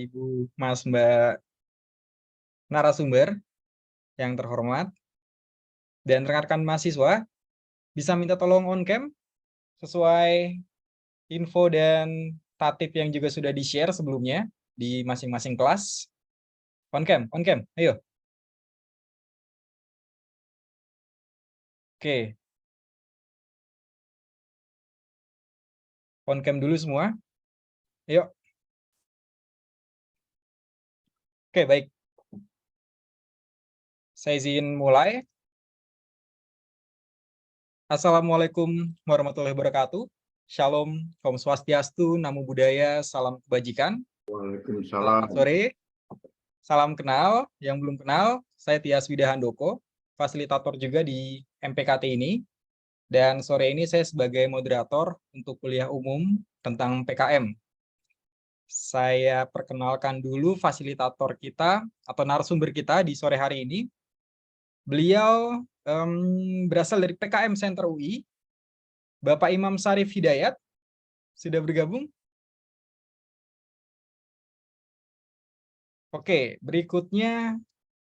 Ibu, Mas, Mbak narasumber yang terhormat dan rekan-rekan mahasiswa bisa minta tolong on cam sesuai info dan tatip yang juga sudah di-share sebelumnya di masing-masing kelas. On cam, ayo. Oke. On cam dulu semua. Yuk. Oke, baik. Saya izin mulai. Assalamualaikum warahmatullahi wabarakatuh. Shalom, Om Swastiastu, Namo Buddhaya, salam kebajikan. Waalaikumsalam. Selamat sore. Salam kenal, yang belum kenal, saya Tias Widahandoko, fasilitator juga di MPKT ini. Dan sore ini saya sebagai moderator untuk kuliah umum tentang PKM. Saya perkenalkan dulu fasilitator kita atau narasumber kita di sore hari ini. Beliau berasal dari PKM Center UI, Bapak Imam Syarif Hidayat, sudah bergabung? Oke, berikutnya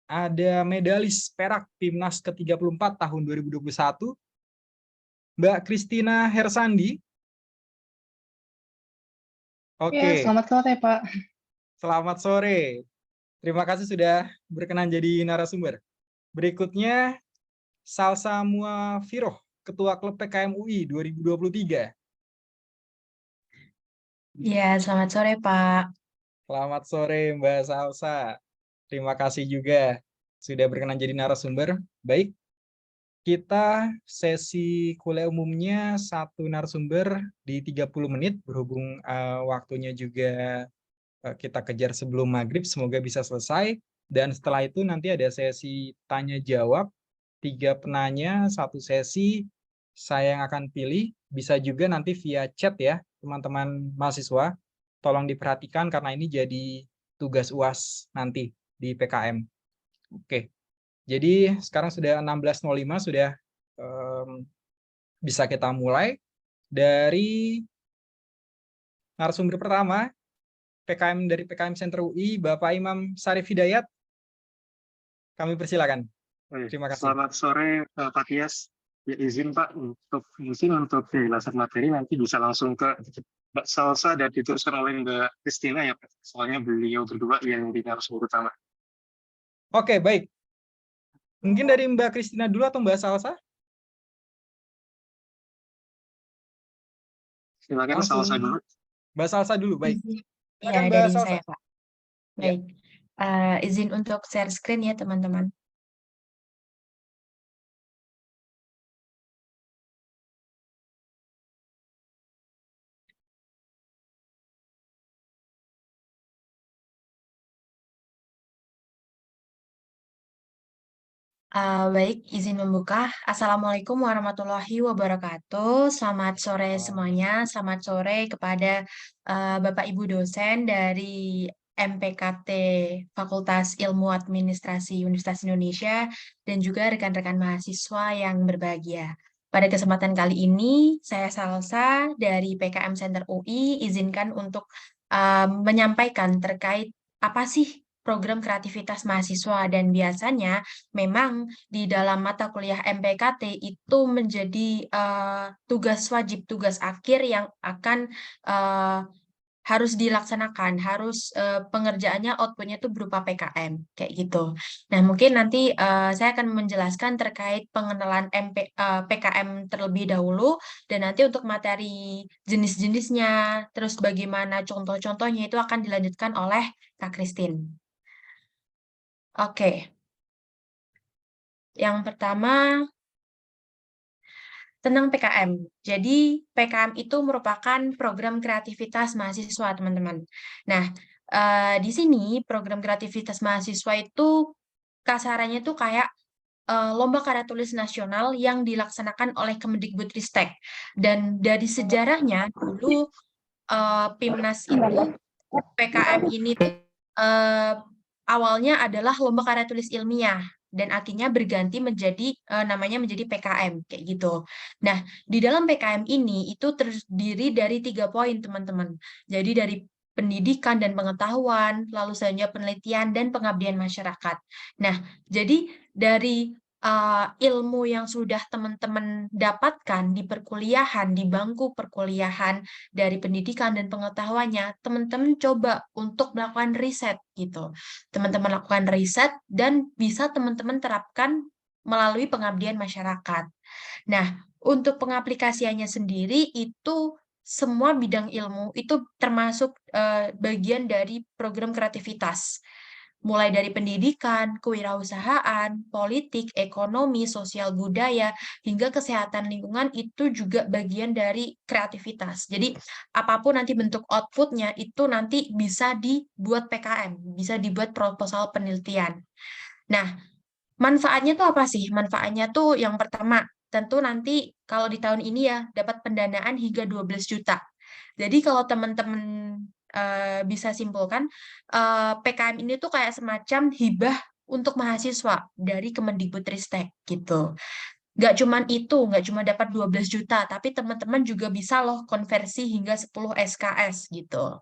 ada medalis perak Timnas ke-34 tahun 2021, Mbak Christina Hersandi. Oke. Ya, selamat sore, Pak. Selamat sore. Terima kasih sudah berkenan jadi narasumber. Berikutnya, Salsa Muafiroh, Ketua Klub PKM UI 2023. Ya, selamat sore, Pak. Selamat sore, Mbak Salsa. Terima kasih juga sudah berkenan jadi narasumber. Baik, kita sesi kuliah umumnya satu narasumber di 30 menit, berhubung waktunya juga kita kejar sebelum maghrib, semoga bisa selesai. Dan setelah itu nanti ada sesi tanya-jawab, 3 penanya, 1 sesi, saya yang akan pilih, bisa juga nanti via chat ya, teman-teman mahasiswa, tolong diperhatikan karena ini jadi tugas UAS nanti di PKM. Oke, jadi sekarang sudah 16.05, sudah bisa kita mulai. Dari narasumber pertama, dari PKM Center UI, Bapak Imam Syarif Hidayat, kami persilakan. Terima kasih. Selamat sore, Pak Tias. Ya, izin Pak, untuk penjelasan materi nanti bisa langsung ke Mbak Salsa dan diteruskan oleh Mbak Christina ya Pak. Soalnya beliau berdua yang di narasumber utama. Oke, baik. Mungkin dari Mbak Christina dulu atau Mbak Salsa? Silakan Salsa dulu. Mbak Salsa dulu, baik. Ya, Mbak dari Salsa. saya, Pak. Baik. Izin untuk share screen ya, teman-teman. Baik, izin membuka. Assalamualaikum warahmatullahi wabarakatuh. Selamat sore semuanya. Selamat sore kepada Bapak Ibu dosen dari MPKT Fakultas Ilmu Administrasi Universitas Indonesia dan juga rekan-rekan mahasiswa yang berbahagia. Pada kesempatan kali ini, saya Salsa dari PKM Center UI izinkan untuk menyampaikan terkait apa sih program kreativitas mahasiswa, dan biasanya memang di dalam mata kuliah MPKT itu menjadi tugas wajib, tugas akhir yang akan harus dilaksanakan, harus pengerjaannya outputnya itu berupa PKM, kayak gitu. Nah, mungkin nanti saya akan menjelaskan terkait pengenalan PKM terlebih dahulu, dan nanti untuk materi jenis-jenisnya, terus bagaimana contoh-contohnya itu akan dilanjutkan oleh Kak Christine. Oke. Yang pertama, tentang PKM. Jadi, PKM itu merupakan program kreativitas mahasiswa, teman-teman. Nah, di sini program kreativitas mahasiswa itu kasarannya tuh kayak lomba karya tulis nasional yang dilaksanakan oleh Kemendikbudristek. Dan dari sejarahnya, dulu PIMNAS itu, PKM ini tuh awalnya adalah lomba karya tulis ilmiah, dan akhirnya berganti menjadi namanya menjadi PKM, kayak gitu. Nah, di dalam PKM ini itu terdiri dari 3 poin, teman-teman. Jadi dari pendidikan dan pengetahuan, lalu selanjutnya penelitian dan pengabdian masyarakat. Nah, jadi dari ilmu yang sudah teman-teman dapatkan di perkuliahan, di bangku perkuliahan, dari pendidikan dan pengetahuannya, teman-teman coba untuk melakukan riset gitu. Teman-teman lakukan riset dan bisa teman-teman terapkan melalui pengabdian masyarakat. Nah, untuk pengaplikasiannya sendiri itu semua bidang ilmu itu termasuk bagian dari program kreativitas. Mulai dari pendidikan, kewirausahaan, politik, ekonomi, sosial budaya, hingga kesehatan lingkungan itu juga bagian dari kreativitas. Jadi, apapun nanti bentuk output-nya itu nanti bisa dibuat PKM, bisa dibuat proposal penelitian. Nah, manfaatnya tuh apa sih? Manfaatnya tuh yang pertama, tentu nanti kalau di tahun ini ya dapat pendanaan hingga 12 juta. Jadi kalau teman-teman bisa simpulkan, PKM ini tuh kayak semacam hibah untuk mahasiswa dari Kemendikbudristek gitu. Nggak cuma dapat 12 juta, tapi teman-teman juga bisa loh konversi hingga 10 SKS gitu.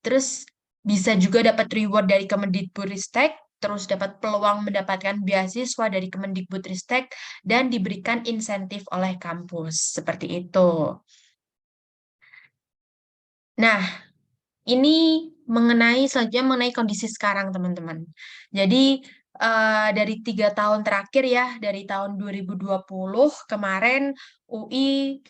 Terus bisa juga dapat reward dari Kemendikbudristek, terus dapat peluang mendapatkan beasiswa dari Kemendikbudristek, dan diberikan insentif oleh kampus. Seperti itu. Nah, ini selanjutnya mengenai kondisi sekarang, teman-teman. Jadi, dari 3 tahun terakhir ya, dari tahun 2020 kemarin UI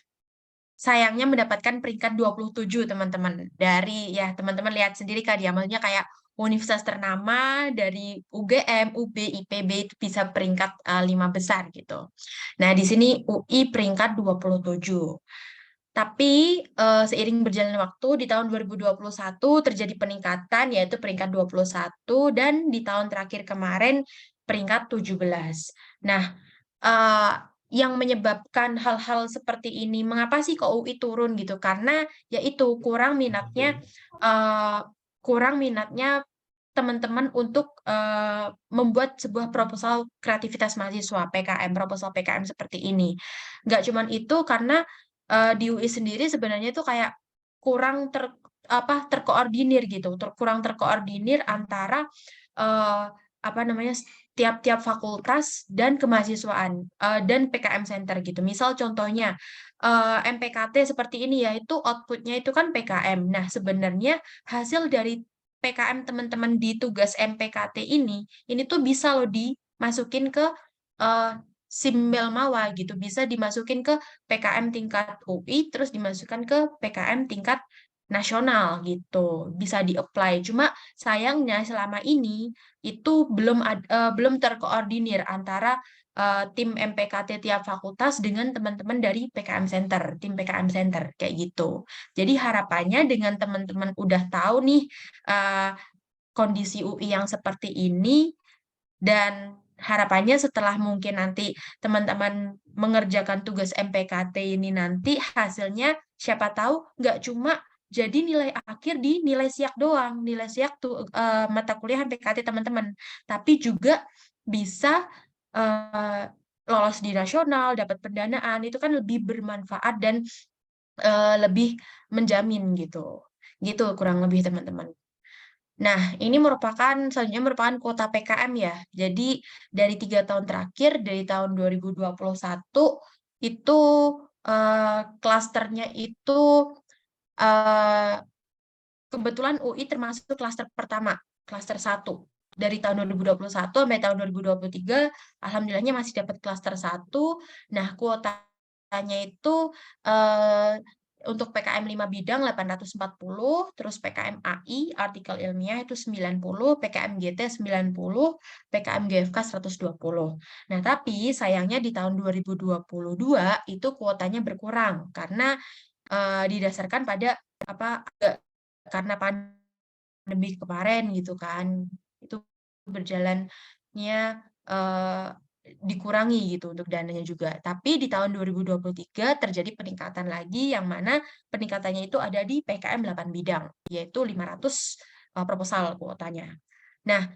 sayangnya mendapatkan peringkat 27, teman-teman. Dari, ya teman-teman lihat sendiri kan ya, maksudnya kayak universitas ternama dari UGM, UB, IPB itu bisa peringkat 5 besar gitu. Nah, di sini UI peringkat 27. Tapi seiring berjalannya waktu di tahun 2021 terjadi peningkatan yaitu peringkat 21 dan di tahun terakhir kemarin peringkat 17. Nah, yang menyebabkan hal-hal seperti ini, mengapa sih kok UI turun gitu? Karena yaitu kurang minatnya teman-teman untuk membuat sebuah proposal kreativitas mahasiswa PKM, proposal PKM seperti ini. Nggak cuman itu, karena di UI sendiri sebenarnya itu kayak kurang terkoordinir gitu, kurang terkoordinir antara tiap-tiap fakultas dan kemahasiswaan dan PKM Center gitu. Misal contohnya MPKT seperti ini ya, itu outputnya itu kan PKM. Nah, sebenarnya hasil dari PKM teman-teman di tugas MPKT ini tuh bisa loh dimasukin ke Simbel Mawa gitu, bisa dimasukin ke PKM tingkat UI, terus dimasukkan ke PKM tingkat nasional gitu, bisa di-apply. Cuma sayangnya selama ini itu belum terkoordinir antara tim MPKT tiap fakultas dengan teman-teman dari PKM Center, tim PKM Center kayak gitu. Jadi harapannya dengan teman-teman udah tahu nih kondisi UI yang seperti ini, dan harapannya setelah mungkin nanti teman-teman mengerjakan tugas MPKT ini nanti hasilnya siapa tahu nggak cuma jadi nilai akhir di nilai siak doang, nilai siak tuh mata kuliah MPKT teman-teman, tapi juga bisa lolos di nasional, dapat pendanaan, itu kan lebih bermanfaat dan lebih menjamin gitu. Gitu kurang lebih teman-teman. Nah, ini selanjutnya merupakan kuota PKM ya. Jadi dari 3 tahun terakhir, dari tahun 2021, itu klasternya itu kebetulan UI termasuk klaster pertama, klaster 1. Dari tahun 2021 sampai tahun 2023, alhamdulillahnya masih dapat klaster 1. Nah, kuotanya itu untuk PKM 5 bidang 840, terus PKM AI, artikel ilmiah itu 90, PKM GT 90, PKM GFK 120. Nah, tapi sayangnya di tahun 2022 itu kuotanya berkurang karena didasarkan pada karena pandemi kemarin gitu kan. Itu berjalannya dikurangi gitu untuk dananya juga. Tapi di tahun 2023 terjadi peningkatan lagi, yang mana peningkatannya itu ada di PKM 8 bidang, yaitu 500 proposal kuotanya. Nah,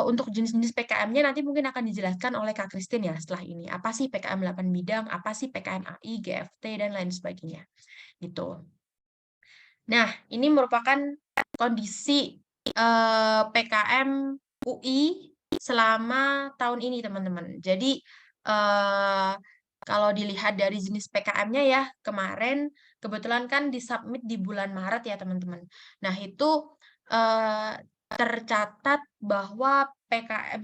untuk jenis-jenis PKM-nya nanti mungkin akan dijelaskan oleh Kak Christine ya setelah ini. Apa sih PKM 8 bidang, apa sih PKM AI, GFT, dan lain sebagainya. Gitu. Nah, ini merupakan kondisi PKM UI selama tahun ini, teman-teman. Jadi kalau dilihat dari jenis PKM-nya ya, kemarin kebetulan kan disubmit di bulan Maret ya, teman-teman. Nah, itu tercatat bahwa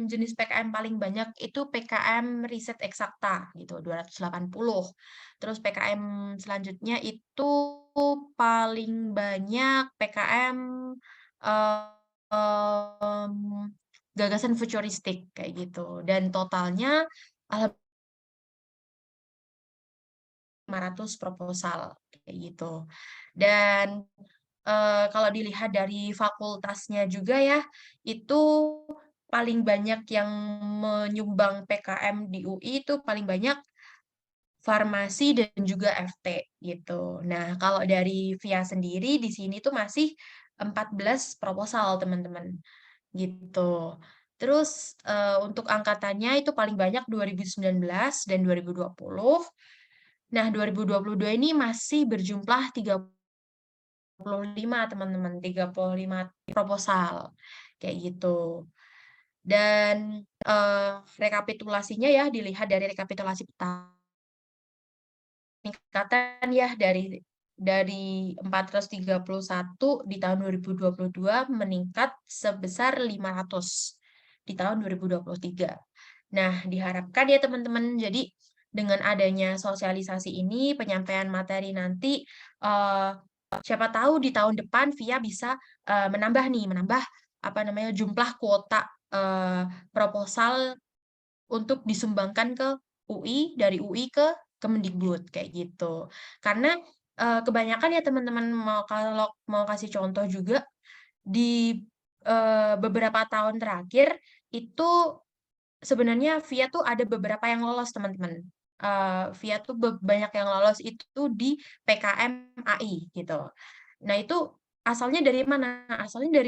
jenis PKM paling banyak itu PKM riset eksakta gitu, 280. Terus PKM selanjutnya itu paling banyak PKM gagasan futuristik kayak gitu. Dan totalnya 500 proposal kayak gitu. Dan kalau dilihat dari fakultasnya juga ya, itu paling banyak yang menyumbang PKM di UI itu paling banyak farmasi dan juga FT gitu. Nah, kalau dari VIA sendiri di sini tuh masih 14 proposal, teman-teman. Gitu. Terus untuk angkatannya itu paling banyak 2019 dan 2020. Nah, 2022 ini masih berjumlah 35, teman-teman, 35 proposal kayak gitu. Dan rekapitulasinya ya, dilihat dari rekapitulasi peningkatan ya dari 431 di tahun 2022 meningkat sebesar 500 di tahun 2023. Nah, diharapkan ya teman-teman, jadi dengan adanya sosialisasi ini, penyampaian materi nanti, siapa tahu di tahun depan VIA bisa menambah jumlah kuota proposal untuk disumbangkan ke UI, dari UI ke Kemendikbud kayak gitu. Karena kebanyakan ya teman-teman, kalau mau kasih contoh juga di beberapa tahun terakhir itu sebenarnya VIA tuh ada beberapa yang lolos, teman-teman. VIA tuh banyak yang lolos itu di PKM AI gitu. Nah, itu asalnya dari mana? Asalnya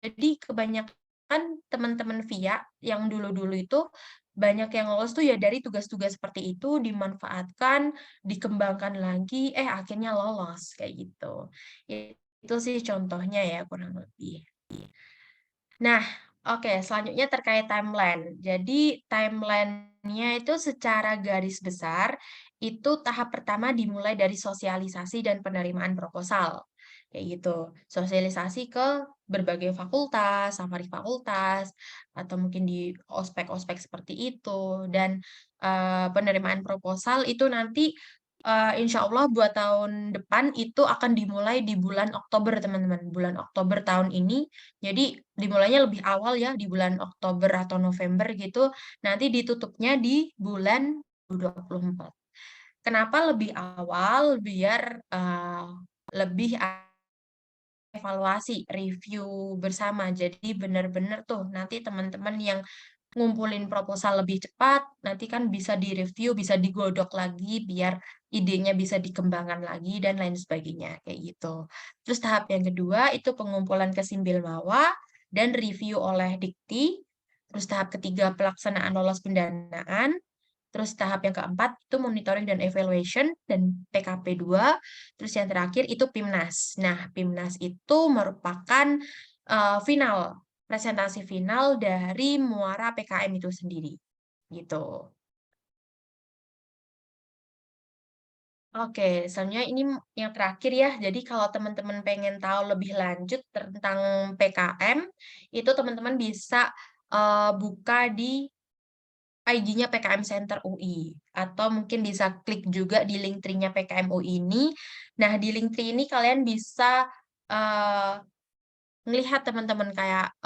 jadi kebanyakan teman-teman VIA yang dulu-dulu itu banyak yang lolos tuh ya dari tugas-tugas seperti itu, dimanfaatkan, dikembangkan lagi, akhirnya lolos kayak gitu. Itu sih contohnya ya kurang lebih. Nah, oke, selanjutnya terkait timeline. Jadi timeline-nya itu secara garis besar, itu tahap pertama dimulai dari sosialisasi dan penerimaan proposal. Kayak gitu. Sosialisasi ke berbagai fakultas, safari fakultas, atau mungkin di ospek-ospek seperti itu. Dan penerimaan proposal itu nanti insya Allah buat tahun depan itu akan dimulai di bulan Oktober, teman-teman. Bulan Oktober tahun ini. Jadi dimulainya lebih awal ya, di bulan Oktober atau November gitu. Nanti ditutupnya di bulan 2024. Kenapa lebih awal? Biar lebih evaluasi, review bersama. Jadi benar-benar tuh nanti teman-teman yang ngumpulin proposal lebih cepat, nanti kan bisa direview, bisa digodok lagi biar idenya bisa dikembangkan lagi dan lain sebagainya kayak gitu. Terus tahap yang kedua itu pengumpulan kesimbil mawa dan review oleh Dikti. Terus tahap ketiga pelaksanaan lolos pendanaan. Terus tahap yang keempat itu monitoring dan evaluation dan PKP 2. Terus yang terakhir itu PIMNAS. Nah, PIMNAS itu merupakan final, presentasi final dari muara PKM itu sendiri. Gitu. Oke, selanjutnya ini yang terakhir ya. Jadi kalau teman-teman pengen tahu lebih lanjut tentang PKM, itu teman-teman bisa buka di IG-nya PKM Center UI, atau mungkin bisa klik juga di link tree-nya PKM UI ini. Nah, di link tree ini kalian bisa melihat teman-teman kayak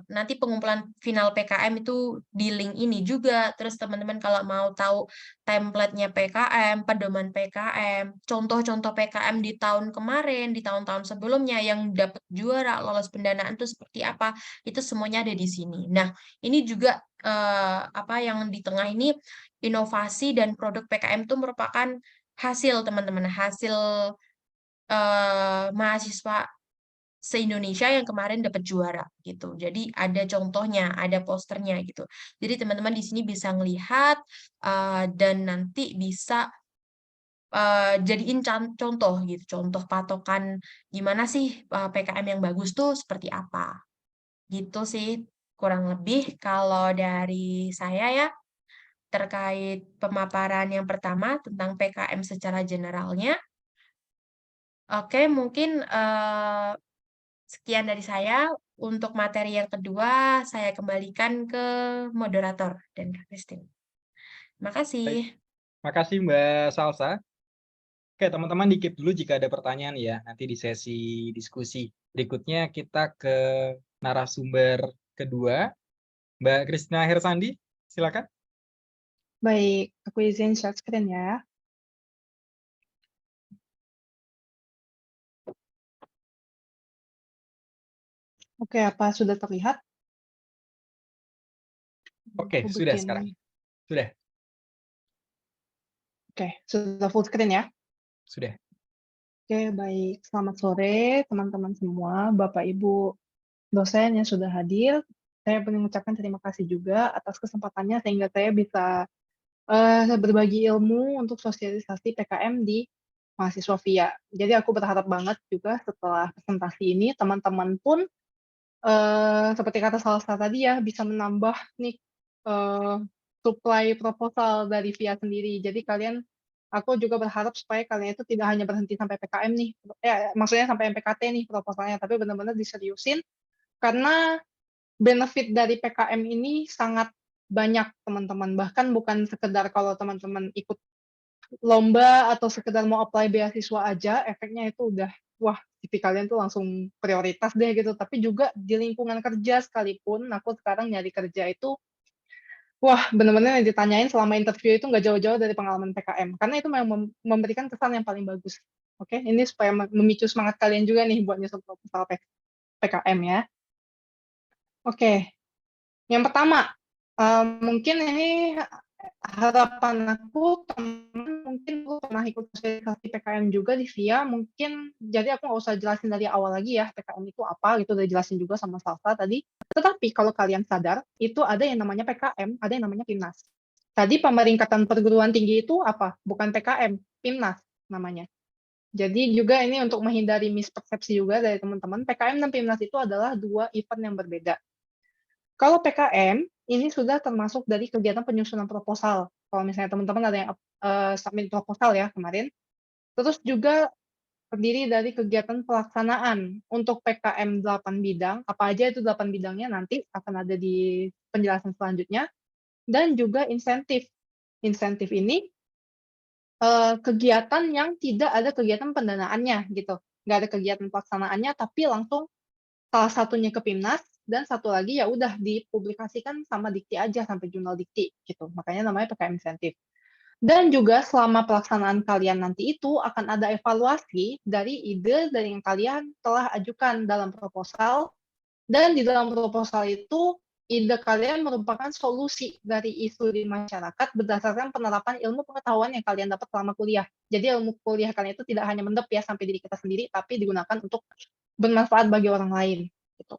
nanti pengumpulan final PKM itu di link ini juga. Terus teman-teman kalau mau tahu template-nya PKM, pedoman PKM, contoh-contoh PKM di tahun kemarin, di tahun-tahun sebelumnya yang dapat juara, lolos pendanaan itu seperti apa, itu semuanya ada di sini. Nah, ini juga yang di tengah ini inovasi dan produk PKM itu merupakan hasil teman-teman, hasil mahasiswa se-Indonesia yang kemarin dapat juara gitu. Jadi ada contohnya, ada posternya gitu. Jadi teman-teman di sini bisa melihat dan nanti bisa jadiin contoh gitu, contoh patokan gimana sih PKM yang bagus tuh seperti apa. Gitu sih kurang lebih kalau dari saya ya terkait pemaparan yang pertama tentang PKM secara generalnya. Oke, mungkin sekian dari saya. Untuk materi yang kedua, saya kembalikan ke moderator dan Kak Christine. Terima Baik, kasih. makasih Mbak Salsa. Oke, teman-teman di-keep dulu jika ada pertanyaan ya. Nanti di sesi diskusi berikutnya kita ke narasumber kedua, Mbak Kristina Hersandi. Silakan. Baik, aku izin share screen ya. Oke, apa sudah terlihat? Oke, Aku sudah bikin. sekarang. Sudah. Oke, sudah full screen ya? Sudah. Oke, baik. Selamat sore teman-teman semua, Bapak Ibu dosen yang sudah hadir. Saya ingin mengucapkan terima kasih juga atas kesempatannya sehingga saya bisa berbagi ilmu untuk sosialisasi PKM di mahasiswa VIA. Jadi aku berharap banget juga setelah presentasi ini teman-teman pun seperti kata Salsa tadi ya bisa menambah nih supply proposal dari VIA sendiri. Jadi aku juga berharap supaya kalian itu tidak hanya berhenti sampai PKM nih, maksudnya sampai MPKT nih proposalnya, tapi benar-benar diseriusin karena benefit dari PKM ini sangat banyak teman-teman. Bahkan bukan sekedar kalau teman-teman ikut lomba atau sekedar mau apply beasiswa aja, efeknya itu udah, wah, CV kalian tuh langsung prioritas deh gitu. Tapi juga di lingkungan kerja sekalipun, aku sekarang nyari kerja itu, wah, bener-bener yang ditanyain selama interview itu nggak jauh-jauh dari pengalaman PKM. Karena itu memang memberikan kesan yang paling bagus. Oke, ini supaya memicu semangat kalian juga nih buat nyusun proposal PKM ya. Oke, yang pertama, mungkin ini harapan aku, teman mungkin lu pernah ikut sosialisasi PKM juga di VIA, mungkin jadi aku nggak usah jelasin dari awal lagi ya, PKM itu apa gitu, udah jelasin juga sama Salsa tadi. Tetapi kalau kalian sadar, itu ada yang namanya PKM, ada yang namanya PIMNAS. Tadi pemeringkatan perguruan tinggi itu apa? Bukan PKM, PIMNAS namanya. Jadi juga ini untuk menghindari mispersepsi juga dari teman-teman, PKM dan PIMNAS itu adalah dua event yang berbeda. Kalau PKM, ini sudah termasuk dari kegiatan penyusunan proposal. Kalau misalnya teman-teman ada yang submit proposal ya kemarin. Terus juga terdiri dari kegiatan pelaksanaan. Untuk PKM 8 bidang, apa aja itu 8 bidangnya nanti akan ada di penjelasan selanjutnya. Dan juga insentif. Insentif ini kegiatan yang tidak ada kegiatan pendanaannya gitu. Nggak ada kegiatan pelaksanaannya, tapi langsung salah satunya ke PIMNAS, dan satu lagi ya udah dipublikasikan sama Dikti aja sampai jurnal Dikti gitu. Makanya namanya PKM insentif. Dan juga selama pelaksanaan kalian nanti itu akan ada evaluasi dari ide dari yang kalian telah ajukan dalam proposal, dan di dalam proposal itu ide kalian merupakan solusi dari isu di masyarakat berdasarkan penerapan ilmu pengetahuan yang kalian dapat selama kuliah. Jadi ilmu kuliah kalian itu tidak hanya mendep ya sampai diri kita sendiri, tapi digunakan untuk bermanfaat bagi orang lain. Gitu.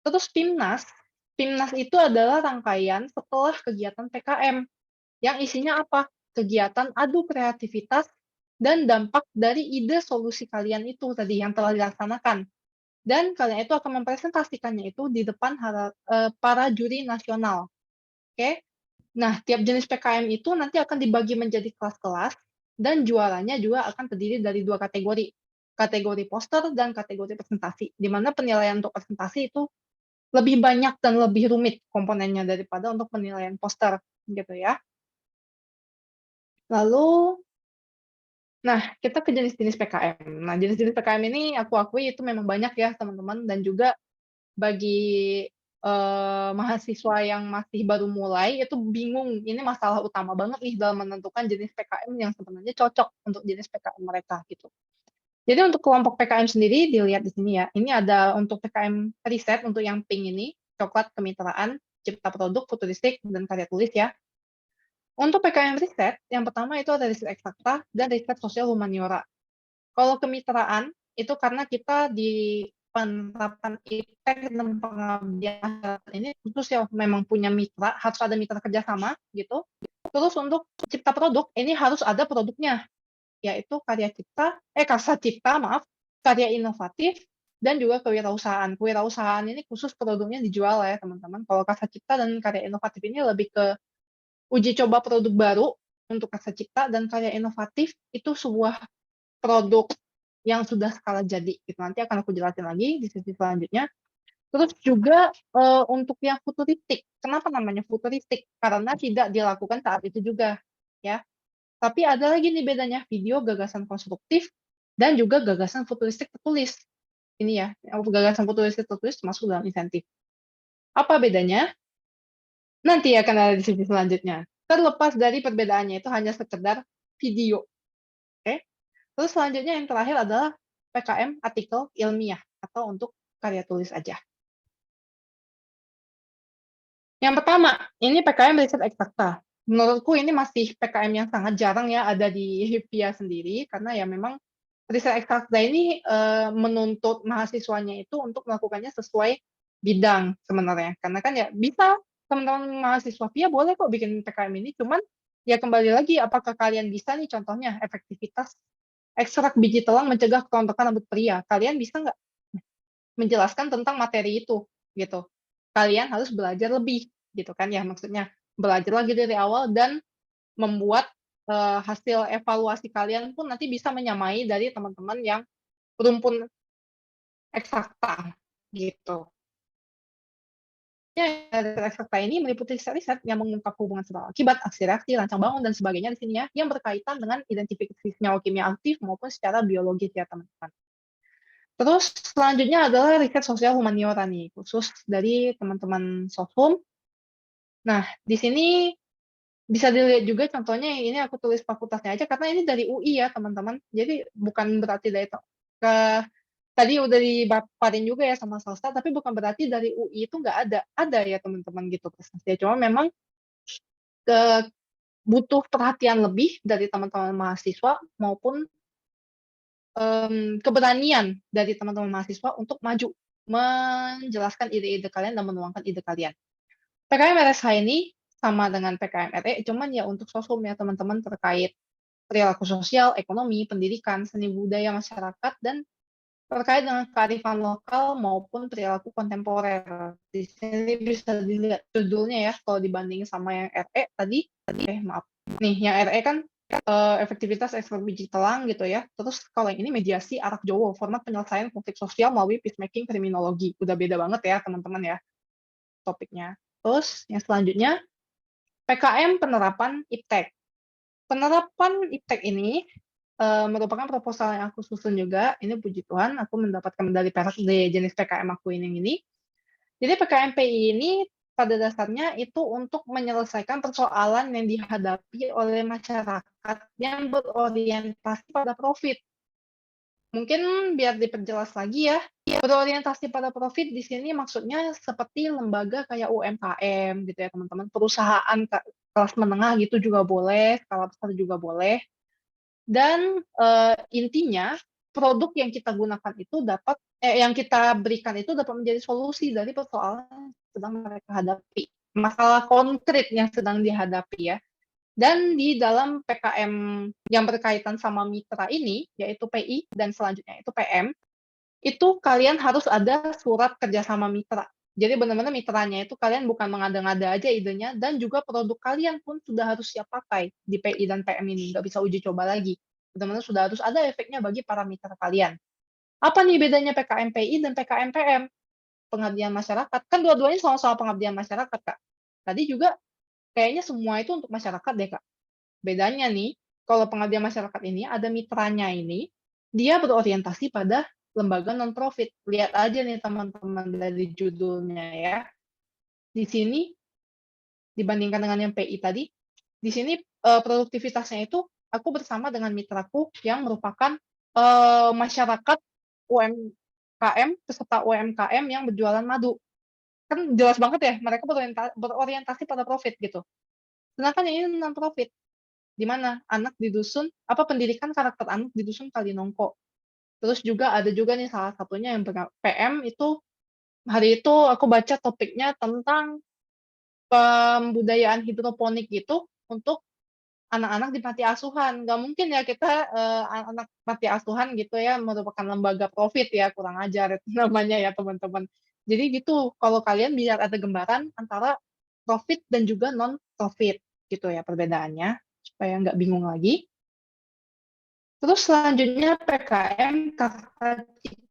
Terus PIMNAS itu adalah rangkaian setelah kegiatan PKM yang isinya apa? Kegiatan adu kreativitas dan dampak dari ide solusi kalian itu tadi yang telah dilaksanakan. Dan kalian itu akan mempresentasikannya itu di depan para juri nasional. Oke? Nah, tiap jenis PKM itu nanti akan dibagi menjadi kelas-kelas, dan juaranya juga akan terdiri dari 2 kategori. Kategori poster dan kategori presentasi, di mana penilaian untuk presentasi itu lebih banyak dan lebih rumit komponennya daripada untuk penilaian poster, gitu ya. Lalu, nah, kita ke jenis-jenis PKM. Nah, jenis-jenis PKM ini aku akui itu memang banyak ya, teman-teman, dan juga bagi mahasiswa yang masih baru mulai, itu bingung, ini masalah utama banget nih dalam menentukan jenis PKM yang sebenarnya cocok untuk jenis PKM mereka, gitu. Jadi untuk kelompok PKM sendiri dilihat di sini ya. Ini ada untuk PKM riset untuk yang pink ini, coklat kemitraan, cipta produk, futuristik, dan karya tulis ya. Untuk PKM riset, yang pertama itu ada riset eksakta dan riset sosial humaniora. Kalau kemitraan, itu karena kita di penerapan iptek dan pengabdian masyarakat ini khusus ya memang punya mitra, harus ada mitra kerjasama gitu. Terus untuk cipta produk, ini harus ada produknya. yaitu karsa cipta, karya inovatif, dan juga kewirausahaan. Kewirausahaan ini khusus produknya dijual ya teman-teman. Kalau karsa cipta dan karya inovatif ini lebih ke uji coba produk baru untuk karsa cipta, dan karya inovatif itu sebuah produk yang sudah skala jadi. Gitu. Nanti akan aku jelasin lagi di sesi selanjutnya. Terus juga untuk yang futuristik. Kenapa namanya futuristik? Karena tidak dilakukan saat itu juga, ya. Tapi ada lagi nih bedanya, video gagasan konstruktif dan juga gagasan futuristik tertulis. Ini ya, gagasan futuristik tertulis masuk dalam insentif. Apa bedanya? Nanti akan ada di sesi selanjutnya. Terlepas dari perbedaannya itu hanya sekedar video. Oke? Terus selanjutnya yang terakhir adalah PKM artikel ilmiah atau untuk karya tulis aja. Yang pertama, ini PKM riset eksakta. Menurutku ini masih PKM yang sangat jarang ya ada di HIPIA sendiri, karena ya memang riset eksakta ini menuntut mahasiswanya itu untuk melakukannya sesuai bidang sebenarnya. Karena kan ya bisa teman-teman mahasiswa HIPIA boleh kok bikin PKM ini, cuman ya kembali lagi apakah kalian bisa nih contohnya efektivitas ekstrak biji telang mencegah kerontokan rambut pria. Kalian bisa nggak menjelaskan tentang materi itu gitu. Kalian harus belajar lebih gitu kan ya, maksudnya belajar lagi dari awal dan membuat hasil evaluasi kalian pun nanti bisa menyamai dari teman-teman yang berumpun eksakta gitu. Ya, riset eksakta ini meliputi riset yang mengungkap hubungan sebab akibat, aksi reaksi, rancang bangun dan sebagainya di sini ya, yang berkaitan dengan identifikasi senyawa kimia aktif maupun secara biologis ya teman-teman. Terus selanjutnya adalah riset sosial humaniora nih, khusus dari teman-teman Sofhum. Nah, di sini bisa dilihat juga contohnya, ini aku tulis fakultasnya aja karena ini dari UI ya teman-teman. Jadi bukan berarti dari tadi udah dipaparin juga ya sama Salsa, tapi bukan berarti dari UI itu nggak ada. Ada ya teman-teman gitu presentasinya. Cuma memang butuh perhatian lebih dari teman-teman mahasiswa maupun keberanian dari teman-teman mahasiswa untuk maju menjelaskan ide-ide kalian dan menuangkan ide kalian. PKM RSH ini sama dengan PKM RE, cuman ya untuk sosum ya teman-teman terkait perilaku sosial, ekonomi, pendidikan, seni budaya masyarakat, dan terkait dengan kearifan lokal maupun perilaku kontemporer. Di sini bisa dilihat judulnya ya, kalau dibanding sama yang RE tadi, maaf. Nih, yang RE kan efektivitas ekstrak biji telang gitu ya. Terus kalau yang ini mediasi arak Jowo, format penyelesaian konflik sosial melalui peacemaking kriminologi. Udah beda banget ya teman-teman ya topiknya. Terus yang selanjutnya PKM penerapan IPTEK. Penerapan IPTEK ini merupakan proposal yang aku susun juga. Ini puji Tuhan, aku mendapatkan medali perak di jenis PKM aku ini. Jadi PKM PI ini pada dasarnya itu untuk menyelesaikan persoalan yang dihadapi oleh masyarakat yang berorientasi pada profit. Mungkin biar diperjelas lagi ya, berorientasi pada profit di sini maksudnya seperti lembaga kayak UMKM gitu ya teman-teman, perusahaan kelas menengah gitu juga boleh, skala besar juga boleh. Dan intinya produk yang kita gunakan itu yang kita berikan itu dapat menjadi solusi dari persoalan yang sedang mereka hadapi, masalah konkret yang sedang dihadapi ya. Dan di dalam PKM yang berkaitan sama mitra ini, yaitu PI dan selanjutnya itu PM, itu kalian harus ada surat kerjasama mitra. Jadi benar-benar mitranya itu kalian bukan mengada-ngada aja idenya, dan juga produk kalian pun sudah harus siap pakai di PI dan PM ini, nggak bisa uji coba lagi. Benar-benar sudah harus ada efeknya bagi para mitra kalian. Apa nih bedanya PKM PI dan PKM PM? Pengabdian masyarakat. Kan dua-duanya sama-sama pengabdian masyarakat, Kak. Tadi juga kayaknya semua itu untuk masyarakat deh, Kak. Bedanya nih, kalau pengabdian masyarakat ini ada mitranya ini, dia berorientasi pada lembaga non-profit. Lihat aja nih teman-teman dari judulnya ya. Di sini, dibandingkan dengan yang PI tadi, di sini produktivitasnya itu aku bersama dengan mitraku yang merupakan masyarakat UMKM, peserta UMKM yang berjualan madu. Kan jelas banget ya, mereka berorientasi pada profit gitu. Sedangkan yang ini non-profit, di mana anak di dusun, pendidikan karakter anak di dusun Kalinongko. Terus juga ada juga nih salah satunya yang PM itu, hari itu aku baca topiknya tentang pembudayaan hidroponik gitu untuk anak-anak di panti asuhan. Nggak mungkin ya kita anak panti asuhan gitu ya merupakan lembaga profit ya, kurang ajar itu namanya ya teman-teman. Jadi gitu, kalau kalian biar ada gambaran antara profit dan juga non profit gitu ya perbedaannya supaya nggak bingung lagi. Terus selanjutnya PKM Kasta Cipta.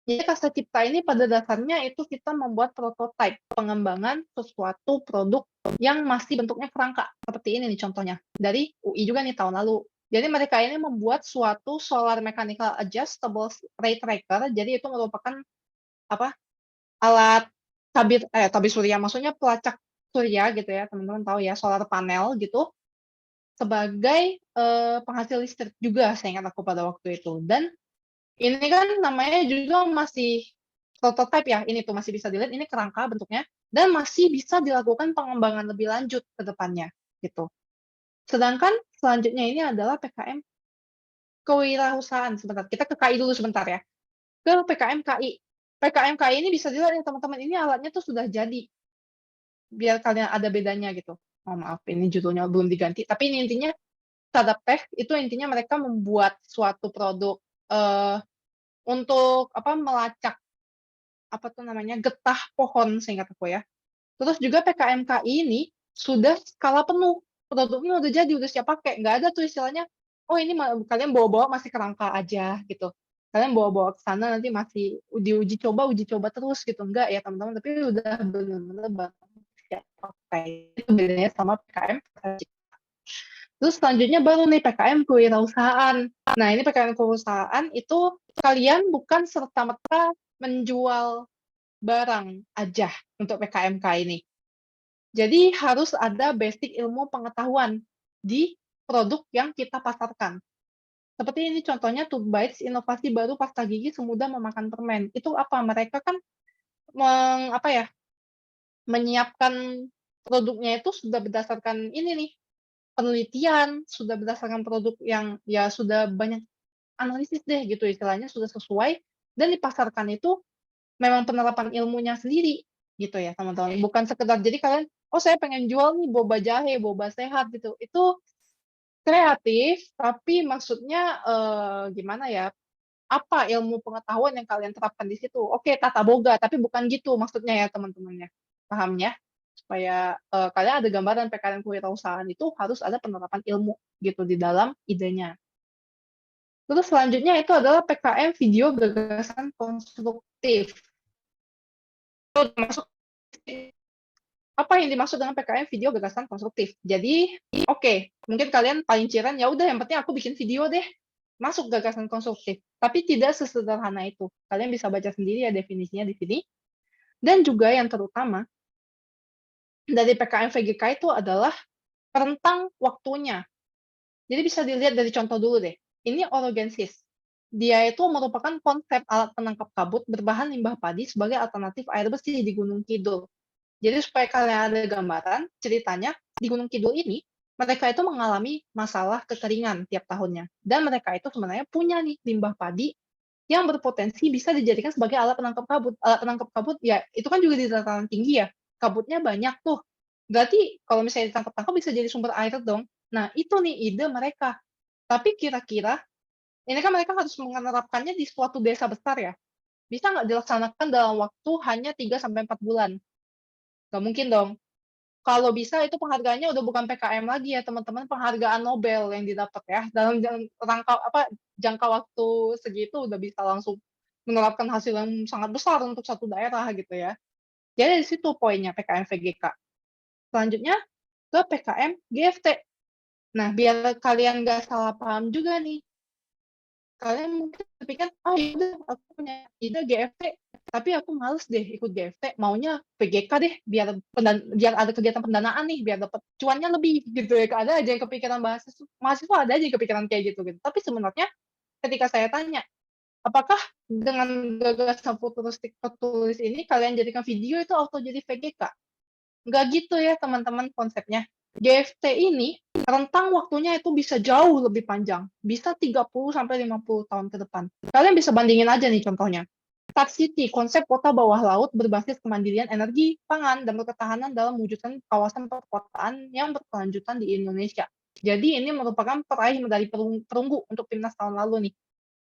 Jadi Kasta Cipta ini pada dasarnya itu kita membuat prototipe pengembangan sesuatu produk yang masih bentuknya kerangka. Seperti ini nih contohnya. Dari UI juga nih tahun lalu. Jadi mereka ini membuat suatu solar mechanical adjustable ray tracker. Jadi itu merupakan apa? Alat tabir surya, maksudnya pelacak surya gitu ya, teman-teman tahu ya, solar panel gitu. Sebagai penghasil listrik juga, saya ingat aku pada waktu itu. Dan ini kan namanya juga masih prototipe ya, ini tuh masih bisa dilihat, ini kerangka bentuknya, dan masih bisa dilakukan pengembangan lebih lanjut ke depannya, gitu. Sedangkan selanjutnya ini adalah PKM kewirausahaan. Sebentar, kita ke KI dulu sebentar ya. Ke PKM KI. PKM KI ini bisa dilihat ya teman-teman, ini alatnya tuh sudah jadi. Biar kalian ada bedanya gitu. Oh maaf, ini judulnya belum diganti. Tapi ini intinya, startup tech itu intinya mereka membuat suatu produk untuk melacak getah pohon seingat aku ya. Terus juga PKMKI ini sudah skala penuh, produknya udah jadi, udah siap pakai, nggak ada tuh istilahnya, oh ini kalian bawa-bawa masih kerangka aja gitu. Kalian bawa-bawa ke sana nanti masih uji coba terus gitu, enggak ya teman-teman, tapi udah benar-benar siap pakai. Itu bedanya sama PKM. Terus selanjutnya baru nih PKM kewirausahaan. Nah ini PKM kewirausahaan itu kalian bukan serta-merta menjual barang aja untuk PKMK ini. Jadi harus ada basic ilmu pengetahuan di produk yang kita pasarkan. Seperti ini contohnya Turbites, inovasi baru pasta gigi semudah memakan permen. Itu apa? Mereka kan menyiapkan produknya itu sudah berdasarkan ini nih, penelitian, sudah berdasarkan produk yang ya sudah banyak analisis deh gitu istilahnya, sudah sesuai dan dipasarkan itu memang penerapan ilmunya sendiri gitu ya teman-teman. Bukan sekedar jadi kalian, oh saya pengen jual nih boba jahe, boba sehat gitu. Itu kreatif, tapi maksudnya gimana ya? Apa ilmu pengetahuan yang kalian terapkan di situ? Oke, tata boga, tapi bukan gitu maksudnya ya teman-teman ya. Paham ya? Supaya kalian ada gambaran PKN kewirausahaan itu harus ada penerapan ilmu gitu di dalam idenya. Terus selanjutnya itu adalah PKM video gagasan konstruktif. Itu masuk apa yang dimaksud dengan PKM video gagasan konstruktif. Jadi, oke, mungkin kalian paling ciran ya udah yang penting aku bikin video deh. Masuk gagasan konstruktif, tapi tidak sesederhana itu. Kalian bisa baca sendiri ya definisinya di sini. Dan juga yang terutama dari PKM VGK itu adalah rentang waktunya. Jadi bisa dilihat dari contoh dulu deh. Ini orogensis. Dia itu merupakan konsep alat penangkap kabut berbahan limbah padi sebagai alternatif air bersih di Gunung Kidul. Jadi supaya kalian ada gambaran, ceritanya di Gunung Kidul ini, mereka itu mengalami masalah kekeringan tiap tahunnya. Dan mereka itu sebenarnya punya nih limbah padi yang berpotensi bisa dijadikan sebagai alat penangkap kabut. Alat penangkap kabut ya itu kan juga di dataran tinggi ya. Kabutnya banyak tuh. Berarti kalau misalnya ditangkap-tangkap bisa jadi sumber air dong. Nah itu nih ide mereka. Tapi kira-kira, ini kan mereka harus menerapkannya di suatu desa besar ya. Bisa nggak dilaksanakan dalam waktu hanya 3-4 bulan? Nggak mungkin dong. Kalau bisa itu penghargaannya udah bukan PKM lagi ya teman-teman, penghargaan Nobel yang didapat ya. Dalam jangka waktu segitu udah bisa langsung menerapkan hasil yang sangat besar untuk satu daerah gitu ya. Jadi di situ poinnya PKM VGK. Selanjutnya ke PKM GFT. Nah, biar kalian nggak salah paham juga nih. Kalian mungkin berpikir, oh yaudah aku punya ide GFT, tapi aku males deh ikut GFT, maunya PGK deh, biar ada kegiatan pendanaan nih, biar dapat cuannya lebih gitu ya. Ada aja yang kepikiran mahasiswa ada aja yang kepikiran kayak gitu. Tapi sebenarnya ketika saya tanya, apakah dengan gagasan futuristik tertulis ini kalian jadikan video itu auto jadi VGK? Nggak gitu ya teman-teman konsepnya. GFT ini rentang waktunya itu bisa jauh lebih panjang, bisa 30-50 tahun ke depan. Kalian bisa bandingin aja nih contohnya. Star City, konsep kota bawah laut berbasis kemandirian energi, pangan, dan ketahanan dalam mewujudkan kawasan perkotaan yang berkelanjutan di Indonesia. Jadi ini merupakan peraih medali perunggu untuk Timnas tahun lalu nih.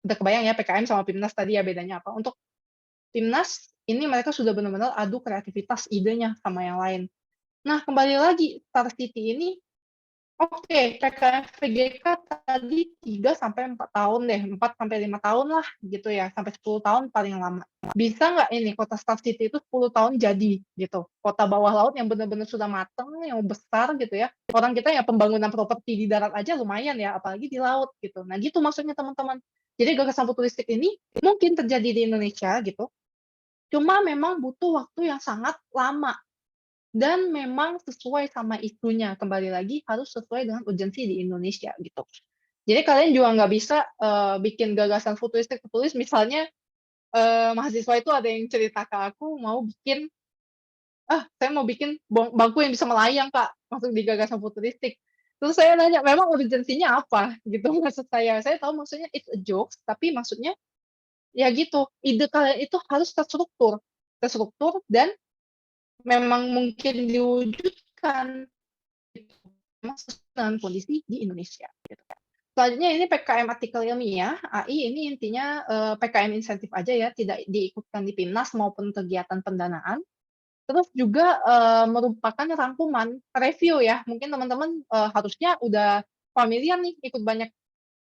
Udah kebayang ya PKM sama Timnas tadi ya bedanya apa. Untuk Timnas, ini mereka sudah benar-benar adu kreativitas idenya sama yang lain. Nah, kembali lagi, Star City ini oke, PKM VGK tadi 3 sampai 4 tahun deh, 4 sampai 5 tahun lah gitu ya, sampai 10 tahun paling lama. Bisa nggak ini kota Star City itu 10 tahun jadi gitu? Kota bawah laut yang benar-benar sudah mateng, yang besar gitu ya. Orang kita ya pembangunan properti di darat aja lumayan ya, apalagi di laut gitu. Nah gitu maksudnya teman-teman. Jadi gagasan futuristik ini mungkin terjadi di Indonesia gitu, cuma memang butuh waktu yang sangat lama. Dan memang sesuai sama isunya, kembali lagi harus sesuai dengan urgensi di Indonesia gitu. Jadi kalian juga nggak bisa bikin gagasan futuristik tertulis misalnya mahasiswa itu ada yang cerita ke aku mau bikin, saya mau bikin bangku yang bisa melayang Kak, masuk di gagasan futuristik. Terus saya nanya, memang urgensinya apa gitu maksud saya. Saya tahu maksudnya it's a joke, tapi maksudnya ya gitu, ide kalian itu harus terstruktur dan memang mungkin diwujudkan gitu, memang sesuai dengan kondisi di Indonesia gitu. Selanjutnya ini PKM artikel ilmiah, AI ini intinya PKM insentif aja ya, tidak diikutkan di PIMNAS maupun kegiatan pendanaan. Terus juga merupakan rangkuman review ya, mungkin teman-teman harusnya udah familiar nih ikut banyak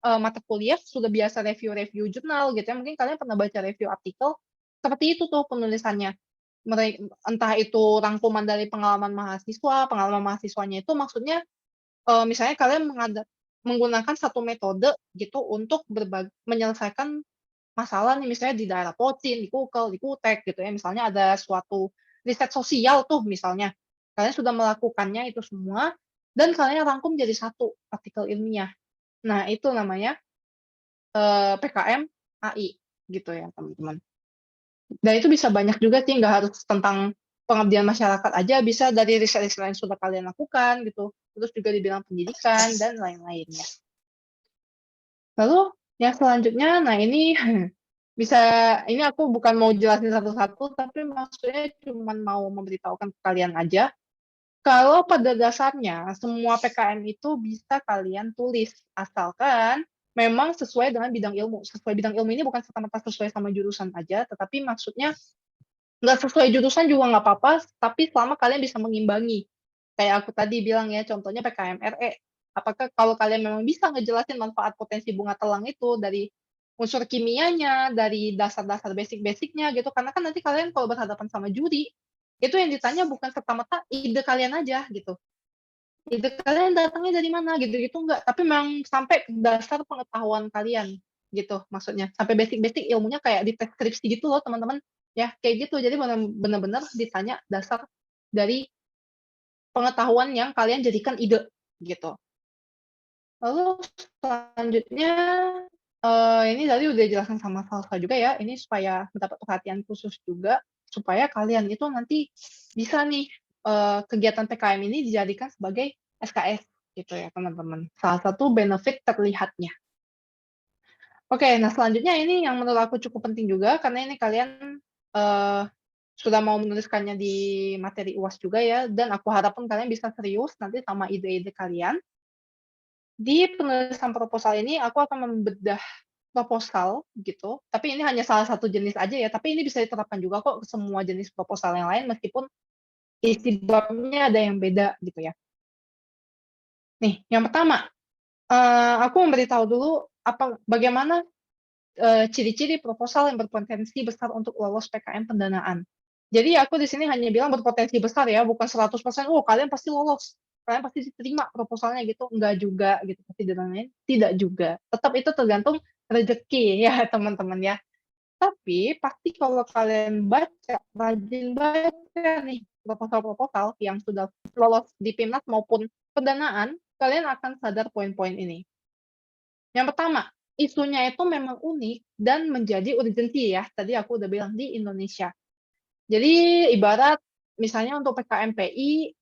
mata kuliah, sudah biasa review-review jurnal gitu ya, mungkin kalian pernah baca review artikel, seperti itu tuh penulisannya. Entah itu rangkuman dari pengalaman mahasiswanya itu maksudnya, misalnya kalian menggunakan satu metode gitu untuk menyelesaikan masalah nih, misalnya di daerah Pocin, di Kukel, di Kutek gitu ya, misalnya ada suatu riset sosial tuh misalnya, kalian sudah melakukannya itu semua, dan kalian rangkum jadi satu artikel ilmiah. Nah itu namanya, PKM AI gitu ya teman-teman. Dan itu bisa banyak juga sih, nggak harus tentang pengabdian masyarakat aja, bisa dari riset-riset yang sudah kalian lakukan gitu, terus juga di bidang pendidikan dan lain-lainnya. Lalu yang selanjutnya, nah ini ini aku bukan mau jelasin satu-satu, tapi maksudnya cuman mau memberitahukan ke kalian aja, kalau pada dasarnya semua PKM itu bisa kalian tulis, asalkan memang sesuai dengan bidang ilmu. Sesuai bidang ilmu ini bukan serta-merta sesuai sama jurusan aja, tetapi maksudnya nggak sesuai jurusan juga nggak apa-apa, tapi selama kalian bisa mengimbangi. Kayak aku tadi bilang ya, contohnya PKM RE. Apakah kalau kalian memang bisa ngejelasin manfaat potensi bunga telang itu dari unsur kimianya, dari dasar-dasar basic-basicnya gitu, karena kan nanti kalian kalau berhadapan sama juri, itu yang ditanya bukan serta-merta ide kalian aja gitu. Ide kalian datangnya dari mana gitu-gitu enggak, tapi memang sampai ke dasar pengetahuan kalian gitu maksudnya. Sampai basic-basic ilmunya kayak di tes skripsi gitu loh teman-teman. Ya kayak gitu. Jadi benar-benar ditanya dasar dari pengetahuan yang kalian jadikan ide gitu. Lalu selanjutnya ini tadi udah dijelaskan sama Salsa juga ya, ini supaya mendapat perhatian khusus juga, supaya kalian itu nanti bisa nih kegiatan PKM ini dijadikan sebagai SKS gitu ya teman-teman. Salah satu benefit terlihatnya. Oke, nah selanjutnya ini yang menurut aku cukup penting juga karena ini kalian sudah mau menuliskannya di materi UAS juga ya, dan aku harapkan kalian bisa serius nanti sama ide-ide kalian. Di penulisan proposal ini aku akan membedah proposal gitu, tapi ini hanya salah satu jenis aja ya, tapi ini bisa diterapkan juga kok ke semua jenis proposal yang lain meskipun isi babnya ada yang beda gitu ya. Nih, yang pertama, aku memberitahu dulu bagaimana ciri-ciri proposal yang berpotensi besar untuk lolos PKM pendanaan. Jadi aku di sini hanya bilang berpotensi besar ya, bukan 100%, "Oh, kalian pasti lolos, kalian pasti diterima proposalnya," gitu, enggak juga gitu, pasti didanai, tidak juga. Tetap itu tergantung rezeki ya teman-teman ya. Tapi pasti kalau kalian rajin baca nih proposal-proposal yang sudah lolos di PIMNAS maupun pendanaan, kalian akan sadar poin-poin ini. Yang pertama, isunya itu memang unik dan menjadi urgensi ya, tadi aku udah bilang di Indonesia. Jadi ibarat misalnya untuk PKMPI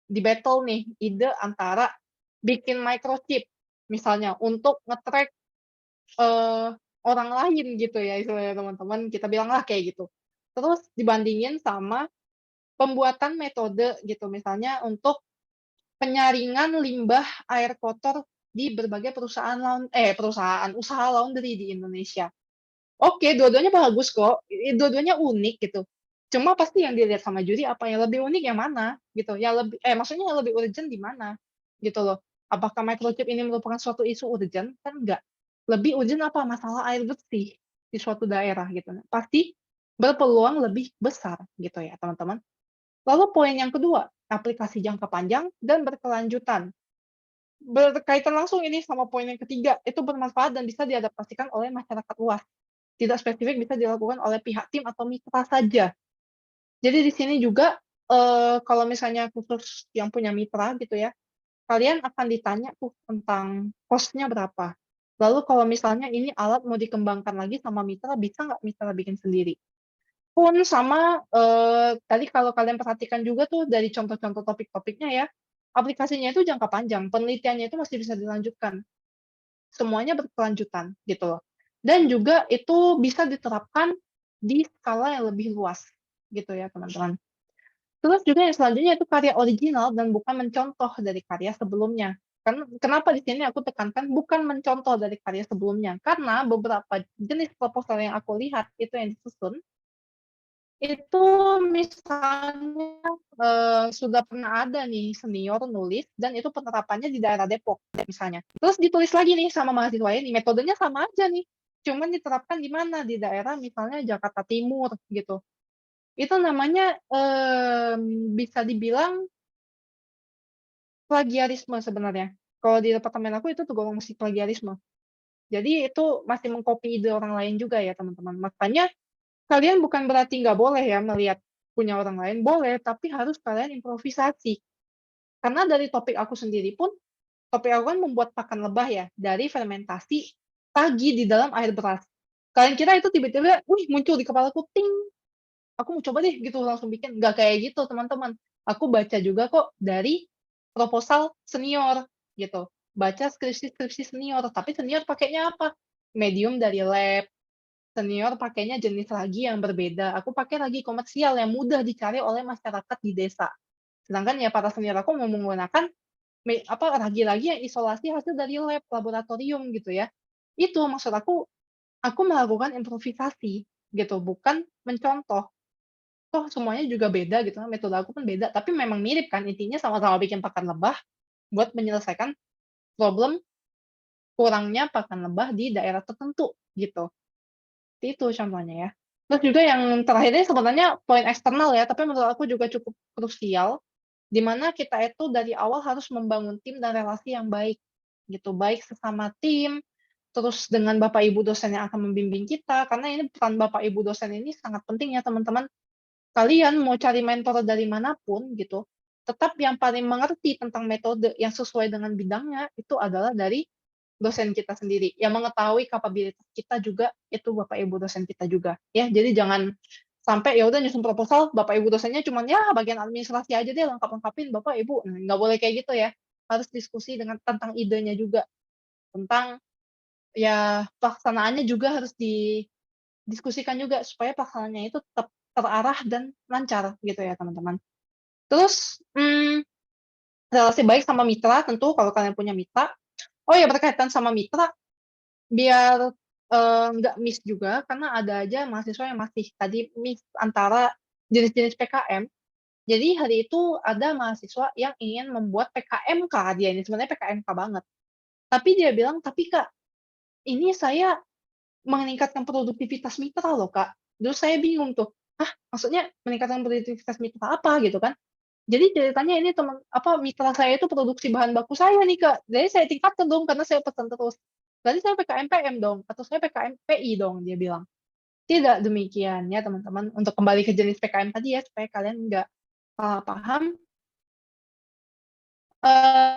di battle nih, ide antara bikin microchip misalnya untuk nge-track orang lain gitu ya istilahnya teman-teman, kita bilanglah kayak gitu. Terus dibandingin sama pembuatan metode gitu, misalnya untuk penyaringan limbah air kotor di berbagai perusahaan usaha laundry di Indonesia. Oke, dua-duanya bagus kok, dua-duanya unik gitu. Cuma pasti yang dilihat sama juri apa yang lebih unik yang mana gitu, maksudnya yang lebih urgent di mana gitu loh. Apakah microchip ini merupakan suatu isu urgent? Kan enggak. Lebih urgent apa? Masalah air bersih di suatu daerah gitu. Nah, pasti berpeluang lebih besar gitu ya teman-teman. Lalu poin yang kedua, aplikasi jangka panjang dan berkelanjutan. Berkaitan langsung ini sama poin yang ketiga, itu bermanfaat dan bisa diadaptasikan oleh masyarakat luas. Tidak spesifik bisa dilakukan oleh pihak tim atau mitra saja. Jadi di sini juga, kalau misalnya khusus yang punya mitra gitu ya, kalian akan ditanya tuh tentang cost-nya berapa. Lalu kalau misalnya ini alat mau dikembangkan lagi sama mitra, bisa nggak mitra bikin sendiri? Pun sama, tadi kalau kalian perhatikan juga tuh dari contoh-contoh topik-topiknya ya, aplikasinya itu jangka panjang, penelitiannya itu masih bisa dilanjutkan. Semuanya berkelanjutan gitu loh. Dan juga itu bisa diterapkan di skala yang lebih luas gitu ya teman-teman. Terus juga yang selanjutnya itu karya original dan bukan mencontoh dari karya sebelumnya. Kenapa di sini aku tekankan bukan mencontoh dari karya sebelumnya, karena beberapa jenis proposal yang aku lihat itu yang disusun, itu misalnya, sudah pernah ada nih senior nulis dan itu penerapannya di daerah Depok misalnya. Terus ditulis lagi nih sama mahasiswa ini, metodenya sama aja nih, cuman diterapkan di mana, di daerah misalnya Jakarta Timur gitu. Itu namanya, bisa dibilang plagiarisme sebenarnya. Kalau di departemen aku itu tergolong masih plagiarisme. Jadi itu masih mengcopy ide orang lain juga ya teman-teman. Makanya kalian bukan berarti nggak boleh ya melihat punya orang lain, boleh, tapi harus kalian improvisasi. Karena dari topik aku sendiri pun, topik aku kan membuat pakan lebah ya, dari fermentasi pagi di dalam air beras. Kalian kira itu tiba-tiba, wih muncul di kepalaku, ting, aku mau coba deh gitu langsung bikin. Nggak kayak gitu teman-teman. Aku baca juga kok dari proposal senior gitu. Baca skripsi-skripsi senior, tapi senior pakainya apa? Medium dari lab, senior pakainya jenis ragi yang berbeda. Aku pakai ragi komersial yang mudah dicari oleh masyarakat di desa. Sedangkan ya para senior aku mau menggunakan ragi-ragi yang isolasi hasil dari lab, laboratorium gitu ya. Itu maksud aku melakukan improvisasi gitu, bukan mencontoh. Toh semuanya juga beda gitu kan, metode aku pun beda, tapi memang mirip kan intinya sama-sama bikin pakan lebah buat menyelesaikan problem kurangnya pakan lebah di daerah tertentu gitu. Itu contohnya ya. Terus juga yang terakhir ini sebenarnya poin eksternal ya, tapi menurut aku juga cukup krusial, di mana kita itu dari awal harus membangun tim dan relasi yang baik, gitu. Baik sesama tim, terus dengan Bapak Ibu dosen yang akan membimbing kita, karena ini peran Bapak Ibu dosen ini sangat penting ya teman-teman. Kalian mau cari mentor dari manapun gitu, tetap yang paling mengerti tentang metode yang sesuai dengan bidangnya, itu adalah dari dosen kita sendiri, yang mengetahui kapabilitas kita juga itu Bapak Ibu dosen kita juga, ya. Jadi jangan sampai ya udah nyusun proposal, Bapak Ibu dosennya cuman, ya bagian administrasi aja deh lengkap-lengkapin Bapak Ibu, nah nggak boleh kayak gitu ya. Harus diskusi tentang idenya juga, tentang ya pelaksanaannya juga harus didiskusikan juga supaya pelaksanaannya itu tetap terarah dan lancar gitu ya teman-teman. Terus, relasi baik sama mitra tentu kalau kalian punya mitra. Oh ya berkaitan sama mitra, biar, nggak miss juga, karena ada aja mahasiswa yang masih tadi miss antara jenis-jenis PKM. Jadi hari itu ada mahasiswa yang ingin membuat PKMK, dia ini sebenarnya PKMK banget. Tapi dia bilang, "Tapi Kak, ini saya meningkatkan produktivitas mitra loh Kak." Terus saya bingung tuh, "Hah? Maksudnya meningkatkan produktivitas mitra apa?" Gitu kan. Jadi ceritanya ini mitra saya itu produksi bahan baku saya nih, Kak. Jadi saya tingkatkan dong karena saya pesan terus. Berarti saya PKM-PM dong, atau saya PKM-PI dong, dia bilang. Tidak demikian ya teman-teman, untuk kembali ke jenis PKM tadi ya, supaya kalian nggak salah paham.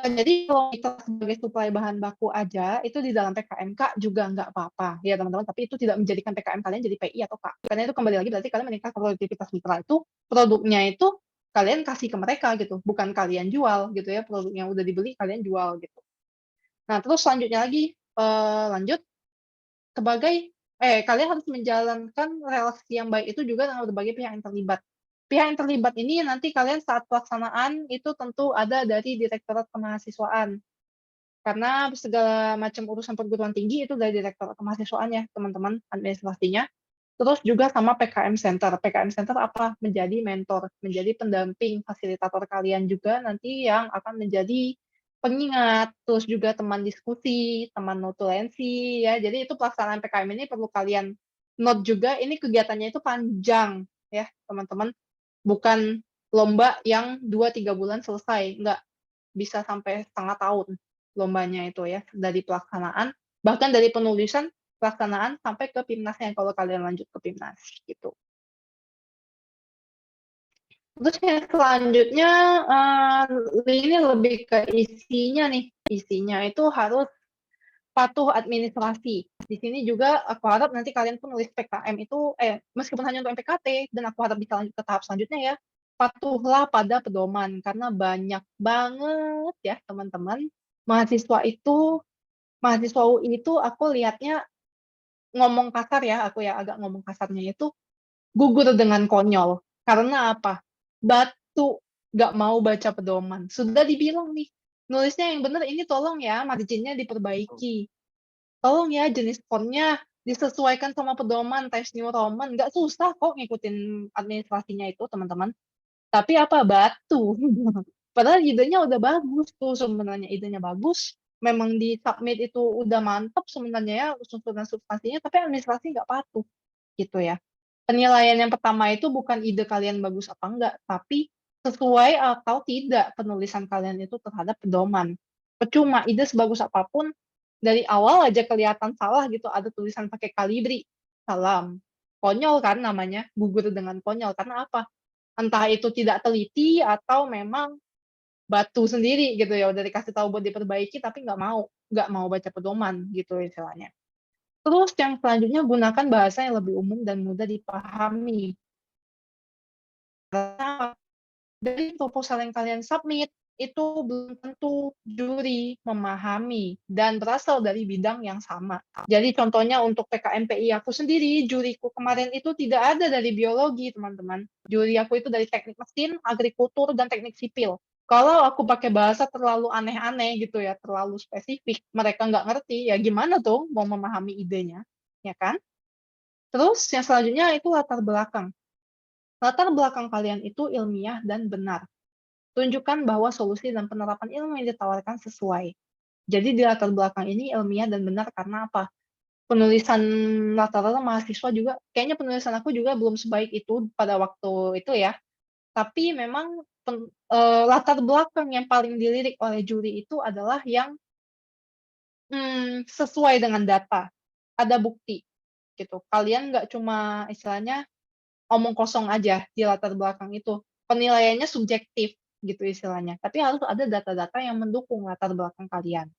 Jadi kalau mitra sebagai suplai bahan baku aja, itu di dalam PKMK juga nggak apa-apa ya teman-teman, tapi itu tidak menjadikan PKM kalian jadi PI atau K. Karena itu kembali lagi berarti kalian meningkatkan produktivitas mitra itu, produknya itu kalian kasih ke mereka gitu, bukan kalian jual gitu ya, produk yang udah dibeli kalian jual gitu. Nah terus selanjutnya lagi, lanjut, sebagai kalian harus menjalankan relasi yang baik itu juga dengan berbagai pihak yang terlibat. Pihak yang terlibat ini nanti kalian saat pelaksanaan itu tentu ada dari Direktorat Kemahasiswaan. Karena segala macam urusan perguruan tinggi itu dari Direktorat Kemahasiswaan ya, teman-teman, administrasinya. Terus juga sama PKM Center. PKM Center apa? Menjadi mentor, menjadi pendamping, fasilitator kalian juga nanti yang akan menjadi pengingat, terus juga teman diskusi, teman notulensi, ya. Jadi itu pelaksanaan PKM ini perlu kalian note juga, ini kegiatannya itu panjang, ya, teman-teman. Bukan lomba yang 2-3 bulan selesai, enggak. Bisa sampai setengah tahun lombanya itu ya, dari pelaksanaan, bahkan dari penulisan, pelaksanaan, sampai ke PIMNAS-nya kalau kalian lanjut ke PIMNAS, gitu. Terus yang selanjutnya, ini lebih ke isinya nih. Isinya itu harus patuh administrasi. Di sini juga aku harap nanti kalian pun nulis PKM itu, meskipun hanya untuk MPKT, dan aku harap bisa lanjut ke tahap selanjutnya ya, patuhlah pada pedoman. Karena banyak banget ya teman-teman, mahasiswa UI itu aku lihatnya, ngomong kasar ya, aku ya agak ngomong kasarnya itu, gugur dengan konyol. Karena apa? Batu, nggak mau baca pedoman. Sudah dibilang nih, nulisnya yang benar ini tolong ya, marginnya diperbaiki. Tolong ya jenis fontnya disesuaikan sama pedoman Times New Roman. Nggak susah kok ngikutin administrasinya itu, teman-teman. Tapi apa? Batu. Padahal idenya udah bagus tuh sebenarnya, idenya bagus. Memang di-submit itu udah mantap sebenarnya ya, susunan substansinya, tapi administrasi nggak patuh, gitu ya. Penilaian yang pertama itu bukan ide kalian bagus apa enggak, tapi sesuai atau tidak penulisan kalian itu terhadap pedoman. Percuma ide sebagus apapun, dari awal aja kelihatan salah gitu, ada tulisan pakai kalibri, salam. Konyol kan namanya, gugur dengan konyol. Karena apa? Entah itu tidak teliti atau memang batu sendiri gitu ya, udah dikasih tahu buat diperbaiki tapi nggak mau baca pedoman gitu istilahnya. Terus yang selanjutnya gunakan bahasa yang lebih umum dan mudah dipahami. Karena dari proposal yang kalian submit, itu belum tentu juri memahami dan berasal dari bidang yang sama. Jadi contohnya untuk PKMPI aku sendiri, juriku kemarin itu tidak ada dari biologi, teman-teman. Juri aku itu dari teknik mesin, agrikultur, dan teknik sipil. Kalau aku pakai bahasa terlalu aneh-aneh gitu ya, terlalu spesifik, mereka nggak ngerti, ya gimana tuh mau memahami idenya, ya kan? Terus yang selanjutnya itu latar belakang. Latar belakang kalian itu ilmiah dan benar. Tunjukkan bahwa solusi dan penerapan ilmu yang ditawarkan sesuai. Jadi di latar belakang ini ilmiah dan benar karena apa? Penulisan rata-rata mahasiswa juga, kayaknya penulisan aku juga belum sebaik itu pada waktu itu ya. Tapi memang latar belakang yang paling dilirik oleh juri itu adalah yang sesuai dengan data, ada bukti gitu. Kalian nggak cuma istilahnya omong kosong aja di latar belakang itu. Penilaiannya subjektif gitu istilahnya. Tapi harus ada data-data yang mendukung latar belakang kalian.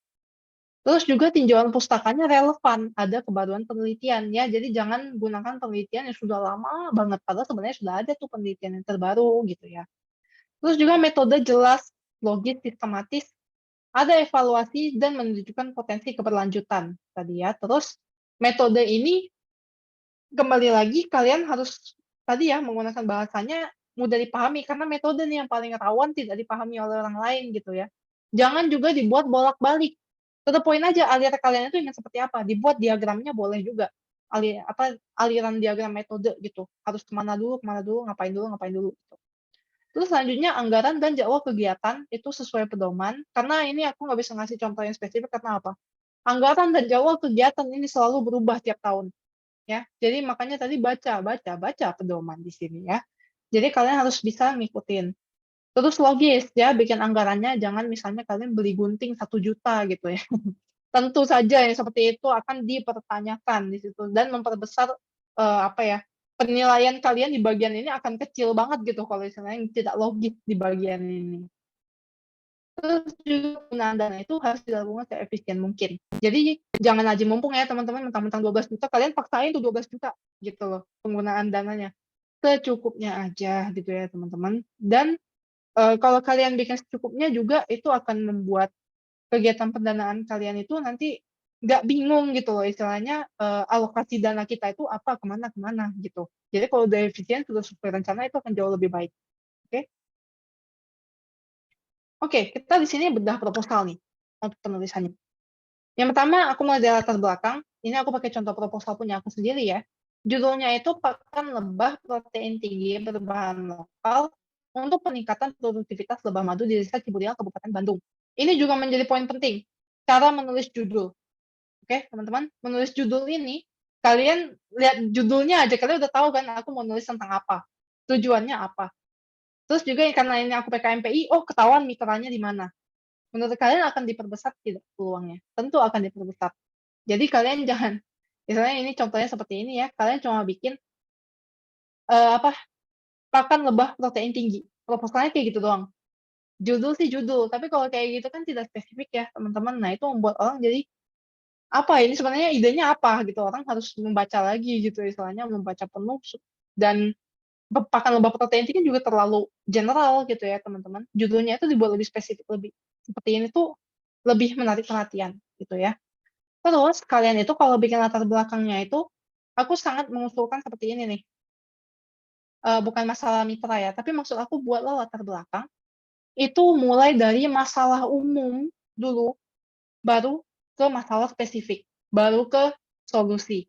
Terus juga tinjauan pustakanya relevan, ada kebaruan penelitian ya. Jadi jangan gunakan penelitian yang sudah lama banget, padahal sebenarnya sudah ada tuh penelitian yang terbaru gitu ya. Terus juga metode jelas, logis, sistematis, ada evaluasi dan menunjukkan potensi keberlanjutan tadi ya. Terus metode ini kembali lagi kalian harus tadi ya menggunakan bahasanya mudah dipahami karena metode nih yang paling rawan tidak dipahami oleh orang lain gitu ya. Jangan juga dibuat bolak-balik. To the point aja aliran kalian itu ingin seperti apa, dibuat diagramnya boleh juga. Aliran diagram metode gitu. Harus kemana dulu, ngapain dulu gitu. Terus selanjutnya anggaran dan jadwal kegiatan itu sesuai pedoman. Karena ini aku nggak bisa ngasih contoh yang spesifik karena apa? Anggaran dan jadwal kegiatan ini selalu berubah tiap tahun. Ya, jadi makanya tadi baca pedoman di sini ya. Jadi kalian harus bisa ngikutin. Terus logis ya, bikin anggarannya jangan misalnya kalian beli gunting 1 juta gitu ya. Tentu saja yang seperti itu akan dipertanyakan di situ dan memperbesar apa ya, penilaian kalian di bagian ini akan kecil banget gitu kalau misalnya tidak logis di bagian ini. Terus juga penggunaan dana itu harus dilakukan seefisien mungkin. Jadi jangan aji mumpung ya teman-teman, mentang-mentang 12 juta, kalian paksain tuh 12 juta gitu loh penggunaan dananya. Secukupnya aja gitu ya teman-teman. Dan kalau kalian bikin secukupnya juga itu akan membuat kegiatan pendanaan kalian itu nanti nggak bingung gitu loh istilahnya, alokasi dana kita itu apa, kemana kemana gitu. Jadi kalau udah efisien, sudah sesuai rencana itu akan jauh lebih baik. Oke? Oke, kita di sini bedah proposal nih untuk penulisannya. Yang pertama aku mulai dari latar belakang, ini aku pakai contoh proposal punya aku sendiri ya. Judulnya itu Pakan Lebah Protein Tinggi Berbahan Lokal untuk Peningkatan Produktivitas Lebah Madu di Desa Ciburial, Kabupaten Bandung. Ini juga menjadi poin penting, cara menulis judul. Oke, teman-teman, menulis judul ini, kalian lihat judulnya aja, kalian udah tahu kan aku mau nulis tentang apa, tujuannya apa. Terus juga karena ini aku PKMPI, oh ketahuan mitranya di mana. Menurut kalian akan diperbesar tidak peluangnya? Tentu akan diperbesar. Jadi kalian jangan, misalnya ini contohnya seperti ini ya, kalian cuma bikin apa, pakan lebah protein tinggi. Proposalnya kayak gitu doang. Judul sih judul, tapi kalau kayak gitu kan tidak spesifik ya teman-teman. Nah itu membuat orang jadi apa ini sebenarnya idenya apa gitu, orang harus membaca lagi gitu istilahnya, membaca penuh dan pakan lebah protein tinggi juga terlalu general gitu ya teman-teman. Judulnya itu dibuat lebih spesifik, lebih seperti ini tuh lebih menarik perhatian gitu ya. Terus kalian itu kalau bikin latar belakangnya itu, aku sangat mengusulkan seperti ini nih, bukan masalah mitra ya, tapi maksud aku buatlah latar belakang, itu mulai dari masalah umum dulu, baru ke masalah spesifik, baru ke solusi.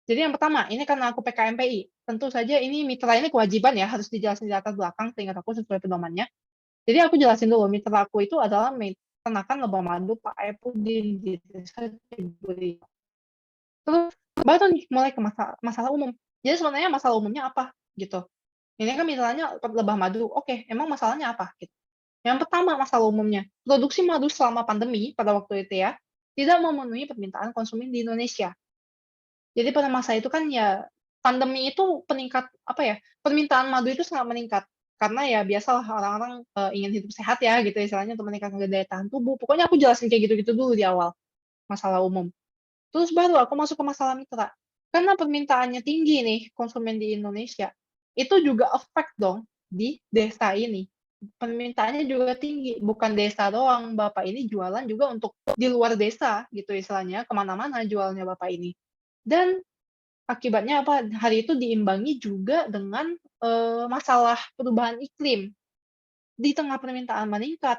Jadi yang pertama, ini karena aku PKMPI, tentu saja ini mitra ini kewajiban ya, harus dijelasin di latar belakang seingat aku sesuai pedomannya. Jadi aku jelasin dulu, mitra aku itu adalah peternakan lebah madu Pak Epudin di Desa Ciburi. Terus baru nih mulai ke masalah umum. Jadi sebenarnya masalah umumnya apa gitu. Ini kan mitranya lebah madu, oke, emang masalahnya apa gitu. Yang pertama masalah umumnya, produksi madu selama pandemi pada waktu itu ya, tidak memenuhi permintaan konsumen di Indonesia. Jadi pada masa itu kan ya, pandemi itu peningkat apa ya, permintaan madu itu sangat meningkat. Karena ya biasalah orang-orang, ingin hidup sehat ya gitu istilahnya untuk meningkatkan daya tahan tubuh. Pokoknya aku jelasin kayak gitu-gitu dulu di awal, masalah umum. Terus baru aku masuk ke masalah mitra. Karena permintaannya tinggi nih konsumen di Indonesia, itu juga effect dong di desa ini. Permintaannya juga tinggi, bukan desa doang, Bapak ini jualan juga untuk di luar desa gitu istilahnya, kemana-mana jualnya Bapak ini. Dan akibatnya apa, hari itu diimbangi juga dengan, masalah perubahan iklim. Di tengah permintaan meningkat,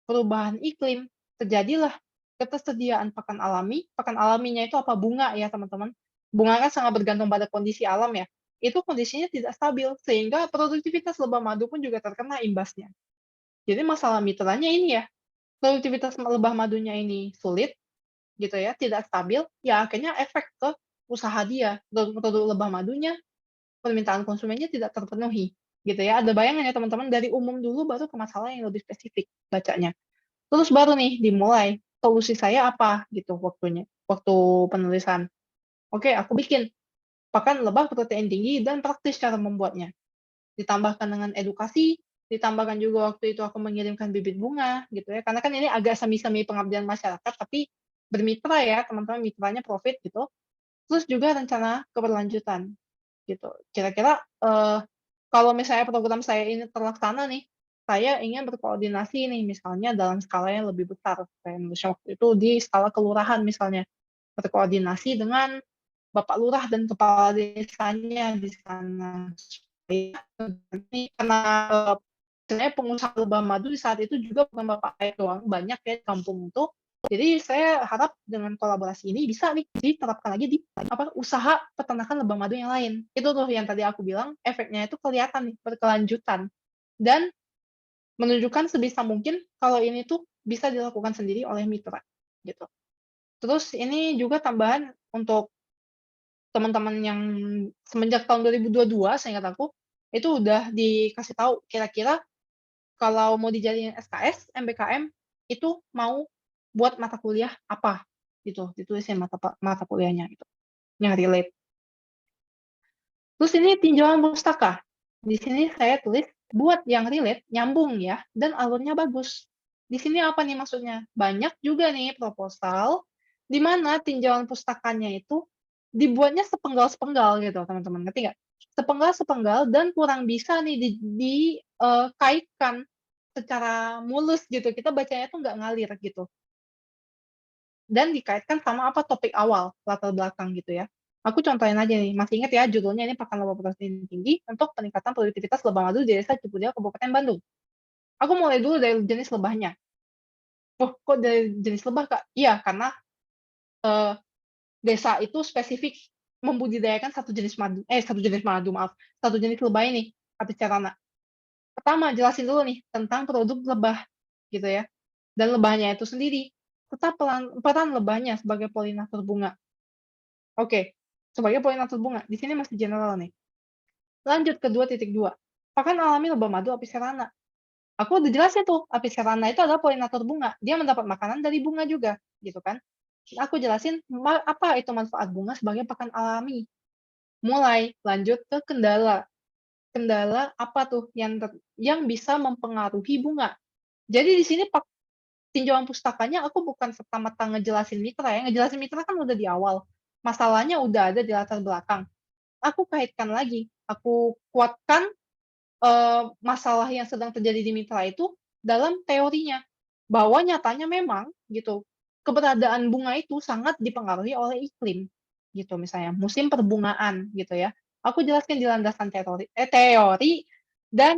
perubahan iklim, terjadilah ketersediaan pakan alaminya itu apa, bunga ya teman-teman. Bunga kan sangat bergantung pada kondisi alam ya, itu kondisinya tidak stabil, sehingga produktivitas lebah madu pun juga terkena imbasnya. Jadi masalah mitranya ini ya, produktivitas lebah madunya ini sulit, gitu ya, tidak stabil, ya akhirnya efek ke usaha dia, produk lebah madunya, permintaan konsumennya tidak terpenuhi, gitu ya. Ada bayangan ya teman-teman, dari umum dulu baru ke masalah yang lebih spesifik bacanya. Terus baru nih dimulai, solusi saya apa gitu waktu penulisan. Oke, aku bikin pakan lebah protein tinggi dan praktis cara membuatnya. Ditambahkan dengan edukasi, ditambahkan juga waktu itu aku mengirimkan bibit bunga gitu ya, karena kan ini agak semi-semi pengabdian masyarakat, tapi bermitra ya teman-teman, mitranya profit gitu. Terus juga rencana keberlanjutan gitu. Kira-kira, kalau misalnya program saya ini terlaksana nih, saya ingin berkoordinasi nih misalnya dalam skala yang lebih besar, kayak misalnya waktu itu di skala kelurahan misalnya, berkoordinasi dengan Bapak Lurah dan kepala desanya di sana. Supaya nanti karena, sebenarnya pengusaha lebah madu di saat itu juga bukan Bapak saya doang, banyak ya di kampung itu. Jadi saya harap dengan kolaborasi ini bisa nih diterapkan lagi di apa, usaha peternakan lebah madu yang lain. Itu tuh yang tadi aku bilang, efeknya itu kelihatan nih, berkelanjutan. Dan menunjukkan sebisa mungkin kalau ini tuh bisa dilakukan sendiri oleh mitra, gitu. Terus ini juga tambahan untuk teman-teman yang semenjak tahun 2022 seingat aku, itu udah dikasih tahu kira-kira kalau mau dijadiin SKS, MBKM, itu mau buat mata kuliah apa, gitu, ditulisin mata kuliahnya gitu, yang relate. Terus ini tinjauan pustaka. Di sini saya tulis buat yang relate, nyambung ya, dan alurnya bagus. Di sini apa nih maksudnya? Banyak juga nih proposal di mana tinjauan pustakanya itu dibuatnya sepenggal-sepenggal gitu, teman-teman, ngerti nggak? Sepenggal-sepenggal dan kurang bisa nih kaitkan secara mulus gitu, kita bacanya tuh nggak ngalir gitu. dan dikaitkan sama apa topik awal, latar belakang gitu ya. Aku contohin aja nih, masih ingat ya judulnya ini pakan lebah protein tinggi untuk peningkatan produktivitas lebah madu di Desa Cibudewa, Kabupaten Bandung. Aku mulai dulu dari jenis lebahnya. Oh, kok dari jenis lebah, Kak? Iya, karena desa itu spesifik membudidayakan satu jenis madu, maaf, satu jenis lebah ini, Apis cerana. Pertama, jelasin dulu nih tentang produk lebah gitu ya, dan lebahnya itu sendiri, serta peran lebahnya sebagai polinator bunga. Oke, sebagai polinator bunga, di sini masih general nih. Lanjut ke 2.2, pakan alami lebah madu Apis cerana. Aku udah jelasin tuh, Apis cerana itu adalah polinator bunga, dia mendapat makanan dari bunga juga, gitu kan. Aku jelasin apa itu manfaat bunga sebagai pakan alami. Mulai lanjut ke kendala. Kendala apa tuh yang bisa mempengaruhi bunga. Jadi di sini tinjauan pustakanya aku bukan serta-merta ngejelasin mitra ya, ngejelasin mitra kan udah di awal. Masalahnya udah ada di latar belakang. Aku kaitkan lagi, aku kuatkan masalah yang sedang terjadi di mitra itu dalam teorinya. Bahwa nyatanya memang gitu, keberadaan bunga itu sangat dipengaruhi oleh iklim gitu misalnya, musim perbungaan gitu ya. Aku jelaskan di landasan teori dan,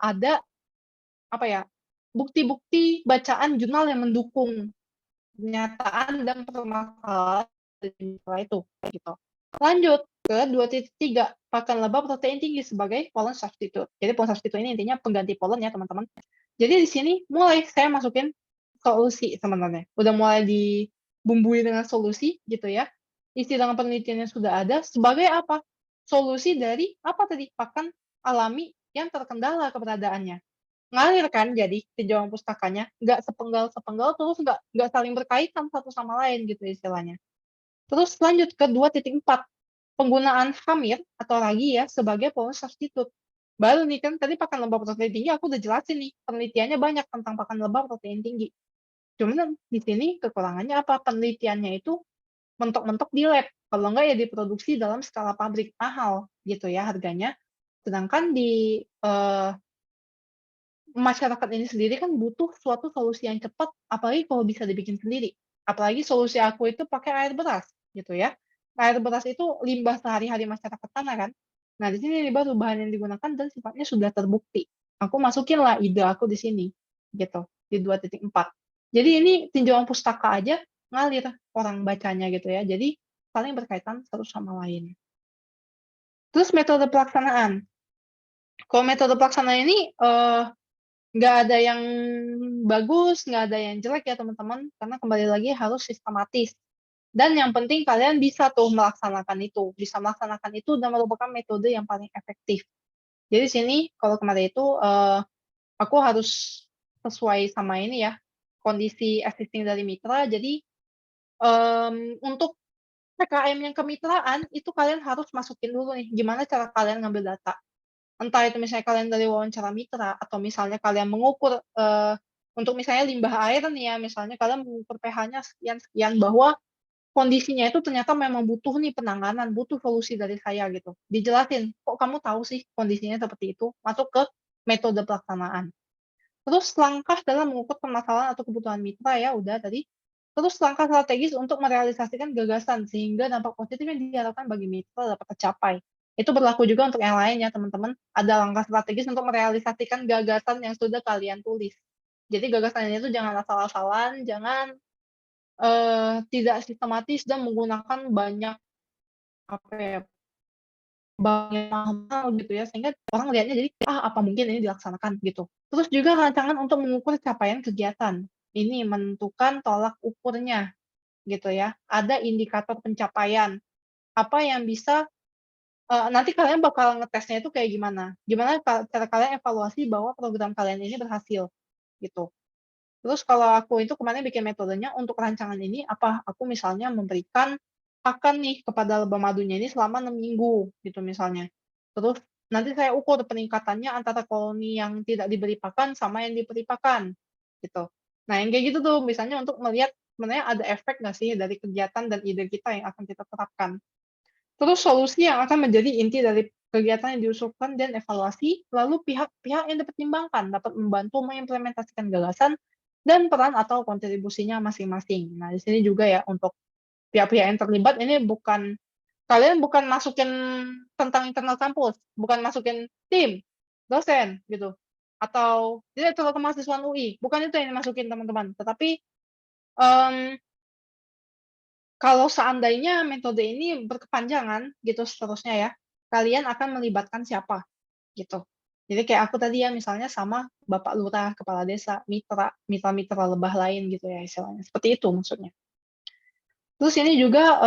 ada apa ya, bukti-bukti bacaan jurnal yang mendukung pernyataan dan permasalahan dari mitra itu, gitu. Lanjut ke 2.3, pakan lebah protein tinggi sebagai pollen substitute. Jadi pollen substitute ini intinya pengganti pollen ya teman-teman. Jadi di sini mulai saya masukin solusi sebenarnya. Udah mulai dibumbui dengan solusi gitu ya. Isi dengan penelitian yang sudah ada sebagai apa? Solusi dari apa tadi? Pakan alami yang terkendala keberadaannya. Ngalir kan jadi tinjauan pustakanya, nggak sepenggal-sepenggal terus nggak saling berkaitan satu sama lain gitu istilahnya. Terus lanjut ke 2.4, penggunaan hamir atau ragi ya sebagai pollen substitute. Baru nih kan tadi pakan lebah protein tinggi aku udah jelasin nih, penelitiannya banyak tentang pakan lebah protein tinggi. Cuman di sini kekurangannya apa? Penelitiannya itu mentok-mentok di lab, kalau enggak ya diproduksi dalam skala pabrik, mahal gitu ya harganya. Sedangkan di masyarakat ini sendiri kan butuh suatu solusi yang cepat, apalagi kalau bisa dibikin sendiri. Apalagi solusi aku itu pakai air beras, gitu ya. Air beras itu limbah sehari-hari masyarakat sana kan. Nah, di sini baru bahan yang digunakan dan sifatnya sudah terbukti. Aku masukinlah ide aku di sini, gitu, di 2.4. Jadi ini tinjauan pustaka aja ngalir orang bacanya gitu ya. Jadi saling berkaitan satu sama lain. Terus metode pelaksanaan. Kalau metode pelaksanaan ini nggak ada yang bagus, nggak ada yang jelek ya teman-teman, karena kembali lagi harus sistematis. Dan yang penting kalian bisa tuh melaksanakan itu, bisa melaksanakan itu dan merupakan metode yang paling efektif. Jadi sini kalau kemarin itu aku harus sesuai sama ini ya, kondisi existing dari mitra. Jadi untuk PKM yang kemitraan itu kalian harus masukin dulu nih, gimana cara kalian ngambil data. Entah itu misalnya kalian dari wawancara mitra, atau misalnya kalian mengukur, untuk misalnya limbah air nih ya, misalnya kalian mengukur pH-nya sekian-sekian, bahwa kondisinya itu ternyata memang butuh nih penanganan, butuh solusi dari saya gitu. Dijelasin, "Kok kamu tahu sih kondisinya seperti itu?" Masuk ke metode pelaksanaan. Terus langkah dalam mengukur permasalahan atau kebutuhan mitra ya udah tadi. Terus langkah strategis untuk merealisasikan gagasan sehingga dampak positif yang diharapkan bagi mitra dapat tercapai. Itu berlaku juga untuk yang lain ya teman-teman. Ada langkah strategis untuk merealisasikan gagasan yang sudah kalian tulis. Jadi gagasan itu jangan asal-asalan, jangan tidak sistematis dan menggunakan banyak apa ya, banyak mahal gitu ya, sehingga orang lihatnya jadi, apa mungkin ini dilaksanakan gitu. Terus juga rancangan untuk mengukur capaian kegiatan. Ini menentukan tolak ukurnya gitu ya. Ada indikator pencapaian. Apa yang bisa nanti kalian bakal ngetesnya itu kayak gimana. Gimana cara kalian evaluasi bahwa program kalian ini berhasil gitu. Terus kalau aku itu kemarin bikin metodenya untuk rancangan ini aku misalnya memberikan pakan nih kepada lebah madunya ini selama 6 minggu gitu misalnya. Terus nanti saya ukur peningkatannya antara koloni yang tidak diberi pakan sama yang diberi pakan gitu. Nah yang kayak gitu tuh misalnya untuk melihat sebenarnya ada efek nggak sih dari kegiatan dan ide kita yang akan kita terapkan. Terus solusi yang akan menjadi inti dari kegiatan yang diusulkan dan evaluasi, lalu pihak-pihak yang dapat membantu mengimplementasikan gagasan dan peran atau kontribusinya masing-masing. Nah, di sini juga ya untuk pihak-pihak yang terlibat ini kalian bukan masukin tentang internal kampus, bukan masukin tim, dosen gitu, atau direktur kemahasiswaan UI, bukan itu yang dimasukin teman-teman. Tetapi kalau seandainya metode ini berkepanjangan gitu seterusnya ya, kalian akan melibatkan siapa gitu. Jadi kayak aku tadi ya misalnya sama Bapak Lurah, Kepala Desa, mitra-mitra lebah lain gitu ya istilahnya. Seperti itu maksudnya. Terus ini juga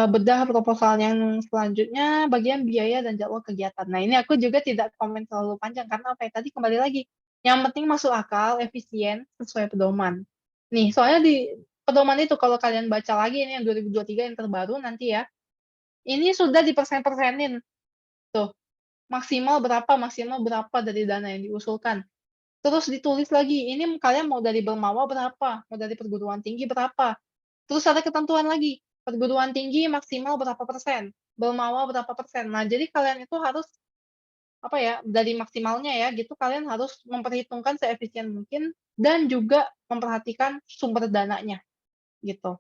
bedah proposal yang selanjutnya bagian biaya dan jadwal kegiatan. Nah, ini aku juga tidak komen terlalu panjang karena apa ya tadi kembali lagi. Yang penting masuk akal, efisien, sesuai pedoman. Nih, soalnya di pedoman itu kalau kalian baca lagi ini yang 2023 yang terbaru nanti ya. Ini sudah dipersen-persenin. Tuh, maksimal berapa dari dana yang diusulkan. Terus ditulis lagi, ini kalian mau dari Bermawa berapa, mau dari perguruan tinggi berapa. Terus ada ketentuan lagi, perguruan tinggi maksimal berapa persen, Bermawa berapa persen. Nah, jadi kalian itu harus apa ya, dari maksimalnya ya gitu kalian harus memperhitungkan seefisien mungkin dan juga memperhatikan sumber dananya gitu.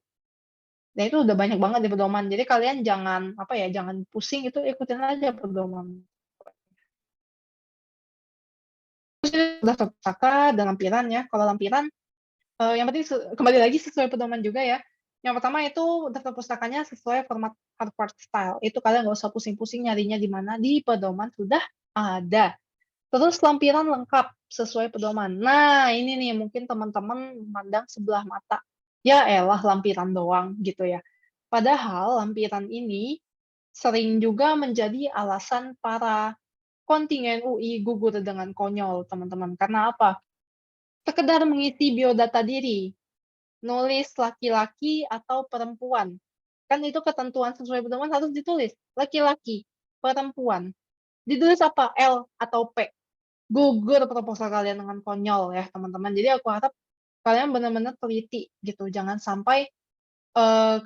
Nah, itu udah banyak banget di pedoman. Jadi kalian jangan apa ya, jangan pusing itu ikutin aja pedoman. Terus ini udah terpusaka dan lampiran ya. Kalau lampiran yang penting kembali lagi sesuai pedoman juga ya. Yang pertama itu daftar pustakanya sesuai format Harvard style. Itu kalian nggak usah pusing-pusing nyarinya di mana, di pedoman sudah ada. Terus lampiran lengkap sesuai pedoman. Nah, ini nih mungkin teman-teman memandang sebelah mata. Ya elah lampiran doang gitu ya. Padahal lampiran ini sering juga menjadi alasan para kontingen UI gugur dengan konyol, teman-teman. Karena apa? Sekedar mengisi biodata diri, nulis laki-laki atau perempuan. Kan itu ketentuan sesuai pedoman harus ditulis. Laki-laki, perempuan. Ditulis apa? L atau P. Gugur proposal kalian dengan konyol ya, teman-teman. Jadi aku harap kalian benar-benar teliti gitu. Jangan sampai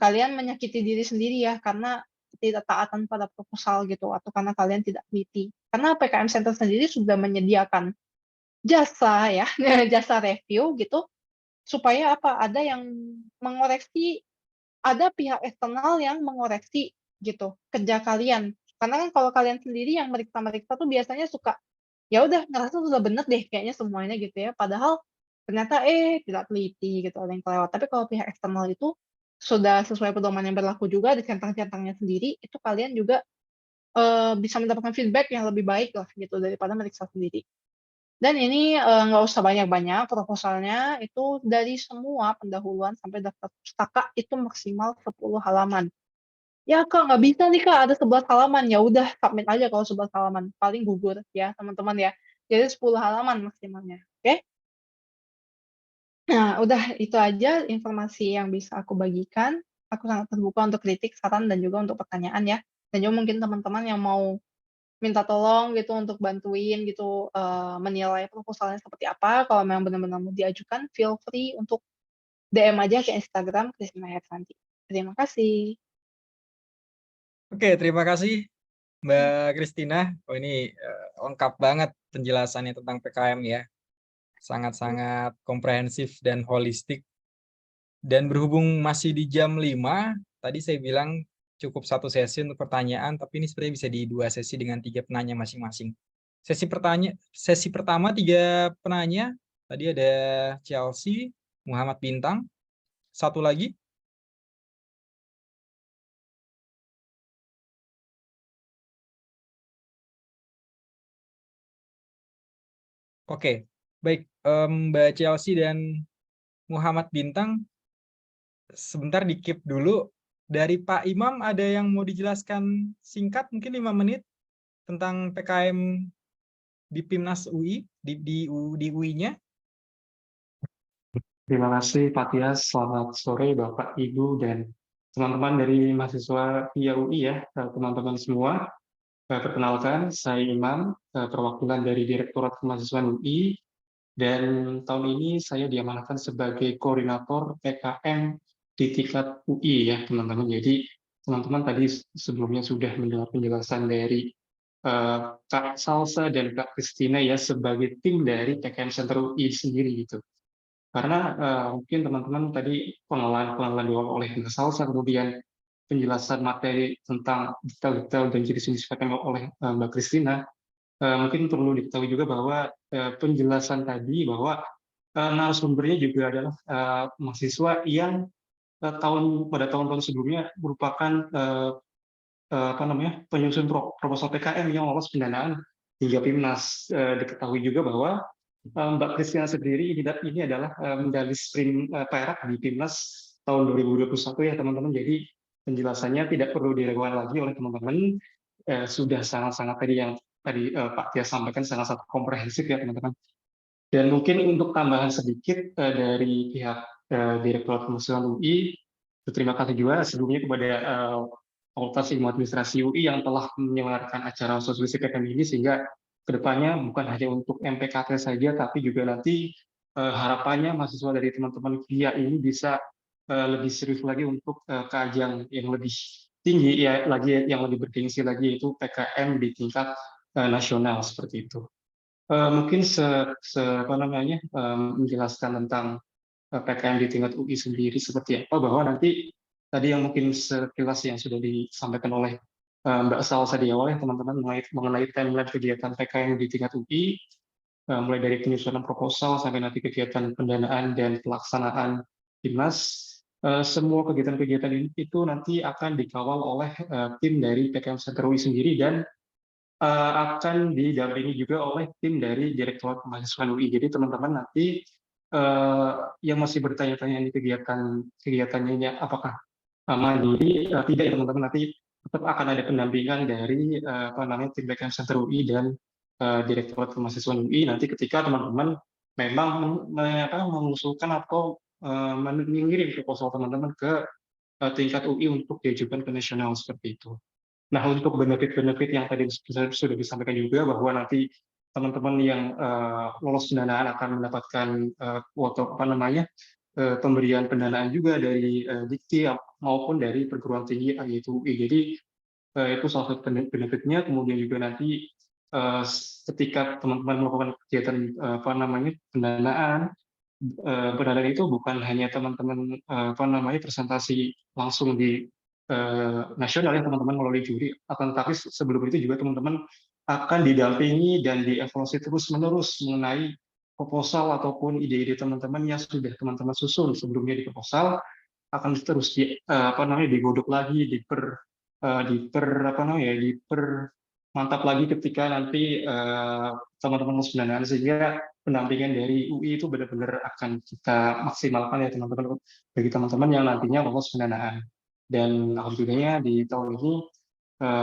kalian menyakiti diri sendiri ya, karena tidak taatan pada proposal gitu, atau karena kalian tidak teliti. Karena PKM Center sendiri sudah menyediakan jasa ya, jasa review gitu, supaya apa? Ada yang mengoreksi, ada pihak eksternal yang mengoreksi gitu kerja kalian. Karena kan kalau kalian sendiri yang meriksa-meriksa tuh biasanya suka ya udah ngerasa sudah bener deh kayaknya semuanya gitu ya. Padahal ternyata tidak teliti gitu, ada yang kelewat. Tapi kalau pihak eksternal itu sudah sesuai pedoman yang berlaku juga di centang-centangnya sendiri, itu kalian juga bisa mendapatkan feedback yang lebih baik lah gitu daripada meriksa sendiri. Dan ini nggak usah banyak-banyak proposalnya, itu dari semua pendahuluan sampai daftar pustaka itu maksimal 10 halaman. Ya Kak, nggak bisa nih Kak, ada 11 halaman. Ya udah submit aja kalau 11 halaman, paling gugur ya teman-teman ya. Jadi 10 halaman maksimalnya, oke? Nah, udah itu aja informasi yang bisa aku bagikan. Aku sangat terbuka untuk kritik, saran, dan juga untuk pertanyaan ya. Dan juga mungkin teman-teman yang mau minta tolong gitu untuk bantuin gitu menilai proposalnya seperti apa. Kalau memang benar-benar mau diajukan, feel free untuk DM aja ke Instagram Christina Hersanti. Terima kasih. Oke, terima kasih Mbak Christina. Oh ini lengkap banget penjelasannya tentang PKM ya. Sangat-sangat komprehensif dan holistik. Dan berhubung masih di jam 5, tadi saya bilang cukup satu sesi untuk pertanyaan, tapi ini sebenarnya bisa di 2 sesi dengan 3 penanya masing-masing. Sesi pertama 3 penanya, tadi ada Chelsea, Muhammad Bintang, satu lagi. Oke, baik Mbak Chelsea dan Muhammad Bintang, sebentar di-keep dulu. Dari Pak Imam ada yang mau dijelaskan singkat, mungkin 5 menit, tentang PKM di PIMNAS UI, di UI-nya. Terima kasih Pak Tias, selamat sore Bapak, Ibu, dan teman-teman dari mahasiswa via UI ya, teman-teman semua. Perkenalkan, saya Imam, perwakilan dari Direktorat Kemahasiswaan UI, dan tahun ini saya diamanahkan sebagai koordinator PKM di tingkat UI ya teman-teman. Jadi teman-teman tadi sebelumnya sudah mendengar penjelasan dari Kak Salsa dan Kak Christina ya sebagai tim dari PKM Center UI sendiri gitu. Karena mungkin teman-teman tadi pengenalan di awal oleh Mbak Salsa, kemudian penjelasan materi tentang detail-detail dan jenis-jenis PKM oleh Mbak Christina, mungkin perlu diketahui juga bahwa penjelasan tadi bahwa narasumbernya juga adalah mahasiswa yang pada tahun-tahun sebelumnya merupakan penyusun proposal PKM yang lolos pendanaan hingga PIMNAS. Diketahui juga bahwa Mbak Christina sendiri ini adalah medalis perak di PIMNAS tahun 2021 ya teman-teman. Jadi penjelasannya tidak perlu diragukan lagi oleh teman-teman. Sudah sangat-sangat tadi Pak Tia sampaikan sangat-sangat komprehensif ya teman-teman. Dan mungkin untuk tambahan sedikit dari pihak Direktorat Kemahasiswaan UI, terima kasih juga sebelumnya kepada Fakultas Ilmu Administrasi UI yang telah menyelenggarakan acara sosialisasi PKM ini, sehingga kedepannya bukan hanya untuk MPKT saja, tapi juga nanti harapannya mahasiswa dari teman-teman VIA ini bisa lebih serius lagi untuk ke ajang yang lebih tinggi, ya lagi yang lebih bergengsi lagi, yaitu PKM di tingkat nasional seperti itu. Mungkin menjelaskan tentang PKM di tingkat UI sendiri seperti apa, bahwa nanti tadi yang mungkin sekilas yang sudah disampaikan oleh Mbak Salsa di awal ya teman-teman mengenai timeline kegiatan PKM di tingkat UI, mulai dari penyusunan proposal sampai nanti kegiatan pendanaan dan pelaksanaan PIMNAS. Semua kegiatan-kegiatan ini itu nanti akan dikawal oleh tim dari PKM Center UI sendiri, dan akan didampingi juga oleh tim dari Direktorat Kemahasiswaan UI. Jadi teman-teman nanti yang masih bertanya-tanya ini kegiatannya ini apakah mandiri, tidak ya teman-teman, nanti tetap akan ada pendampingan dari tim PKM Center UI dan Direktorat Kemahasiswaan UI nanti ketika teman-teman memang mengusulkan atau mengirim proposal teman-teman ke tingkat UI untuk diajukan ke nasional seperti itu. Nah, untuk benefit-benefit yang tadi sudah disampaikan juga, bahwa nanti teman-teman yang lolos pendanaan akan mendapatkan pemberian pendanaan juga dari Dikti maupun dari perguruan tinggi yaitu UI. Jadi itu salah satu benefitnya. Kemudian juga nanti ketika teman-teman melakukan kegiatan pendanaan itu bukan hanya teman-teman presentasi langsung di nasional ya teman-teman melalui juri, akan tetapi sebelum itu juga teman-teman akan didampingi dan dievaluasi terus-menerus mengenai proposal ataupun ide-ide teman-teman yang sudah teman-teman susun sebelumnya di proposal, akan terus digodok lagi, dipermantap lagi ketika nanti teman-teman lulus pendanaan, sehingga pendampingan dari UI itu benar-benar akan kita maksimalkan ya teman-teman, bagi teman-teman yang nantinya lolos pendanaan. Dan alhamdulillahnya di tahun ini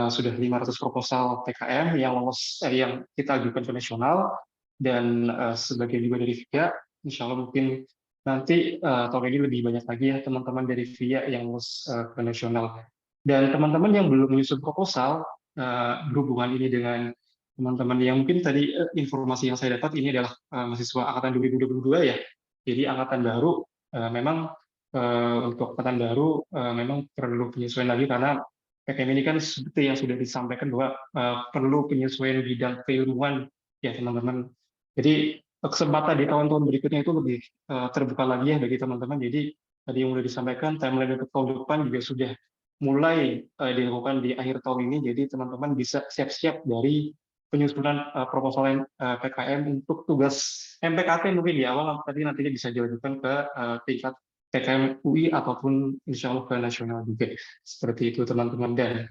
sudah 500 proposal PKM yang lolos yang kita ajukan ke nasional, dan sebagian juga dari VIA. Insya Allah mungkin nanti tahun ini lebih banyak lagi ya teman-teman dari VIA yang lolos ke nasional. Dan teman-teman yang belum menyusun proposal, berhubungan ini dengan teman-teman yang mungkin tadi informasi yang saya dapat ini adalah mahasiswa angkatan 2022 ya. Jadi angkatan baru, memang untuk angkatan baru memang perlu penyesuaian lagi, karena PKM ini kan seperti yang sudah disampaikan bahwa perlu penyesuaian bidang keilmuan ya teman-teman. Jadi kesempatan di tahun-tahun berikutnya itu lebih terbuka lagi ya bagi teman-teman. Jadi tadi yang sudah disampaikan, timeline untuk tahun depan juga sudah mulai dilakukan di akhir tahun ini. Jadi teman-teman bisa siap-siap dari penyusunan proposal PKM untuk tugas MPKT mungkin di awal, tadi nantinya bisa dilanjutkan ke tingkat PKM UI ataupun insya Allah ke nasional juga. Seperti itu teman-teman. Dan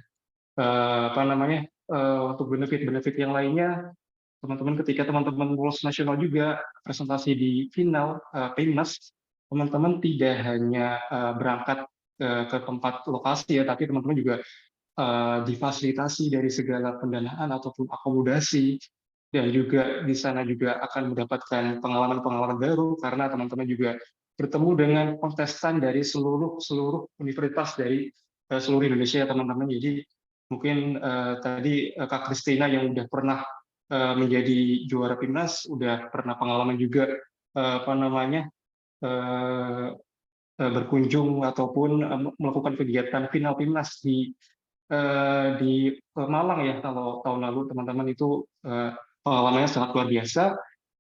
untuk benefit-benefit yang lainnya, teman-teman ketika teman-teman lulus nasional juga presentasi di final PIMNAS, teman-teman tidak hanya berangkat ke tempat lokasi ya, tapi teman-teman juga difasilitasi dari segala pendanaan ataupun akomodasi, dan juga di sana juga akan mendapatkan pengalaman-pengalaman baru, karena teman-teman juga bertemu dengan kontestan dari seluruh universitas dari seluruh Indonesia teman-teman. Jadi mungkin tadi Kak Christina yang udah pernah menjadi juara PIMNAS, udah pernah pengalaman juga berkunjung ataupun melakukan kegiatan final PIMNAS di Malang ya kalau tahun lalu teman-teman. Itu pengalamannya sangat luar biasa.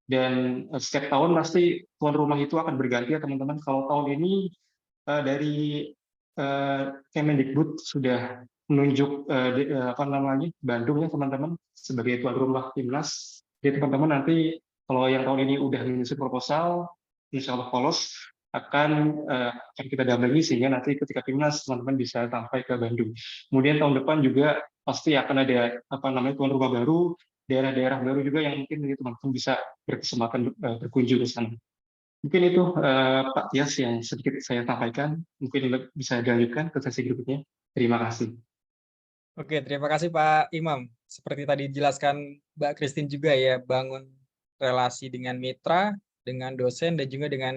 Dan setiap tahun pasti tuan rumah itu akan berganti ya teman-teman. Kalau tahun ini dari Kemendikbud sudah menunjuk Bandung ya teman-teman sebagai tuan rumah timnas. Jadi teman-teman nanti kalau yang tahun ini udah menyusun proposal, insya Allah polos akan kita dampingi sehingga nanti ketika timnas teman-teman bisa sampai ke Bandung. Kemudian tahun depan juga pasti akan ada tuan rumah baru, daerah-daerah baru juga yang mungkin teman-teman bisa berkesempatan berkunjung ke sana. Mungkin itu Pak Tias yang sedikit saya sampaikan. Mungkin bisa dilanjutkan ke sesi berikutnya. Terima kasih. Oke, terima kasih Pak Imam. Seperti tadi dijelaskan Mbak Christine juga ya, bangun relasi dengan mitra, dengan dosen, dan juga dengan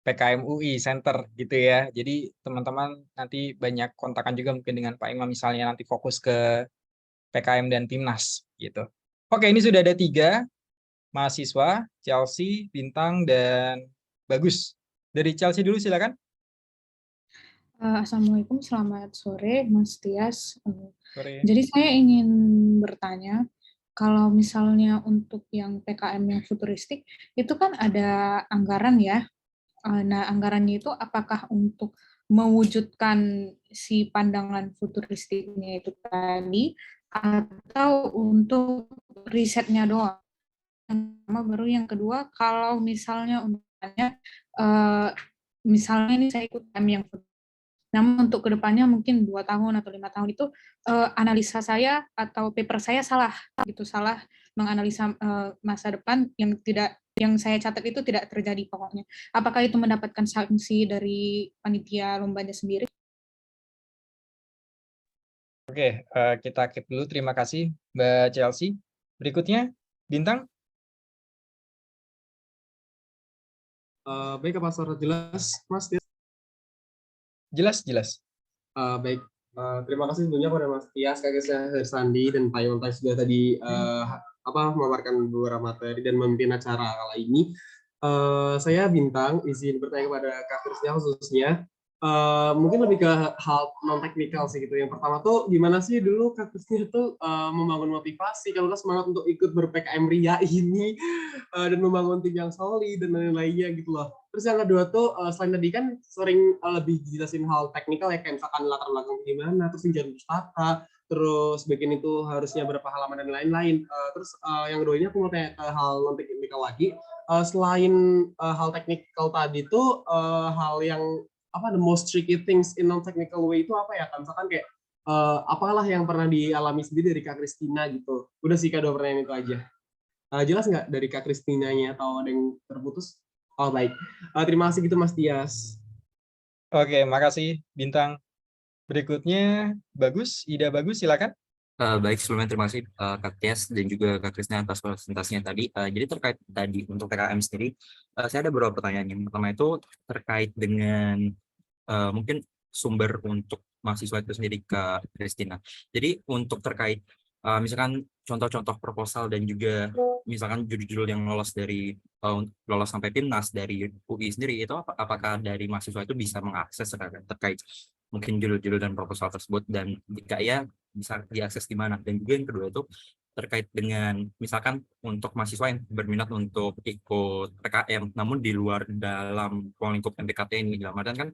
PKM UI Center gitu ya. Jadi teman-teman nanti banyak kontakan juga mungkin dengan Pak Imam misalnya nanti fokus ke PKM dan Timnas gitu. Oke, ini sudah ada 3 mahasiswa, Chelsea, Bintang, dan Bagus. Dari Chelsea dulu silakan. Assalamualaikum, selamat sore Mas Tias. Sore. Jadi saya ingin bertanya, kalau misalnya untuk yang PKM yang futuristik, itu kan ada anggaran ya. Nah, anggarannya itu apakah untuk mewujudkan si pandangan futuristiknya itu tadi, atau untuk risetnya doang? Baru yang kedua, kalau misalnya untuknya, misalnya ini saya ikut PKM yang namun untuk kedepannya mungkin 2 tahun atau 5 tahun itu analisa saya atau paper saya salah menganalisa masa depan yang saya catat itu tidak terjadi pokoknya. Apakah itu mendapatkan sanksi dari panitia lombanya sendiri? Oke, kita keep dulu. Terima kasih Mbak Chelsea. Berikutnya, Bintang. Baik, apa suara jelas, Mas? Jelas. Baik, terima kasih sebelumnya kepada Mas Tias, Kak Sandi, dan Pak Yontai sudah tadi memaparkan beberapa materi dan memimpin acara kali ini. Saya Bintang, izin bertanya kepada Kak Krisnya khususnya. Mungkin lebih ke hal non teknikal sih gitu. Yang pertama tuh gimana sih dulu Kak Krisnya tuh membangun motivasi kalau semangat untuk ikut ber-PKM Ria ini dan membangun tim yang solid dan lain-lainnya gitu loh. Terus yang kedua tuh selain tadi kan sering lebih dijelasin hal teknikal ya kayak misalkan latar belakang gimana, terus pinjam pustaka, terus bikin itu harusnya berapa halaman dan lain-lain. Terus yang kedua ini aku mau tanya hal non teknikal lagi. Selain hal teknikal tadi tuh hal yang the most tricky things in non-technical way itu apa ya? Kan misalkan kayak apalah yang pernah dialami sendiri dari Kak Kristina gitu. Udah sih Kak, 2 pertanyaan itu aja. Jelas nggak dari Kak Kristinanya atau ada yang terputus? Oh baik. Terima kasih gitu Mas Tias. Oke, makasih Bintang. Berikutnya Bagus, Ida Bagus silakan. Baik, sebelumnya terima kasih Kak Tias dan juga Kak Krisna atas presentasinya tadi. Jadi terkait tadi untuk PKM sendiri, saya ada beberapa pertanyaan. Yang pertama itu terkait dengan mungkin sumber untuk mahasiswa itu sendiri Kak Kristina. Jadi untuk terkait misalkan contoh-contoh proposal dan juga misalkan judul-judul yang lolos sampai Timnas dari UI sendiri itu apakah dari mahasiswa itu bisa mengakses terkait mungkin judul-judul dan proposal tersebut, dan jika ya bisa diakses di mana. Dan juga yang kedua itu terkait dengan misalkan untuk mahasiswa yang berminat untuk ikut PKM namun di luar dalam ruang lingkup MPKT ini, dalam artian kan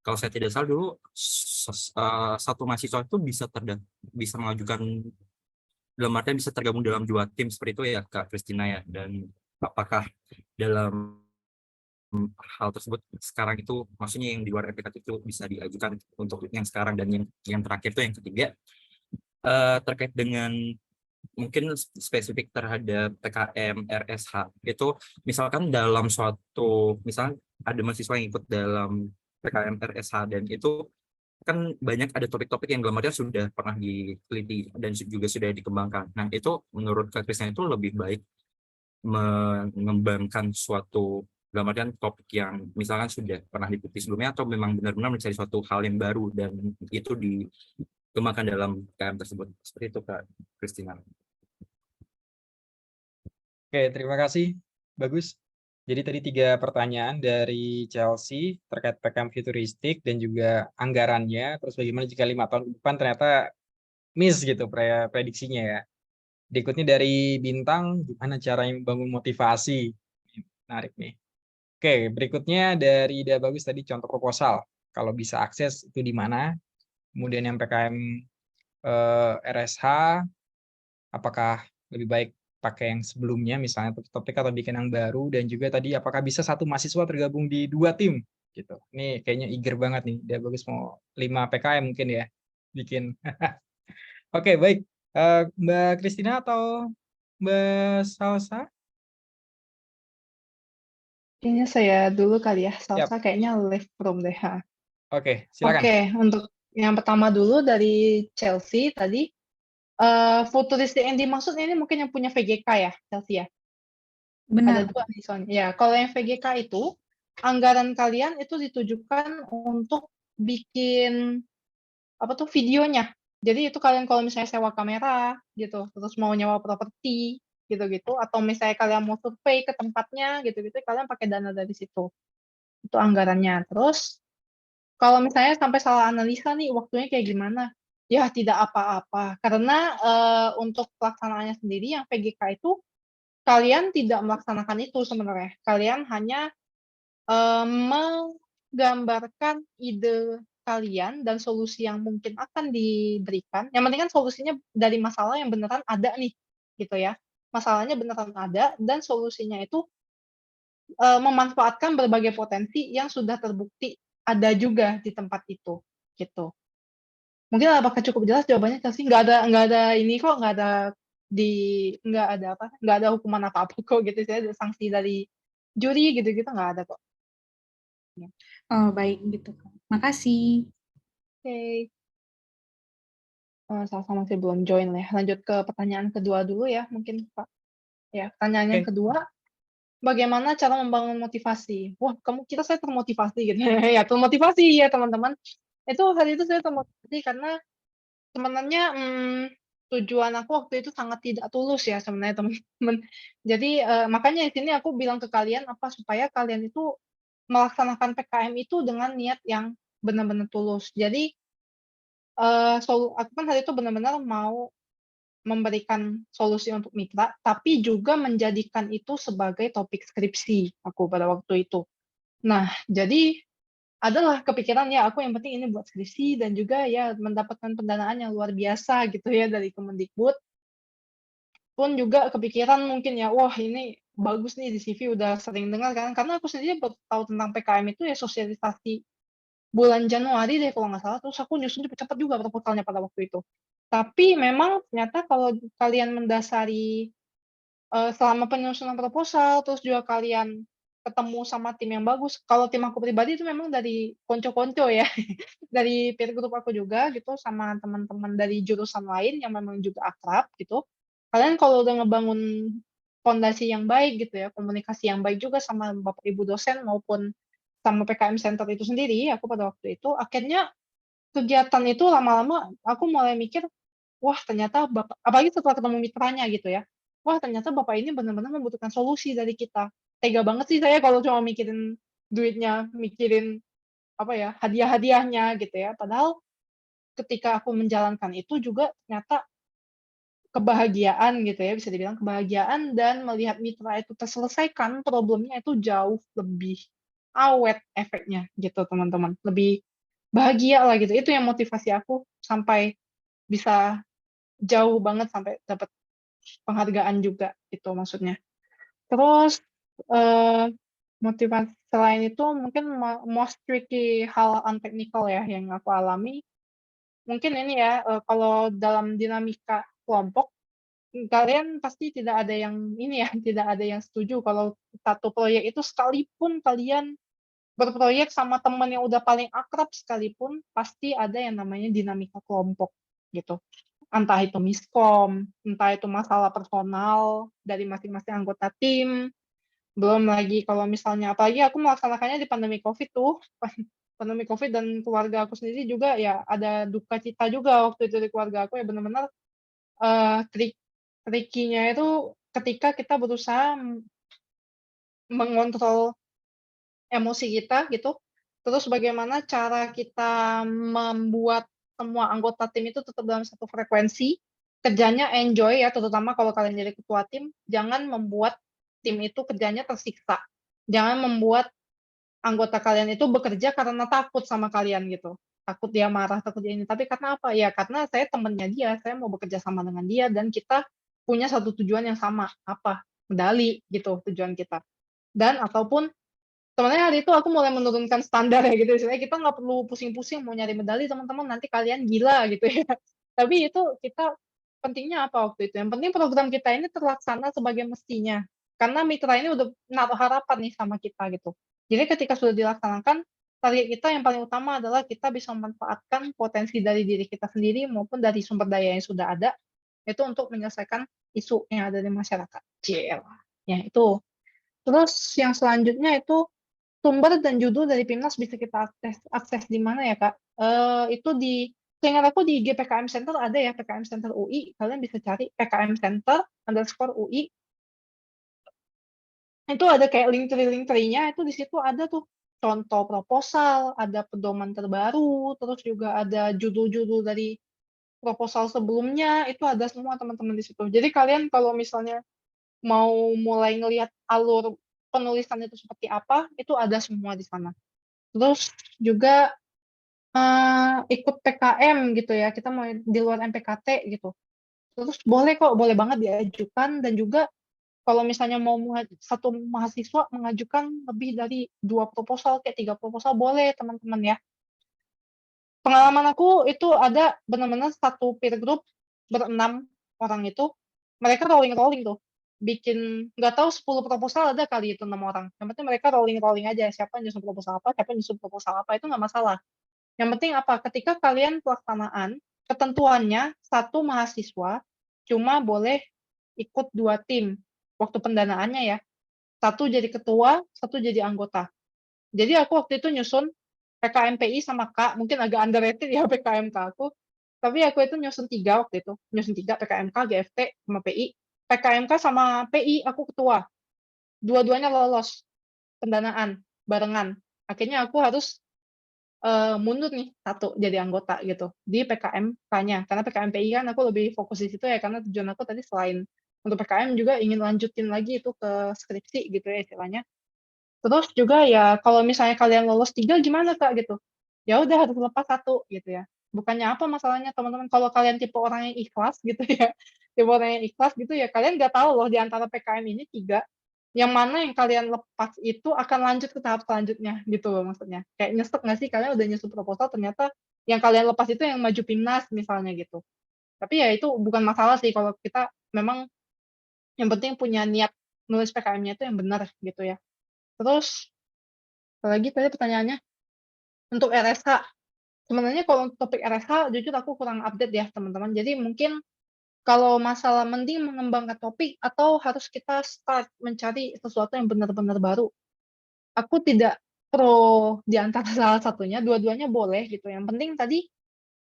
kalau saya tidak salah dulu satu mahasiswa itu bisa mengajukan, dalam artian bisa tergabung dalam 2 tim seperti itu ya Kak Kristina ya. Dan apakah dalam hal tersebut sekarang itu maksudnya yang di luar MPKT itu bisa diajukan untuk yang sekarang, dan yang terakhir itu yang ketiga terkait dengan mungkin spesifik terhadap PKM RSH itu, misalkan dalam misalkan ada mahasiswa yang ikut dalam PKM RSH dan itu kan banyak ada topik-topik yang dalam artian sudah pernah diteliti dan juga sudah dikembangkan. Nah itu menurut Kak Krisna itu lebih baik mengembangkan suatu dalam artian topik yang misalkan sudah pernah diteliti sebelumnya, atau memang benar-benar mencari suatu hal yang baru dan itu dikembangkan dalam PKM tersebut. Seperti itu Kak Kristina. Oke, terima kasih. Bagus. Jadi tadi 3 pertanyaan dari Chelsea terkait PKM futuristik dan juga anggarannya. Terus bagaimana jika 5 tahun ke depan ternyata miss gitu prediksinya ya. Berikutnya dari Bintang, gimana cara membangun motivasi? Menarik nih. Oke, berikutnya dari Ida Bagus tadi contoh proposal. Kalau bisa akses itu di mana? Kemudian yang PKM RSH, apakah lebih baik pakai yang sebelumnya misalnya topik atau bikin yang baru, dan juga tadi apakah bisa satu mahasiswa tergabung di 2 tim gitu. Ini kayaknya eager banget nih. Dia bagus mau 5 PKM mungkin ya bikin. Oke, baik. Mbak Kristina atau Mbak Salsa? Kayaknya saya dulu kali ya, Siap. Salsa kayaknya live from deh. Oke, silakan. Oke, untuk yang pertama dulu dari Chelsea tadi, futuristik yang dimaksud ini mungkin yang punya VGK ya, Chelsea ya? Ada Benar. 2 nih soalnya. Ya, kalau yang VGK itu, anggaran kalian itu ditujukan untuk bikin, apa tuh, videonya. Jadi itu kalian kalau misalnya sewa kamera gitu, terus mau nyewa properti gitu-gitu, atau misalnya kalian mau survei ke tempatnya gitu-gitu, kalian pakai dana dari situ. Itu anggarannya. Terus kalau misalnya sampai salah analisa nih, waktunya kayak gimana? Ya tidak apa-apa, karena, untuk pelaksanaannya sendiri yang VGK itu, kalian tidak melaksanakan itu sebenarnya. Kalian hanya, menggambarkan ide kalian dan solusi yang mungkin akan diberikan, yang penting kan solusinya dari masalah yang beneran ada nih, gitu ya. Masalahnya beneran ada dan solusinya itu memanfaatkan berbagai potensi yang sudah terbukti ada juga di tempat itu, gitu. Mungkin apakah cukup jelas jawabannya, Chelsea? Nggak ada ini kok, nggak ada hukuman apa-apa kok gitu, saya ada sanksi dari juri gitu-gitu nggak ada kok. Ya. Oh, baik gitu, Kak. Makasih. Oke. Sama-sama masih belum join ya. Lanjut ke pertanyaan kedua dulu ya mungkin, Pak. Ya, pertanyaan yang Oke. kedua, bagaimana cara membangun motivasi? Wah, kita saya termotivasi gitu. Ya, termotivasi ya teman-teman. Hari itu saya termotivasi karena sebenarnya, tujuan aku waktu itu sangat tidak tulus ya sebenarnya teman-teman. Jadi, makanya di sini aku bilang ke kalian supaya kalian itu melaksanakan PKM itu dengan niat yang benar-benar tulus. Jadi, aku kan hari itu benar-benar mau memberikan solusi untuk mitra, tapi juga menjadikan itu sebagai topik skripsi aku pada waktu itu. Nah, jadi adalah kepikiran ya aku yang penting ini buat skripsi dan juga ya mendapatkan pendanaan yang luar biasa gitu ya dari Kemendikbud. Pun juga kepikiran mungkin ya, wah ini bagus nih di CV udah sering dengar kan, karena aku sendiri baru tahu tentang PKM itu ya sosialisasi bulan Januari deh kalau nggak salah, terus aku nyusun cepet-cepet juga proposalnya pada waktu itu. Tapi memang ternyata kalau kalian mendasari selama penyusunan proposal, terus juga kalian ketemu sama tim yang bagus. Kalau tim aku pribadi itu memang dari konco-konco ya, dari peer group aku juga gitu, sama teman-teman dari jurusan lain yang memang juga akrab gitu. Kalian kalau udah ngebangun fondasi yang baik gitu ya, komunikasi yang baik juga sama Bapak Ibu dosen maupun sama PKM Center itu sendiri, aku pada waktu itu, akhirnya kegiatan itu lama-lama aku mulai mikir, wah ternyata Bapak apalagi setelah ketemu mitranya gitu ya, wah ternyata Bapak ini benar-benar membutuhkan solusi dari kita. Tega banget sih saya kalau cuma mikirin duitnya, mikirin hadiah-hadiahnya gitu ya. Padahal ketika aku menjalankan itu juga ternyata kebahagiaan gitu ya, bisa dibilang kebahagiaan dan melihat mitra itu terselesaikan problemnya itu jauh lebih awet efeknya gitu teman-teman, lebih bahagia lah gitu. Itu yang motivasi aku sampai bisa jauh banget sampai dapat penghargaan juga gitu maksudnya. Terus, motivasi selain itu mungkin most tricky hal unteknikal ya yang aku alami, mungkin ini ya, kalau dalam dinamika kelompok, kalian pasti tidak ada yang ini ya, tidak ada yang setuju kalau satu proyek itu sekalipun kalian berproyek sama teman yang udah paling akrab sekalipun, pasti ada yang namanya dinamika kelompok, gitu. Entah itu miskom, entah itu masalah personal dari masing-masing anggota tim, belum lagi kalau misalnya apalagi aku melaksanakannya di pandemi Covid tuh, pandemi Covid dan keluarga aku sendiri juga ya ada duka cita juga waktu itu di keluarga aku ya benar-benar, tricky-nya itu ketika kita berusaha mengontrol emosi kita gitu, terus bagaimana cara kita membuat semua anggota tim itu tetap dalam satu frekuensi, kerjanya enjoy ya, terutama kalau kalian jadi ketua tim, jangan membuat tim itu kerjanya tersiksa. Jangan membuat anggota kalian itu bekerja karena takut sama kalian gitu. Takut dia marah, takut dia ini. Tapi karena apa? Ya karena saya temennya dia, saya mau bekerja sama dengan dia, dan kita punya satu tujuan yang sama. Apa? Medali gitu tujuan kita. Dan ataupun sebenarnya hari itu aku mulai menurunkan standar ya gitu. Istilahnya kita nggak perlu pusing-pusing mau nyari medali teman-teman, nanti kalian gila gitu ya. Tapi itu kita pentingnya apa waktu itu? Yang penting program kita ini terlaksana sebagai mestinya. Karena mitra ini udah naruh harapan nih sama kita gitu. Jadi ketika sudah dilaksanakan, target kita yang paling utama adalah kita bisa memanfaatkan potensi dari diri kita sendiri maupun dari sumber daya yang sudah ada, itu untuk menyelesaikan isu yang ada di masyarakat. Cielah. Ya itu. Terus yang selanjutnya itu sumber dan judul dari PIMNAS bisa kita akses di mana ya, Kak? Itu seingat aku di GPKM Center ada ya, PKM Center UI, kalian bisa cari PKM Center _UI. Itu ada kayak link tree-nya, itu di situ ada tuh contoh proposal, ada pedoman terbaru, terus juga ada judul-judul dari proposal sebelumnya, itu ada semua teman-teman di situ. Jadi kalian kalau misalnya mau mulai ngelihat alur penulisan itu seperti apa, itu ada semua di sana. Terus juga ikut PKM gitu ya, kita mau di luar MPKT gitu. Terus boleh kok, boleh banget diajukan, dan juga kalau misalnya mau satu mahasiswa mengajukan lebih dari 2 proposal, kayak 3 proposal, boleh teman-teman ya. Pengalaman aku itu ada benar-benar satu peer group, ber-6 orang itu, mereka rolling-rolling tuh. Bikin nggak tahu 10 proposal ada kali itu 6 orang. Yang penting mereka rolling-rolling aja, siapa yang nyusun proposal apa, siapa yang nyusun proposal apa, itu nggak masalah. Yang penting apa, ketika kalian pelaksanaan, ketentuannya satu mahasiswa cuma boleh ikut 2 tim, waktu pendanaannya ya. Satu jadi ketua, satu jadi anggota. Jadi aku waktu itu nyusun PKMPI sama K, mungkin agak underrated ya PKMK aku, tapi aku itu nyusun 3 waktu itu, nyusun 3 PKMK, GFT, sama PI. PKMK sama PI aku ketua, dua-duanya lolos pendanaan barengan. Akhirnya aku harus mundur nih satu jadi anggota gitu di PKMK-nya, karena PKMPI kan aku lebih fokus di situ ya, karena tujuan aku tadi selain untuk PKM juga ingin lanjutin lagi itu ke skripsi gitu ya istilahnya. Terus juga ya kalau misalnya kalian lolos 3 gimana Kak gitu, ya udah harus lepas 1 gitu ya. Bukannya apa masalahnya teman-teman, kalau kalian tipe orang yang ikhlas gitu ya, tipe orang yang ikhlas gitu ya, kalian nggak tahu loh di antara PKM ini 3, yang mana yang kalian lepas itu akan lanjut ke tahap selanjutnya gitu loh maksudnya. Kayak nyesek nggak sih kalian udah nyusun proposal ternyata yang kalian lepas itu yang maju PIMNAS misalnya gitu. Tapi ya itu bukan masalah sih kalau kita memang yang penting punya niat nulis PKM-nya itu yang benar gitu ya. Terus apalagi tadi pertanyaannya? Untuk RSH, sebenarnya kalau untuk topik RSH jujur aku kurang update ya teman-teman. Jadi mungkin kalau masalah mending mengembangkan topik atau harus kita start mencari sesuatu yang benar-benar baru. Aku tidak pro di antara salah satunya, dua-duanya boleh gitu. Yang penting tadi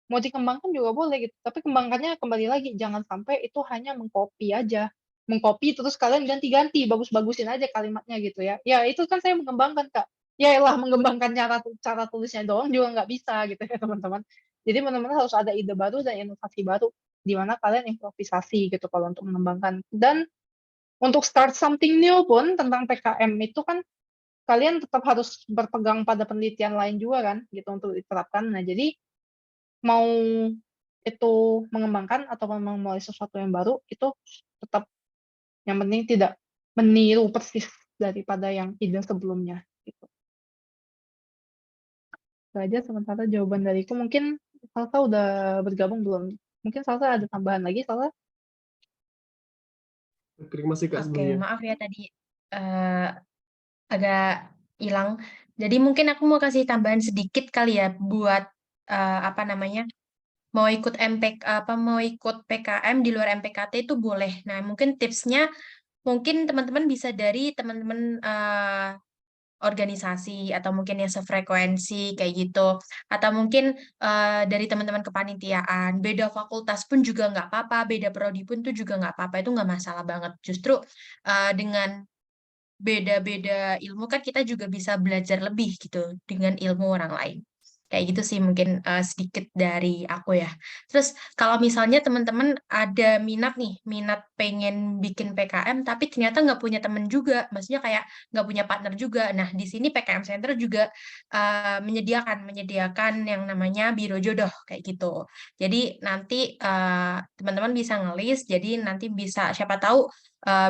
mau dikembangkan juga boleh gitu. Tapi kembangkannya kembali lagi, jangan sampai itu hanya mengcopy aja. Mengcopy terus kalian ganti-ganti, bagus-bagusin aja kalimatnya gitu ya. Ya itu kan saya mengembangkan Kak. Ya elah mengembangkan cara tulisnya doang juga nggak bisa gitu ya teman-teman. Jadi benar-benar harus ada ide baru dan inovasi baru di mana kalian improvisasi gitu kalau untuk mengembangkan. Dan untuk start something new pun tentang PKM itu kan kalian tetap harus berpegang pada penelitian lain juga kan gitu untuk diterapkan. Nah, jadi mau itu mengembangkan atau memulai sesuatu yang baru, itu tetap yang penting tidak meniru persis daripada yang ide sebelumnya, gitu. Itu aja sementara jawaban dariku. Mungkin Salsa udah bergabung belum? Mungkin Salsa ada tambahan lagi, Salsa? Terima kasih Kak Oke, sebelumnya. maaf ya tadi agak hilang. Jadi mungkin aku mau kasih tambahan sedikit kali ya buat apa namanya, mau ikut mau ikut PKM di luar MPKT itu boleh. Nah, mungkin tipsnya mungkin teman-teman bisa dari teman-teman organisasi atau mungkin yang sefrekuensi kayak gitu, atau mungkin dari teman-teman kepanitiaan. Beda fakultas pun juga nggak apa-apa, beda prodi pun tuh juga nggak apa-apa, itu nggak masalah banget. Justru dengan beda-beda ilmu kan kita juga bisa belajar lebih gitu dengan ilmu orang lain. Kayak gitu sih mungkin sedikit dari aku ya. Terus kalau misalnya teman-teman ada minat pengen bikin PKM, tapi ternyata nggak punya teman juga, maksudnya kayak nggak punya partner juga. Nah, di sini PKM Center juga menyediakan yang namanya biro jodoh kayak gitu. Jadi nanti teman-teman bisa ngelis, jadi nanti bisa siapa tahu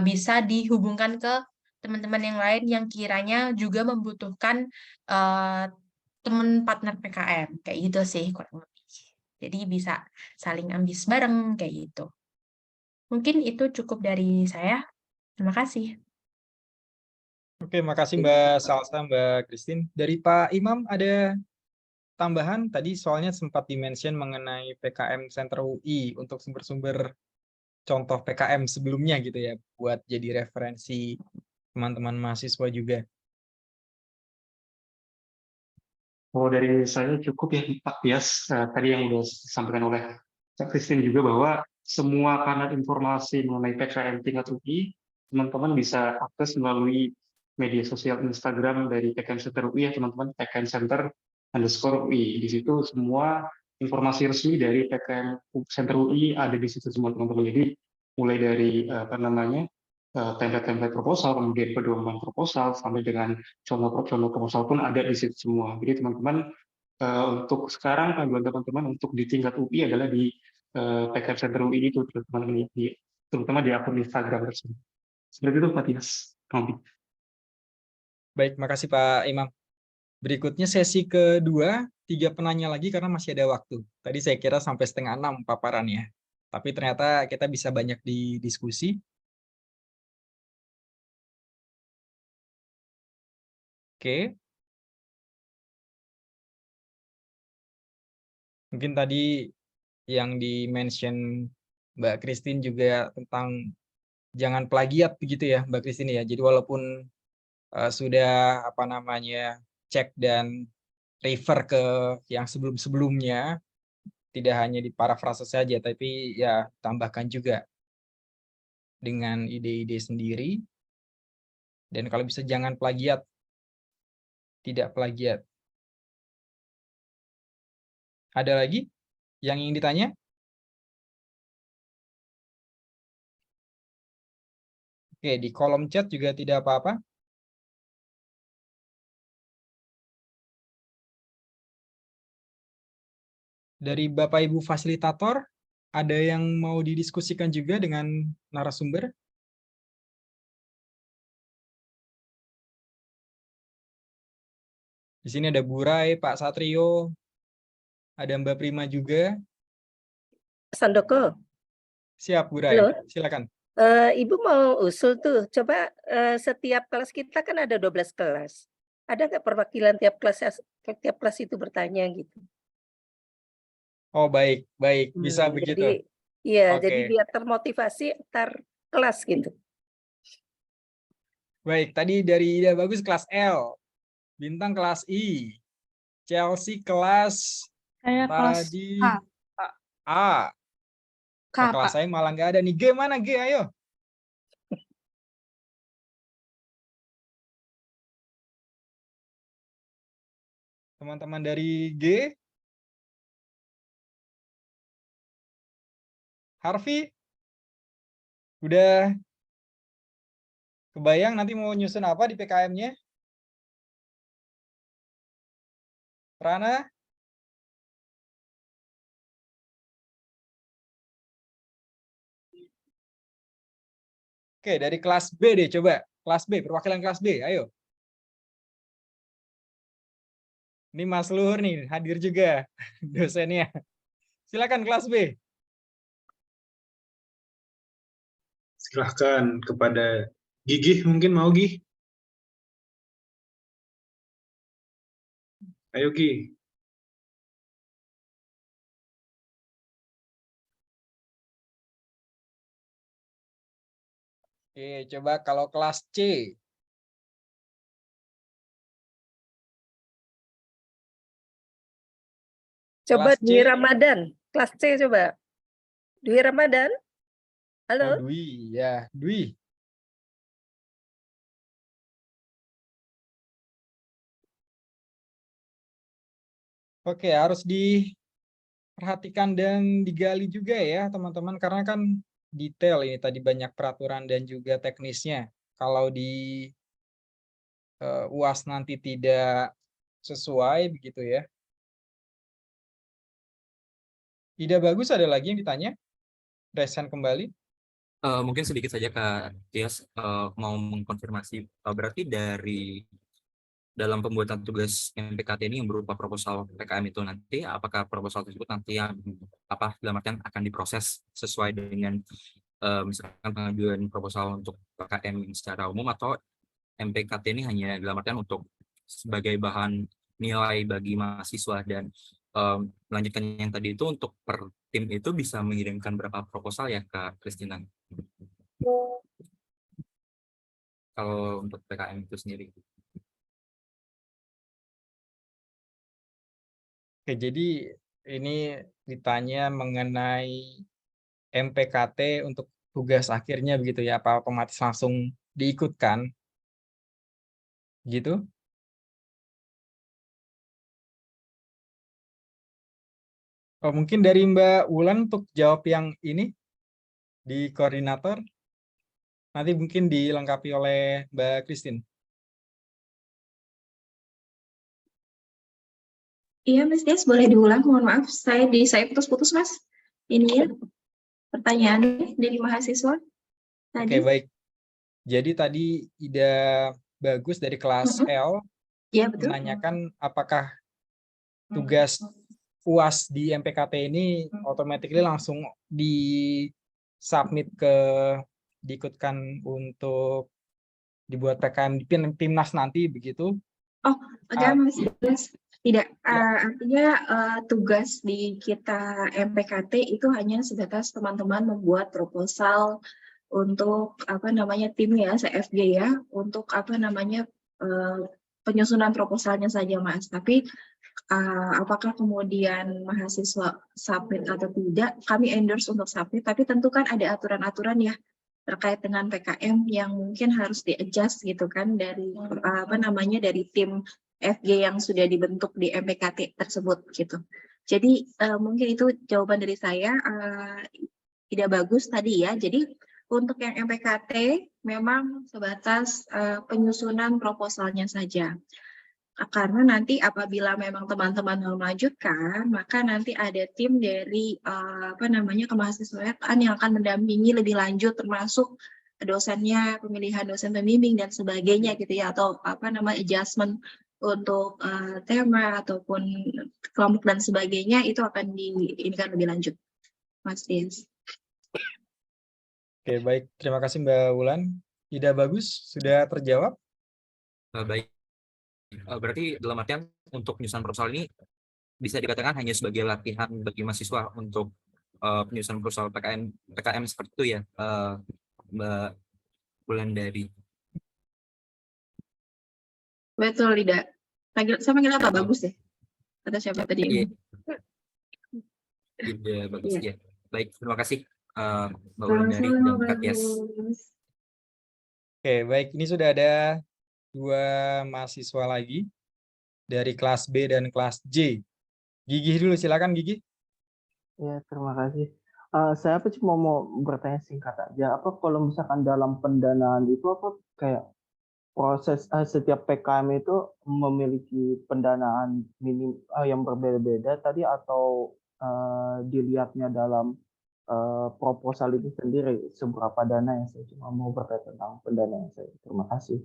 bisa dihubungkan ke teman-teman yang lain yang kiranya juga membutuhkan eh, temen partner PKM kayak gitu sih kurang lebih. Jadi bisa saling ambis bareng kayak gitu. Mungkin itu cukup dari saya. Terima kasih. Oke, makasih Mbak Salsa, Mbak Christine. Dari Pak Imam ada tambahan tadi soalnya sempat dimention mengenai PKM Center UI untuk sumber-sumber contoh PKM sebelumnya gitu ya, buat jadi referensi teman-teman mahasiswa juga. Oh, dari saya cukup ya Pak Tias, tadi yang sudah disampaikan oleh Kak Christine juga bahwa semua kanal informasi mengenai PKM tingkat UI, teman-teman bisa akses melalui media sosial Instagram dari PKM Center UI ya teman-teman, PKM Center _UI. Di situ semua informasi resmi dari PKM Center UI ada di situ semua teman-teman. Jadi mulai dari apa namanya template-template proposal, kemudian pedoman proposal, sampai dengan contoh proposal pun ada di situ semua. Jadi teman-teman untuk sekarang panduan teman-teman untuk di tingkat UI adalah di PKM Center UI itu teman-teman terutama di akun Instagram tersebut. Seperti itu Pak Tias. Baik, makasih Pak Imam. Berikutnya sesi kedua, 3 penanya lagi karena masih ada waktu. Tadi saya kira sampai 5:30 paparannya. Tapi ternyata kita bisa banyak di diskusi. Oke. Mungkin tadi yang di-mention Mbak Christine juga tentang jangan plagiat begitu ya Mbak Christine ya. Jadi walaupun sudah apa namanya cek dan refer ke yang sebelum-sebelumnya, tidak hanya diparafrase saja, tapi ya tambahkan juga dengan ide-ide sendiri. Dan kalau bisa jangan plagiat, tidak plagiat. Ada lagi yang ingin ditanya? Oke, di kolom chat juga tidak apa-apa. Dari Bapak Ibu fasilitator, ada yang mau didiskusikan juga dengan narasumber? Di sini ada Burai, Pak Satrio, ada Mbak Prima juga. Sandoko, Siap, Burai. halo. Silakan. Ibu mau usul tuh, coba setiap kelas kita kan ada 12 kelas. Ada nggak perwakilan tiap kelas itu bertanya gitu? Oh, baik, baik. Bisa begitu. Jadi Oke. biar termotivasi antar kelas gitu. Baik, tadi dari Ida Bagus kelas L, Bintang kelas I, Chelsea kelas Saya kelas tadi A. A. K, Oh, kelas Pak. saya malah nggak ada nih. G mana G? Ayo. Teman-teman dari G. Harvey. Udah kebayang nanti mau nyusun apa di PKM-nya? Rana? Oke, dari kelas B deh coba. Kelas B, perwakilan kelas B, ayo. Ini Mas Luhur nih, hadir juga dosennya. Silakan kelas B. Silahkan kepada Gigih, mungkin mau Gih? Ayo Gih. Oke, coba kalau kelas C. Coba Kelas C. Dwi Ramadan, kelas C coba. Dwi Ramadan, halo? Oh, Dwi, ya. Dwi. Oke, harus diperhatikan dan digali juga ya teman-teman, karena kan detail ini tadi banyak peraturan dan juga teknisnya. Kalau di UAS nanti tidak sesuai begitu ya. Ida bagus, ada lagi yang ditanya? Resen kembali. Mungkin sedikit saja Kak Tias, mau mengkonfirmasi, berarti dari dalam pembuatan tugas MPKT ini yang berupa proposal PKM itu nanti, apakah proposal tersebut nanti yang dalam artian akan diproses sesuai dengan misalkan pengajuan proposal untuk PKM secara umum, atau MPKT ini hanya dalam artian untuk sebagai bahan nilai bagi mahasiswa, dan melanjutkan yang tadi itu untuk per tim itu bisa mengirimkan berapa proposal ya Kak Kristina? Kalau untuk PKM itu sendiri. Oke, jadi ini ditanya mengenai MPKT untuk tugas akhirnya begitu ya, apa otomatis langsung diikutkan? Gitu? Oh, mungkin dari Mbak Wulan untuk jawab yang ini di koordinator, nanti mungkin dilengkapi oleh Mbak Christine. Iya, Mas Dias, boleh diulang. Mohon maaf, saya putus-putus, Mas. Ini ya, pertanyaannya dari mahasiswa Oke, tadi. baik. Jadi tadi Ida Bagus dari kelas L Iya, betul. menanyakan apakah tugas UAS di MPKT ini automatically langsung di-submit diikutkan untuk dibuat PKM di Timnas nanti begitu? Oh, enggak, Mas Dias. Tidak, artinya tugas di kita MPKT itu hanya sebatas teman-teman membuat proposal untuk tim ya, CFG ya, untuk penyusunan proposalnya saja, Mas. Tapi apakah kemudian mahasiswa submit atau tidak, kami endorse untuk submit, tapi tentu kan ada aturan-aturan ya terkait dengan PKM yang mungkin harus di-adjust gitu kan dari dari tim FG yang sudah dibentuk di MPKT tersebut gitu. Jadi mungkin itu jawaban dari saya. Tidak bagus tadi ya. Jadi untuk yang MPKT memang sebatas penyusunan proposalnya saja. Karena nanti apabila memang teman-teman mau melanjutkan, maka nanti ada tim dari kemahasiswaan yang akan mendampingi lebih lanjut, termasuk dosennya, pemilihan dosen pembimbing dan sebagainya gitu ya, atau adjustment untuk tema ataupun kelompok dan sebagainya, itu akan diinikan lebih lanjut, Mas Dias. Oke, baik. Terima kasih Mbak Wulan. Ida Bagus, sudah terjawab? Baik. Berarti dalam artian untuk penyusunan proposal ini bisa dikatakan hanya sebagai latihan bagi mahasiswa untuk penyusunan proposal PKM seperti itu ya, Mbak Wulandari. Betul, tidak. Saya panggil apa? Bagus ya? Kata siapa tadi? Iya. Iya, bagus ya. Baik, terima kasih Mbak Wulandari dan Kak Tias. Oke, baik. Ini sudah ada 2 mahasiswa lagi dari kelas B dan kelas J. Gigi dulu, silakan Gigi. Ya, terima kasih. Saya cuma mau bertanya singkat aja. Apa kalau misalkan dalam pendanaan itu kayak proses setiap PKM itu memiliki pendanaan minim yang berbeda-beda tadi, atau dilihatnya dalam proposal itu sendiri seberapa dana yang saya cuma mau bertanya tentang pendanaan saya. Terima kasih.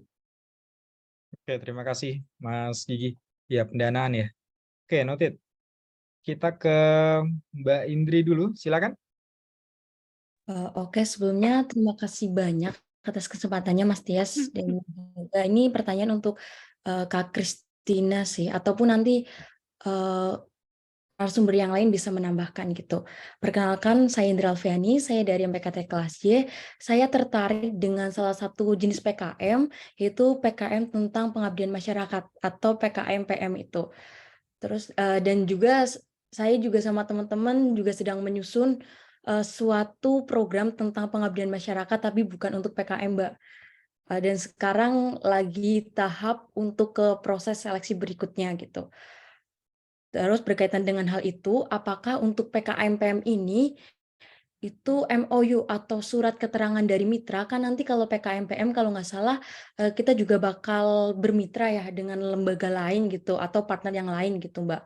Oke, terima kasih Mas Gigi. Ya, pendanaan ya. Oke, noted. Kita ke Mbak Indri dulu, silakan. Oke, sebelumnya terima kasih banyak atas kesempatannya Mas Tias, dan juga ini pertanyaan untuk Kak Kristina sih, ataupun nanti narasumber yang lain bisa menambahkan gitu. Perkenalkan, saya Indra Alfiani, saya dari MPKT kelas Y. Saya tertarik dengan salah satu jenis PKM, yaitu PKM tentang pengabdian masyarakat atau PKM PM itu. Terus dan juga saya juga sama teman-teman juga sedang menyusun suatu program tentang pengabdian masyarakat, tapi bukan untuk PKM, Mbak. Dan sekarang lagi tahap untuk ke proses seleksi berikutnya gitu. Terus berkaitan dengan hal itu, apakah untuk PKMPM ini itu MOU atau surat keterangan dari mitra, kan nanti kalau PKMPM kalau nggak salah kita juga bakal bermitra ya dengan lembaga lain gitu atau partner yang lain gitu Mbak.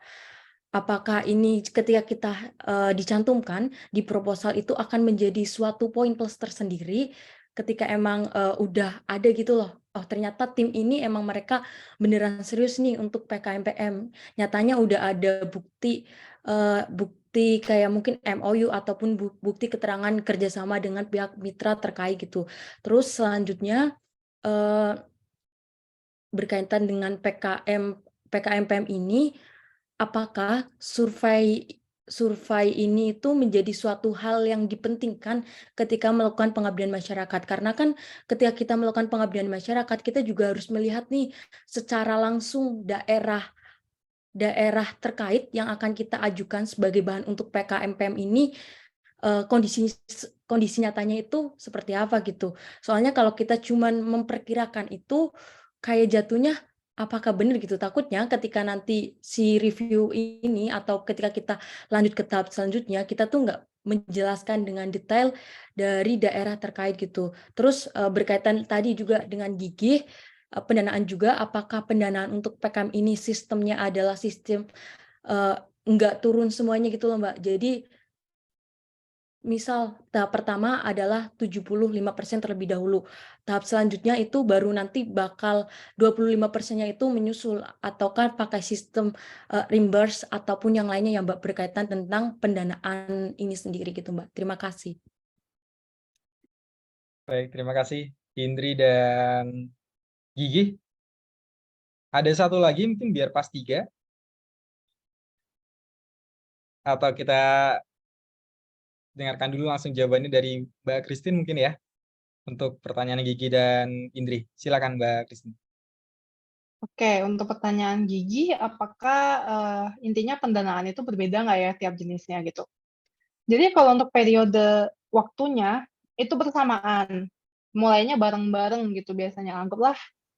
Apakah ini ketika kita dicantumkan di proposal itu akan menjadi suatu poin plus tersendiri ketika emang udah ada gitu loh. Oh ternyata tim ini emang mereka beneran serius nih untuk PKMPM. Nyatanya udah ada bukti kayak mungkin MOU ataupun bukti keterangan kerjasama dengan pihak mitra terkait gitu. Terus selanjutnya berkaitan dengan PKMPM ini, apakah survei ini itu menjadi suatu hal yang dipentingkan ketika melakukan pengabdian masyarakat? Karena kan ketika kita melakukan pengabdian masyarakat, kita juga harus melihat nih secara langsung daerah terkait yang akan kita ajukan sebagai bahan untuk PKMPM ini kondisi nyatanya itu seperti apa gitu. Soalnya kalau kita cuman memperkirakan itu kayak jatuhnya apakah benar gitu. Takutnya ketika nanti si review ini atau ketika kita lanjut ke tahap selanjutnya, kita tuh nggak menjelaskan dengan detail dari daerah terkait gitu. Terus berkaitan tadi juga dengan gigih, pendanaan juga, apakah pendanaan untuk PKM ini sistemnya adalah sistem nggak turun semuanya gitu loh Mbak. Jadi misal tahap pertama adalah 75% terlebih dahulu. Tahap selanjutnya itu baru nanti bakal 25%-nya itu menyusul ataukah pakai sistem reimburse ataupun yang lainnya yang Mbak berkaitan tentang pendanaan ini sendiri gitu Mbak. Terima kasih. Baik, terima kasih Indri dan Gigi. Ada satu lagi mungkin biar pas 3. Atau kita dengarkan dulu langsung jawabannya dari Mbak Christine mungkin ya. Untuk pertanyaan Gigi dan Indri. Silakan Mbak Christine. Oke, untuk pertanyaan Gigi, apakah intinya pendanaan itu berbeda nggak ya tiap jenisnya gitu? Jadi kalau untuk periode waktunya itu bersamaan, mulainya bareng-bareng gitu biasanya. Anggaplah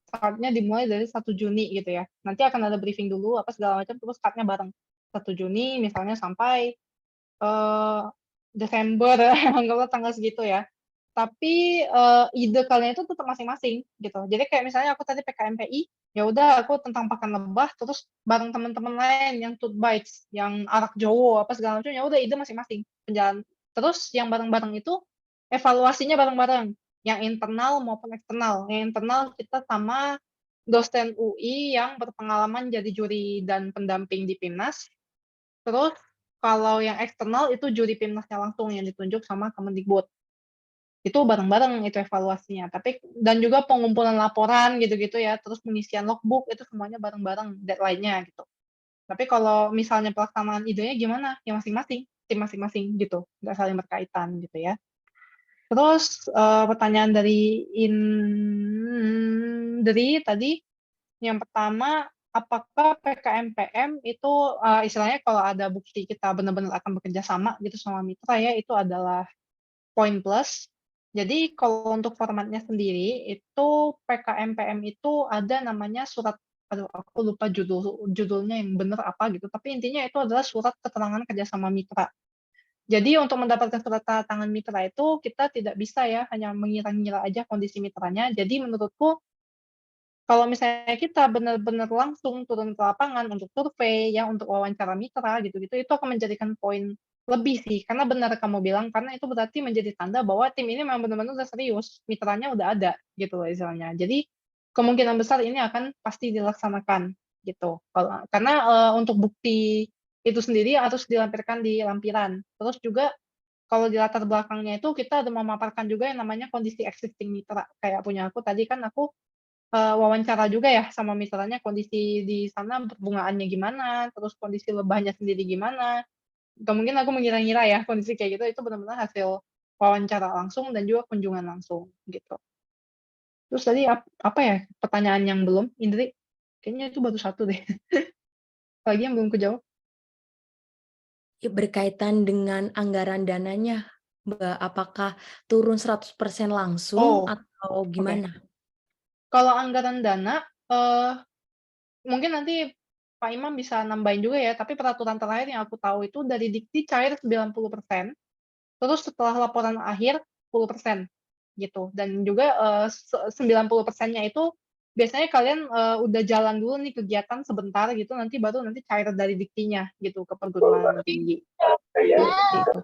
start-nya dimulai dari 1 Juni gitu ya. Nanti akan ada briefing dulu apa segala macam, terus start-nya bareng. 1 Juni misalnya sampai Desember, anggaplah tanggal segitu ya. Tapi ide kalian itu tetap masing-masing gitu. Jadi kayak misalnya aku tadi PKMPI, ya udah aku tentang pakan lebah, terus bareng teman-teman lain yang Toot Bites, yang arak Jowo apa segala macam, ya udah ide masing-masing penjalan. Terus yang bareng-bareng itu evaluasinya bareng-bareng, yang internal maupun eksternal. Yang internal kita sama dosen UI yang berpengalaman jadi juri dan pendamping di PIMNAS. Terus kalau yang eksternal itu juri PIMNAS-nya langsung yang ditunjuk sama Kemendikbud. Itu bareng-bareng itu evaluasinya. Tapi dan juga pengumpulan laporan gitu-gitu ya, terus pengisian logbook itu semuanya bareng-bareng deadline-nya gitu. Tapi kalau misalnya pelaksanaan idenya gimana? Ya masing-masing, tim masing-masing gitu, nggak saling berkaitan gitu ya. Terus pertanyaan dari Indri tadi, yang pertama, apakah PKMPM itu istilahnya kalau ada bukti kita benar-benar akan bekerja sama gitu sama mitra ya, itu adalah poin plus. Jadi kalau untuk formatnya sendiri, itu PKMPM itu ada namanya surat, aduh aku lupa judulnya yang benar apa gitu, tapi intinya itu adalah surat keterangan kerjasama mitra. Jadi untuk mendapatkan surat tanda tangan mitra itu kita tidak bisa ya hanya mengira-ngira aja kondisi mitranya. Jadi menurutku kalau misalnya kita benar-benar langsung turun ke lapangan untuk survei ya, untuk wawancara mitra gitu-gitu, itu akan menjadikan poin lebih sih. Karena benar kamu bilang, karena itu berarti menjadi tanda bahwa tim ini memang benar-benar udah serius, mitranya udah ada gitu loh istilahnya. Jadi kemungkinan besar ini akan pasti dilaksanakan gitu. Karena untuk bukti itu sendiri harus dilampirkan di lampiran. Terus juga kalau di latar belakangnya itu kita ada memaparkan juga yang namanya kondisi existing mitra. Kayak punya aku tadi kan aku wawancara juga ya sama mitranya, kondisi di sana bungaannya gimana, terus kondisi lebahnya sendiri gimana. Nggak mungkin aku mengira-ngira ya kondisi kayak gitu, itu benar-benar hasil wawancara langsung dan juga kunjungan langsung gitu. Terus tadi apa ya pertanyaan yang belum, Indri? Kayaknya itu baru 1 deh. Lagi yang belum kejawab. Berkaitan dengan anggaran dananya, Mbak, apakah turun 100% langsung Oh, atau oke. gimana? Kalau anggaran dana, mungkin nanti Pak Imam bisa nambahin juga ya, tapi peraturan terakhir yang aku tahu itu dari dikti cair 90%, terus setelah laporan akhir 10%, gitu. Dan juga 90%-nya itu biasanya kalian udah jalan dulu nih kegiatan sebentar gitu, nanti baru nanti cair dari diktinya gitu ke perguruan tinggi. Gitu.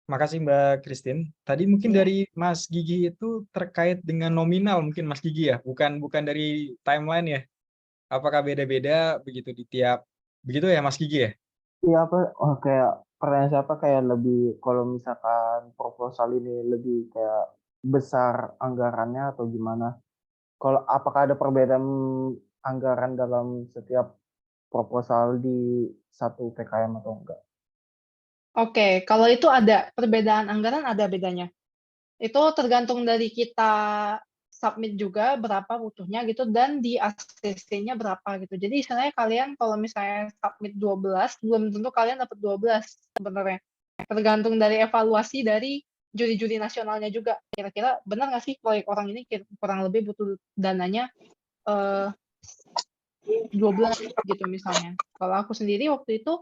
Makasih Mbak Christine. Tadi mungkin Iya. dari Mas Gigi itu terkait dengan nominal mungkin Mas Gigi ya, bukan dari timeline ya. Apakah beda-beda begitu di tiap begitu ya Mas Gigi ya? Iya apa? Oh, kayak pertanyaan siapa kayak lebih kalau misalkan proposal ini lebih kayak besar anggarannya atau gimana? Kalau apakah ada perbedaan anggaran dalam setiap proposal di satu PKM atau enggak? Oke, kalau itu ada perbedaan anggaran, ada bedanya. Itu tergantung dari kita submit juga berapa butuhnya gitu dan di ACC-nya berapa gitu. Jadi istilahnya kalian kalau misalnya submit 12, belum tentu kalian dapat 12 sebenarnya. Tergantung dari evaluasi dari juri-juri nasionalnya juga. Kira-kira benar nggak sih proyek orang ini kurang lebih butuh dananya 12 gitu misalnya. Kalau aku sendiri waktu itu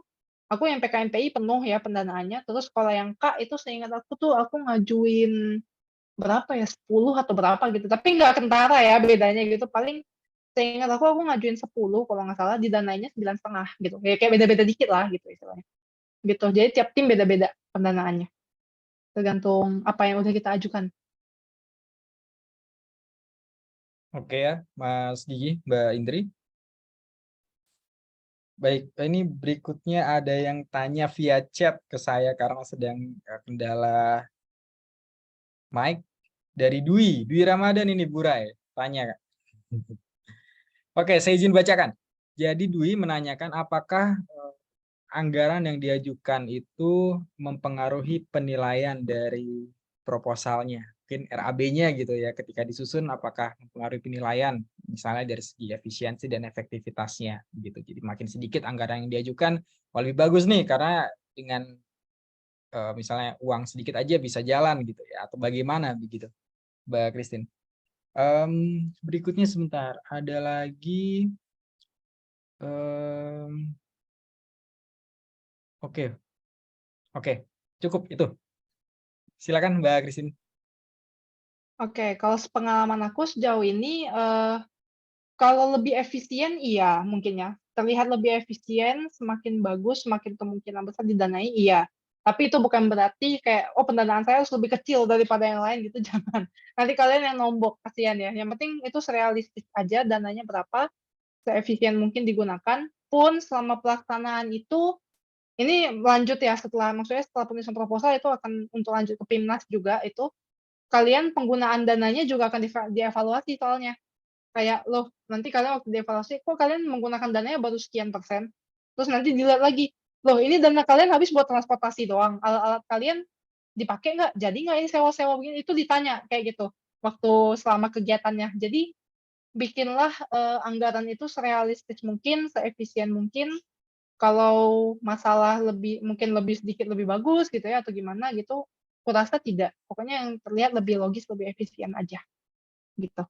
aku yang PKMPI penuh ya pendanaannya. Terus kalau yang K itu seingat aku tuh aku ngajuin berapa ya 10 atau berapa gitu. Tapi nggak kentara ya bedanya gitu. Paling seingat aku ngajuin 10 kalau nggak salah, didanainya 9,5 gitu. Ya kayak beda-beda dikit lah gitu istilahnya. Gitu. Jadi tiap tim beda-beda pendanaannya. Tergantung apa yang udah kita ajukan. Oke ya, Mas Gigi, Mbak Indri. Baik, ini berikutnya ada yang tanya via chat ke saya karena sedang kendala mic dari Dwi Ramadan ini Burai, tanya Kak. Oke, saya izin bacakan. Jadi Dwi menanyakan apakah anggaran yang diajukan itu mempengaruhi penilaian dari proposalnya. Mungkin RAB-nya gitu ya, ketika disusun apakah mempengaruhi penilaian, misalnya dari segi efisiensi dan efektivitasnya gitu. Jadi makin sedikit anggaran yang diajukan, lebih bagus nih karena dengan misalnya uang sedikit aja bisa jalan gitu ya, atau bagaimana begitu, Mbak Christine. Berikutnya sebentar, ada lagi. Oke, cukup itu. Silakan Mbak Christine. Oke, kalau sepengalaman aku sejauh ini kalau lebih efisien iya mungkin ya. Terlihat lebih efisien, semakin bagus, semakin kemungkinan besar didanai iya. Tapi itu bukan berarti kayak pendanaan saya harus lebih kecil daripada yang lain gitu, jangan. Nanti kalian yang nombok, kasihan ya. Yang penting itu realistis aja dananya berapa, seefisien mungkin digunakan. Pun selama pelaksanaan itu ini lanjut ya maksudnya setelah penulisan proposal itu akan untuk lanjut ke PIMNAS juga itu kalian penggunaan dananya juga akan dievaluasi soalnya. Kayak loh, nanti kalian waktu dievaluasi, kok kalian menggunakan dananya baru sekian persen? Terus nanti dilihat lagi, loh ini dana kalian habis buat transportasi doang, alat-alat kalian dipakai nggak? Jadi nggak ini sewa-sewa begini? Itu ditanya kayak gitu waktu selama kegiatannya. Jadi bikinlah anggaran itu serealistis mungkin, seefisien mungkin. Kalau masalah mungkin lebih sedikit lebih bagus gitu ya atau gimana gitu, kurasa tidak. Pokoknya yang terlihat lebih logis, lebih efisien aja gitu.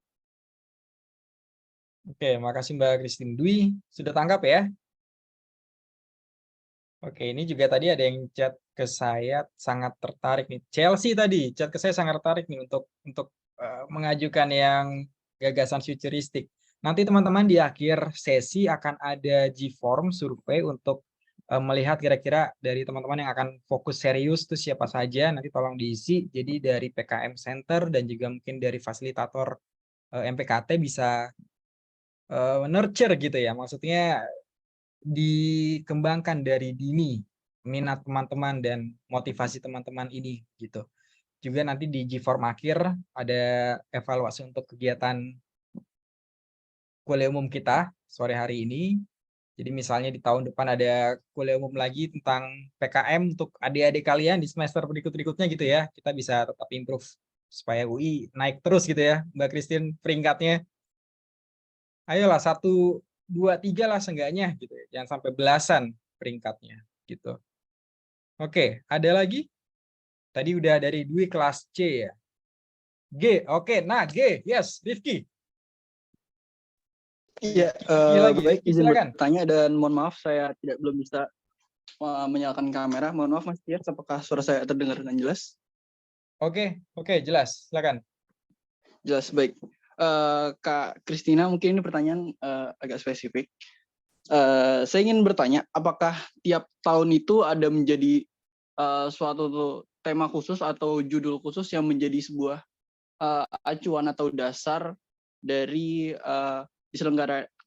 Oke, makasih Mbak Christine. Dwi, sudah tanggap ya? Oke, ini juga tadi ada yang chat ke saya sangat tertarik nih. Chelsea tadi chat ke saya sangat tertarik nih untuk mengajukan yang gagasan futuristik. Nanti teman-teman di akhir sesi akan ada G-form survei untuk melihat kira-kira dari teman-teman yang akan fokus serius itu siapa saja. Nanti tolong diisi. Jadi dari PKM Center dan juga mungkin dari fasilitator MPKT bisa nurture gitu ya, maksudnya dikembangkan dari dini minat teman-teman dan motivasi teman-teman ini gitu. Juga nanti di G-form akhir ada evaluasi untuk kegiatan kuliah umum kita sore hari ini. Jadi misalnya di tahun depan ada kuliah umum lagi tentang PKM untuk adik-adik kalian di semester berikut-berikutnya gitu ya. Kita bisa tetap improve supaya UI naik terus gitu ya, Mbak Christine peringkatnya. Ayolah 1, 2, 3 lah seenggaknya gitu ya. Jangan sampai belasan peringkatnya gitu. Oke, ada lagi? Tadi udah dari Dwi kelas C ya. G, oke. Nah, G, yes, Rifki. Iya, Rifki lagi, baik, Rifki izin silakan. bertanya dan mohon maaf saya belum bisa menyalakan kamera. Mohon maaf Mas Tias, apakah suara saya terdengar dengan jelas? Oke, jelas, silakan. Jelas, baik. Kak Kristina, mungkin ini pertanyaan agak spesifik. Saya ingin bertanya, apakah tiap tahun itu ada menjadi suatu tema khusus atau judul khusus yang menjadi sebuah acuan atau dasar dari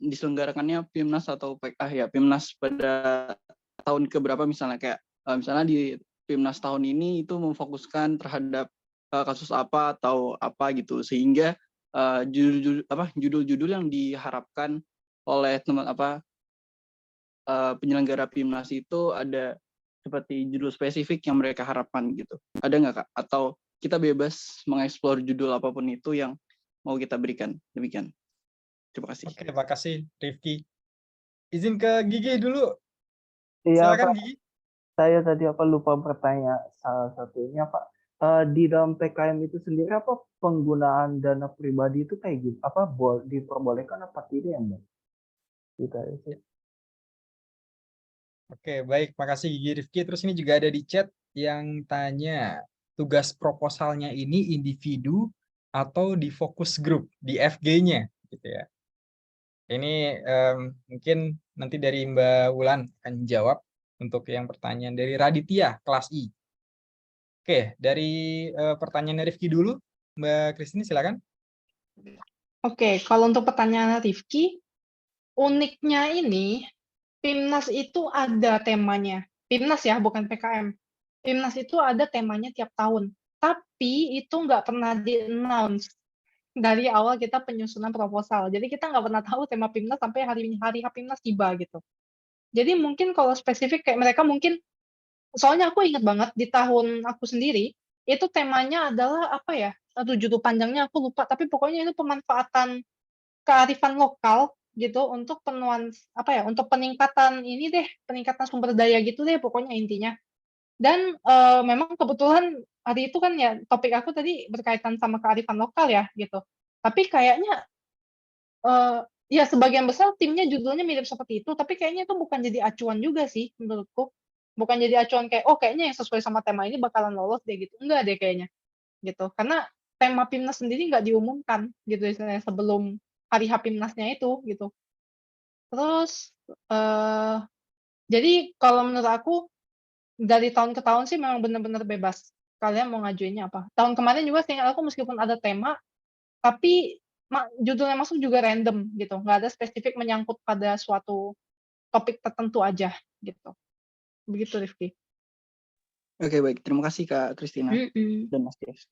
diselenggarakannya PIMNAS atau PIMNAS pada tahun keberapa, misalnya kayak misalnya di PIMNAS tahun ini itu memfokuskan terhadap kasus apa atau apa gitu, sehingga judul-judul yang diharapkan oleh penyelenggara PIMNAS itu ada seperti judul spesifik yang mereka harapkan gitu. Ada nggak Kak? Atau kita bebas mengeksplor judul apapun itu yang mau kita berikan. Demikian. Terima kasih. Oke, makasih Rifki. Izin ke Gigi dulu. Iya Silakan Pak, Gigi. saya tadi lupa bertanya salah satunya Pak. Di dalam PKM itu sendiri penggunaan dana pribadi itu kayak gitu? Diperbolehkan apa tidak ya Mbak? Gitu aja sih. Oke, baik. Makasih Gigi Rifki. Terus ini juga ada di chat yang tanya, tugas proposalnya ini individu atau di fokus grup, di FG-nya, gitu ya. Ini mungkin nanti dari Mbak Wulan akan jawab untuk yang pertanyaan dari Raditya, kelas I. Oke, dari pertanyaan Rifki dulu, Mbak Christine silakan. Oke, kalau untuk pertanyaan Rifki, uniknya ini, PIMNAS itu ada temanya. PIMNAS ya, bukan PKM. PIMNAS itu ada temanya tiap tahun. Tapi itu nggak pernah di-announce dari awal kita penyusunan proposal. Jadi kita nggak pernah tahu tema PIMNAS sampai hari PIMNAS tiba gitu. Jadi mungkin kalau spesifik kayak mereka mungkin, soalnya aku ingat banget di tahun aku sendiri, itu temanya adalah apa ya, aduh judul panjangnya aku lupa, tapi pokoknya itu pemanfaatan kearifan lokal gitu untuk untuk peningkatan ini deh, peningkatan sumber daya gitu deh pokoknya intinya. Dan, memang kebetulan hari itu kan ya topik aku tadi berkaitan sama kearifan lokal ya gitu. Tapi kayaknya, ya sebagian besar timnya judulnya mirip seperti itu, tapi kayaknya itu bukan jadi acuan juga sih menurutku. Bukan jadi acuan kayak, "Oh kayaknya yang sesuai sama tema ini bakalan lolos deh," gitu, enggak deh kayaknya, gitu. Karena tema PIMNAS sendiri nggak diumumkan gitu istilahnya sebelum hari H PIMNAS-nya itu, gitu. Terus, jadi kalau menurut aku, dari tahun ke tahun sih memang benar-benar bebas, kalian mau ngajuinnya apa. Tahun kemarin juga seingat aku meskipun ada tema, tapi judul yang masuk juga random gitu, nggak ada spesifik menyangkut pada suatu topik tertentu aja, gitu. Begitu Rifki. Oke, baik. Terima kasih Kak Kristina dan Mas Tias.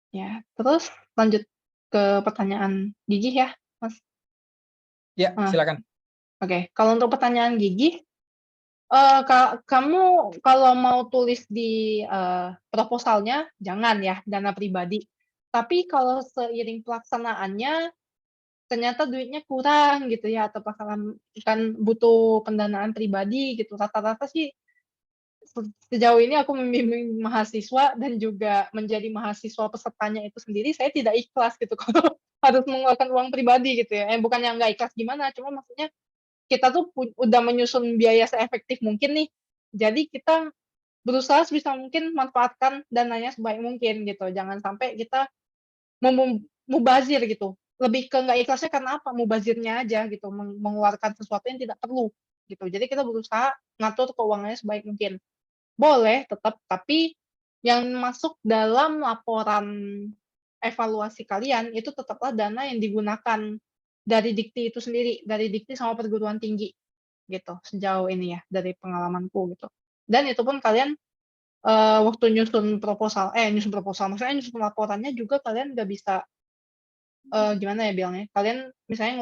Ya, terus lanjut ke pertanyaan Gigi ya, Mas? Ya, silakan. Oke, kalau untuk pertanyaan Gigi, kamu kalau mau tulis di proposalnya jangan ya dana pribadi. Tapi kalau seiring pelaksanaannya ternyata duitnya kurang gitu ya atau kan butuh pendanaan pribadi gitu. Rata-rata sih sejauh ini aku membimbing mahasiswa dan juga menjadi mahasiswa pesertanya itu sendiri, saya tidak ikhlas gitu kalau harus mengeluarkan uang pribadi gitu ya. Bukan yang nggak ikhlas gimana, cuma maksudnya kita tuh udah menyusun biaya seefektif mungkin nih. Jadi kita berusaha sebisa mungkin manfaatkan dananya sebaik mungkin gitu. Jangan sampai kita mubazir gitu. Lebih ke nggak ikhlasnya karena apa? Mubazirnya aja gitu, mengeluarkan sesuatu yang tidak perlu gitu. Jadi kita berusaha ngatur keuangannya sebaik mungkin. Boleh tetap, tapi yang masuk dalam laporan evaluasi kalian itu tetaplah dana yang digunakan dari Dikti itu sendiri, dari Dikti sama perguruan tinggi gitu, sejauh ini ya dari pengalamanku gitu. Dan itu pun kalian waktu nyusun proposal, maksudnya nyusun laporannya juga kalian nggak bisa gimana ya bilangnya, kalian misalnya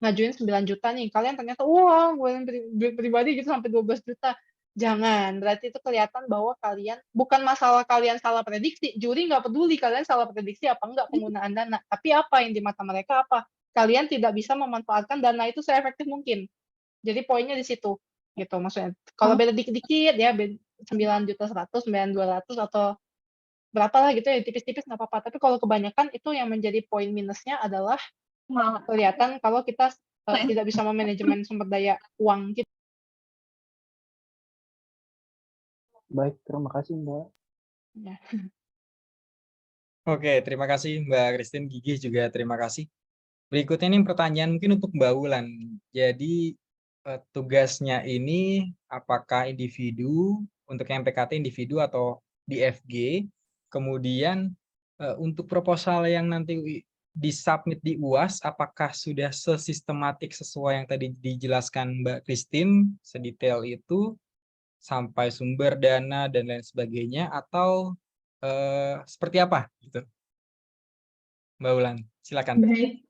ngajuin 9 juta nih, kalian ternyata wah ngeluarin duit pribadi gitu sampai 12 juta. Jangan, berarti itu kelihatan bahwa kalian bukan masalah kalian salah prediksi, juri nggak peduli kalian salah prediksi apa enggak penggunaan dana, tapi apa yang di mata mereka apa, kalian tidak bisa memanfaatkan dana itu seefektif mungkin. Jadi poinnya di situ, gitu maksudnya. Kalau beda dikit-dikit ya 9.100.000, 9.200.000 atau berapa lah gitu ya, tipis-tipis nggak apa-apa. Tapi kalau kebanyakan itu yang menjadi poin minusnya adalah kelihatan kalau kita tidak bisa memanajemen sumber daya uang kita. Baik, terima kasih Mbak. Ya. Oke, terima kasih Mbak Christine, Gigih juga terima kasih. Berikutnya ini pertanyaan mungkin untuk Mbak Wulan. Jadi tugasnya ini apakah individu, untuk yang PKT individu atau di FG, kemudian untuk proposal yang nanti disubmit di UAS, apakah sudah sesistematik sesuai yang tadi dijelaskan Mbak Christine, sedetail itu, sampai sumber dana dan lain sebagainya, atau seperti apa gitu? Mbak Wulan, silakan. Baik,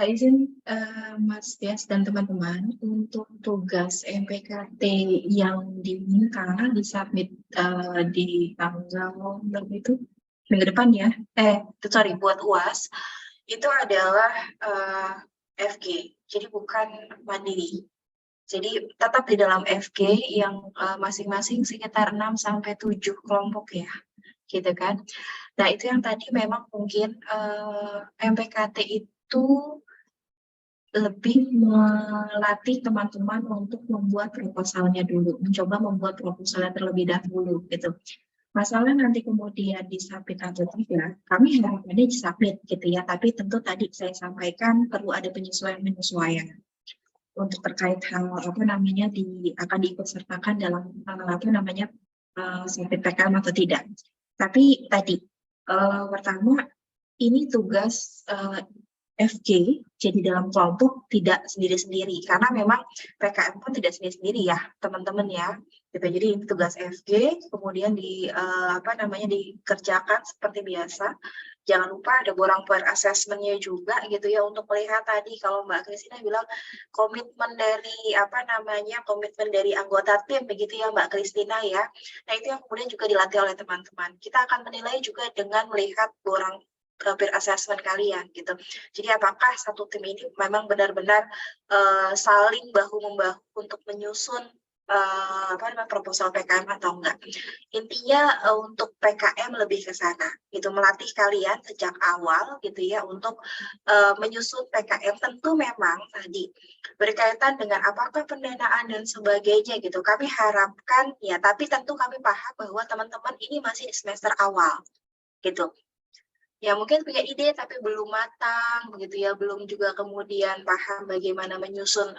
izin Mas Tias dan teman-teman untuk tugas MPKT yang diminta disubmit di tanggal berapa itu minggu depan ya, sorry buat UAS itu adalah FG, jadi bukan mandiri. Jadi tetap di dalam FG yang masing-masing sekitar 6 sampai 7 kelompok ya, gitu kan. Nah, itu yang tadi memang mungkin MPKT itu lebih melatih teman-teman untuk membuat proposalnya dulu, mencoba membuat proposalnya terlebih dahulu gitu. Masalah nanti kemudian disubmit atau tidak, kami harapannya disubmit gitu ya, tapi tentu tadi saya sampaikan perlu ada penyesuaian-penyesuaian untuk terkait hal apa namanya akan diikut sertakan dalam apa namanya submit PKM atau tidak. Tapi tadi pertama ini tugas FG, jadi dalam kelompok tidak sendiri-sendiri, karena memang PKM pun tidak sendiri-sendiri ya, teman-teman ya. Gitu. Jadi ini tugas FG, kemudian dikerjakan seperti biasa. Jangan lupa ada borang poin assessment-nya juga gitu ya, untuk melihat tadi kalau Mbak Christina bilang komitmen dari anggota tim begitu ya Mbak Christina ya. Nah itu yang kemudian juga dilatih oleh teman-teman. Kita akan menilai juga dengan melihat borang peer assessment kalian gitu. Jadi apakah satu tim ini memang benar-benar saling bahu-membahu untuk menyusun proposal PKM atau enggak. Intinya untuk PKM lebih ke sana, gitu, melatih kalian sejak awal gitu ya untuk menyusun PKM. Tentu memang tadi berkaitan dengan apakah pendanaan dan sebagainya gitu. Kami harapkan ya, tapi tentu kami paham bahwa teman-teman ini masih di semester awal gitu. Ya mungkin punya ide tapi belum matang begitu ya, belum juga kemudian paham bagaimana menyusun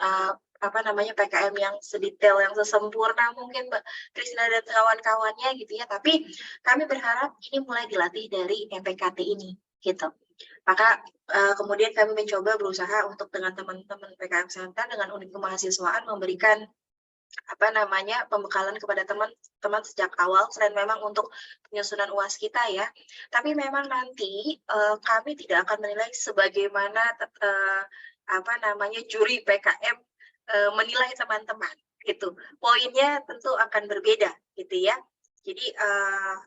PKM yang sedetail, yang sesempurna mungkin Mbak Christina dan kawan-kawannya gitu ya. Tapi kami berharap ini mulai dilatih dari MPKT ini gitu. Maka kemudian kami mencoba berusaha untuk dengan teman-teman PKM Center dengan unit kemahasiswaan memberikan pembekalan kepada teman-teman sejak awal, selain memang untuk penyusunan UAS kita ya. Tapi memang nanti kami tidak akan menilai sebagaimana juri PKM menilai teman-teman gitu. Poinnya tentu akan berbeda gitu ya. Jadi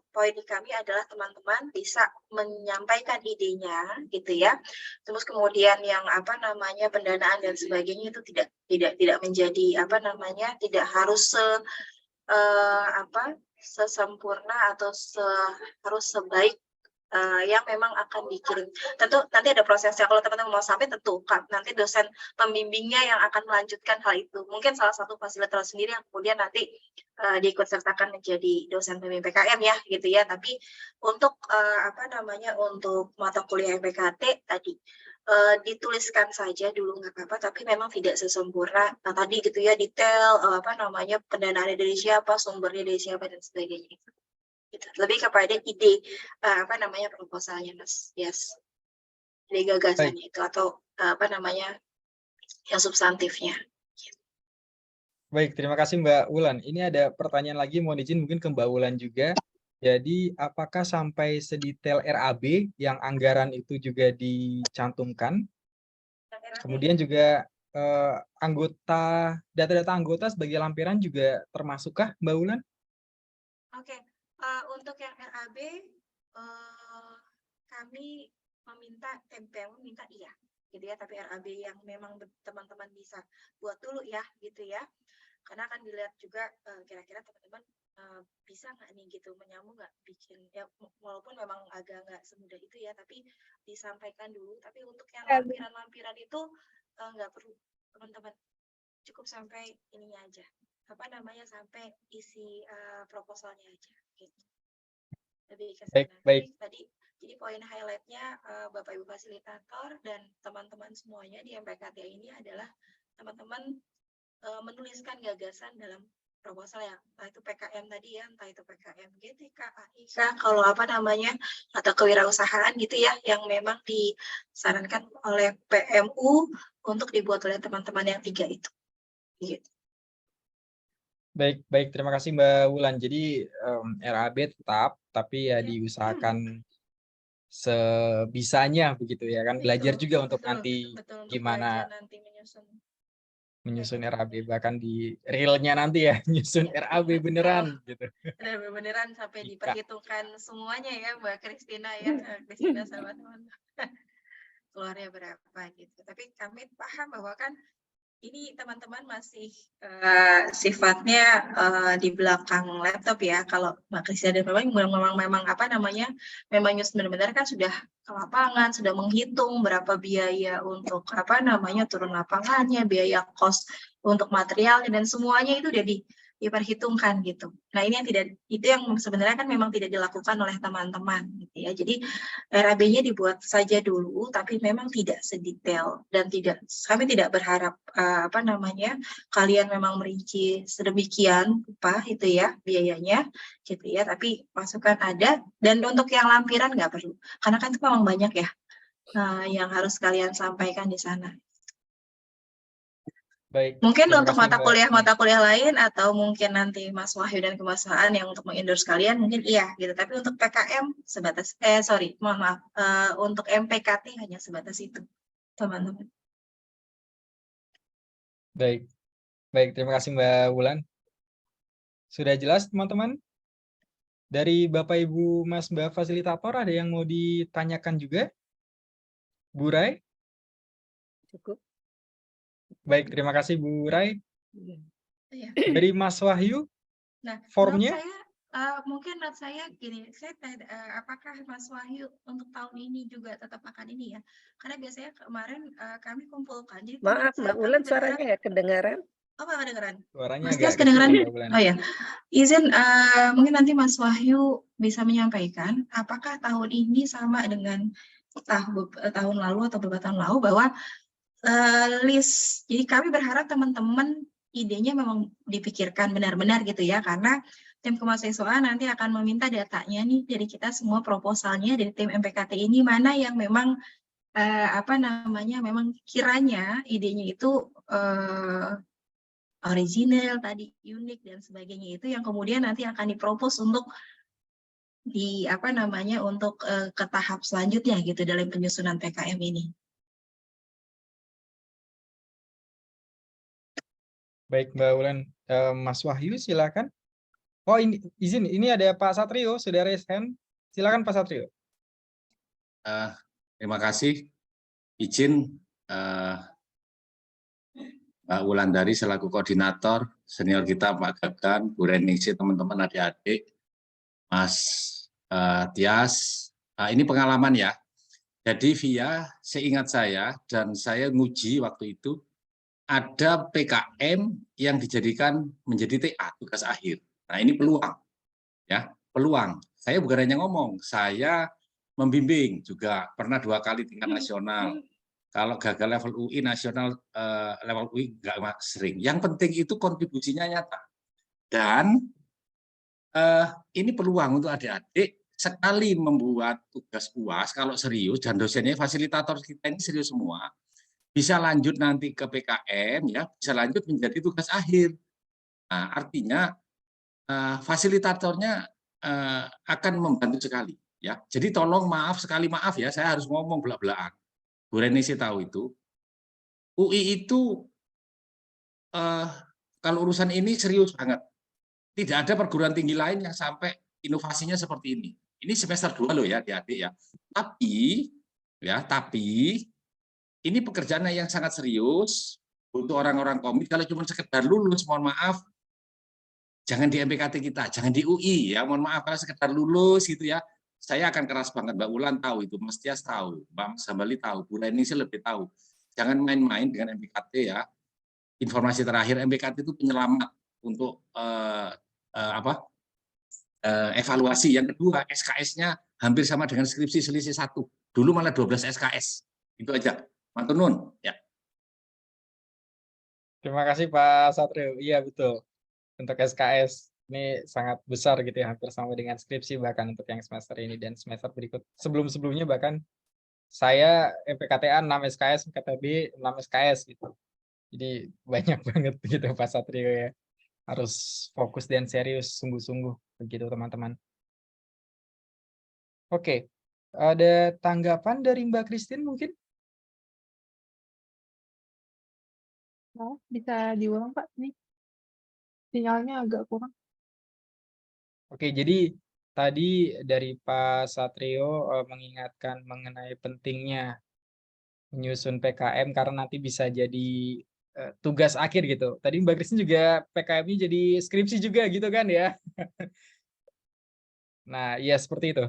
poin kami adalah teman-teman bisa menyampaikan idenya gitu ya. Terus kemudian yang pendanaan dan sebagainya itu tidak menjadi tidak harus sesempurna atau harus sebaik yang memang akan dikirim. Tentu nanti ada prosesnya. Kalau teman-teman mau sampai tentu nanti dosen pembimbingnya yang akan melanjutkan hal itu. Mungkin salah satu fasilitator sendiri yang kemudian nanti diikut sertakan menjadi dosen pembimbing PKM ya, gitu ya. Tapi untuk untuk mata kuliah MPKT tadi dituliskan saja dulu nggak apa-apa, tapi memang tidak sesempurna tadi gitu ya, detail pendanaannya dari siapa, sumbernya dari siapa dan sebagainya. Gitu. Lebih kepada ide proposalnya Mas. Yes. Dari gagasannya itu atau yang substantifnya. Baik, terima kasih Mbak Wulan. Ini ada pertanyaan lagi, mohon izin mungkin ke Mbak Wulan juga. Jadi apakah sampai sedetail RAB yang anggaran itu juga dicantumkan? Kemudian juga data-data anggota sebagai lampiran juga termasukkah Mbak Wulan? Oke. Untuk yang RAB kami meminta iya gitu ya, tapi RAB yang memang teman-teman bisa buat dulu ya gitu ya, karena akan dilihat juga kira-kira teman-teman bisa nggak nih gitu menyambung nggak bikin ya walaupun memang agak nggak semudah itu ya, tapi disampaikan dulu. Tapi untuk yang lampiran-lampiran itu nggak perlu teman-teman, cukup sampai ininya aja, apa namanya, sampai isi proposalnya aja gitu. Lebih ke Baik, sana. baik. Tapi tadi jadi poin highlightnya Bapak Ibu fasilitator dan teman-teman semuanya di MPKT ini adalah teman-teman menuliskan gagasan dalam proposal ya, entah itu PKM tadi ya, entah itu PKM GTK, AIK, kalau apa namanya, atau kewirausahaan gitu ya, yang memang disarankan oleh PMU untuk dibuat oleh teman-teman yang 3 itu. Gitu. Baik, baik. Terima kasih Mbak Wulan. Jadi RAB tetap, tapi ya diusahakan sebisanya begitu ya kan. Belajar juga untuk nanti Betul, untuk gimana belajar nanti menyusun RAB, bahkan di realnya nanti ya nyusun RAB beneran gitu. beneran sampai Jika diperhitungkan semuanya ya Mbak Kristina ya, Kristina sama teman keluarnya berapa gitu. Tapi kami paham bahwa kan ini teman-teman masih sifatnya di belakang laptop ya. Kalau Mbak Kristina dan Bapak memang apa namanya, memang benar-benar kan sudah ke lapangan, sudah menghitung berapa biaya untuk apa namanya turun lapangannya, biaya kos untuk materialnya dan semuanya itu udah diperhitungkan gitu. Nah ini yang itu yang sebenarnya kan memang tidak dilakukan oleh teman-teman gitu ya. Jadi RAB-nya dibuat saja dulu, tapi memang tidak sedetail dan kami tidak berharap apa namanya kalian memang merinci sedemikian apa itu ya biayanya gitu ya. Tapi masukan ada, dan untuk yang lampiran nggak perlu, karena kan itu memang banyak ya yang harus kalian sampaikan di sana. baik. Mungkin Terima untuk kasih mata Mbak. kuliah lain atau mungkin nanti Mas Wahyu dan Kemasahan yang untuk mengendorse kalian mungkin iya gitu. Tapi untuk PKM sebatas mohon maaf untuk MPKT hanya sebatas itu teman-teman. Baik, baik. Terima kasih Mbak Wulan. Sudah jelas teman-teman? Dari Bapak Ibu Mas Mbak fasilitator ada yang mau ditanyakan juga? Bu Rai? Cukup. Baik, terima kasih Bu Rai. Iya. Dari Mas Wahyu, Nah, formnya? mungkin menurut saya gini, apakah Mas Wahyu untuk tahun ini juga tetap akan ini ya? Karena biasanya kemarin kami kumpulkan. Jadi Maaf Mbak Wulan suaranya nggak kedengaran. Oh, nggak kedengeran. Suaranya Mas agak Tias kecil kedengeran? Mbak Wulan. Oh ya, izin mungkin nanti Mas Wahyu bisa menyampaikan apakah tahun ini sama dengan tahun lalu atau beberapa tahun lalu bahwa list. Jadi kami berharap teman-teman idenya memang dipikirkan benar-benar gitu ya, karena tim kemahasiswaan nanti akan meminta datanya nih dari kita semua, proposalnya dari tim MPKT ini mana yang memang apa namanya memang kiranya idenya itu original tadi, unik dan sebagainya, itu yang kemudian nanti akan dipropos untuk apa namanya untuk ke tahap selanjutnya gitu dalam penyusunan PKM ini. Baik Mbak Wulan. Mas Wahyu silakan. Oh ini izin, ini ada Pak Satrio sudah raise hand. Silakan Pak Satrio. Terima kasih. Izin Mbak Wulandari selaku koordinator, senior kita Pak Gagan, Bu Renisi, teman-teman adik-adik, Mas Tias. Ini pengalaman ya. Jadi via seingat saya dan saya nguji waktu itu ada PKM yang dijadikan menjadi TA, tugas akhir. Nah ini peluang, ya peluang. Saya bukan hanya ngomong, saya membimbing juga, pernah 2 kali tingkat nasional. Kalau gagal level UI nasional, level UI nggak sering. Yang penting itu kontribusinya nyata. Dan ini peluang untuk adik-adik sekali membuat tugas UAS, kalau serius, dan dosennya fasilitator kita ini serius semua, bisa lanjut nanti ke PKM, ya, bisa lanjut menjadi tugas akhir. Nah, artinya fasilitatornya akan membantu sekali. Ya, jadi tolong sekali maaf ya, saya harus ngomong belak-belakan. Bu Renisi tahu itu. UI itu kalau urusan ini serius banget. Tidak ada perguruan tinggi lain yang sampai inovasinya seperti ini. Ini semester 2 loh ya, adik-adik ya. Tapi ini pekerjaan yang sangat serius untuk orang-orang komit. Kalau cuma sekedar lulus, mohon maaf, Jangan di MPKT kita, jangan di UI ya. Mohon maaf kalau sekedar lulus gitu ya. Saya akan keras banget, Mbak Wulan tahu itu, Mas Tias tahu, Mbak Sambali tahu, Bu Leni sih lebih tahu. Jangan main-main dengan MPKT ya. Informasi terakhir, MPKT itu penyelamat untuk evaluasi. Yang kedua, SKS-nya hampir sama dengan skripsi selisih 1. Dulu malah 12 SKS. Itu aja. Matur nuwun. Ya. Terima kasih Pak Satrio. Iya betul. Untuk SKS ini sangat besar gitu ya, hampir sama dengan skripsi bahkan untuk yang semester ini dan semester berikut. Sebelum-sebelumnya bahkan saya MPKTA 6 SKS, MPKTB 6 SKS gitu. Jadi banyak banget gitu Pak Satrio ya. Harus fokus dan serius sungguh-sungguh begitu teman-teman. Oke, ada tanggapan dari Mbak Christine mungkin? Nah, bisa diulang Pak, nih sinyalnya agak kurang. Oke, jadi tadi dari Pak Satrio mengingatkan mengenai pentingnya menyusun PKM karena nanti bisa jadi tugas akhir gitu. Tadi Mbak Christine juga PKM-nya jadi skripsi juga gitu kan ya? Nah, iya seperti itu.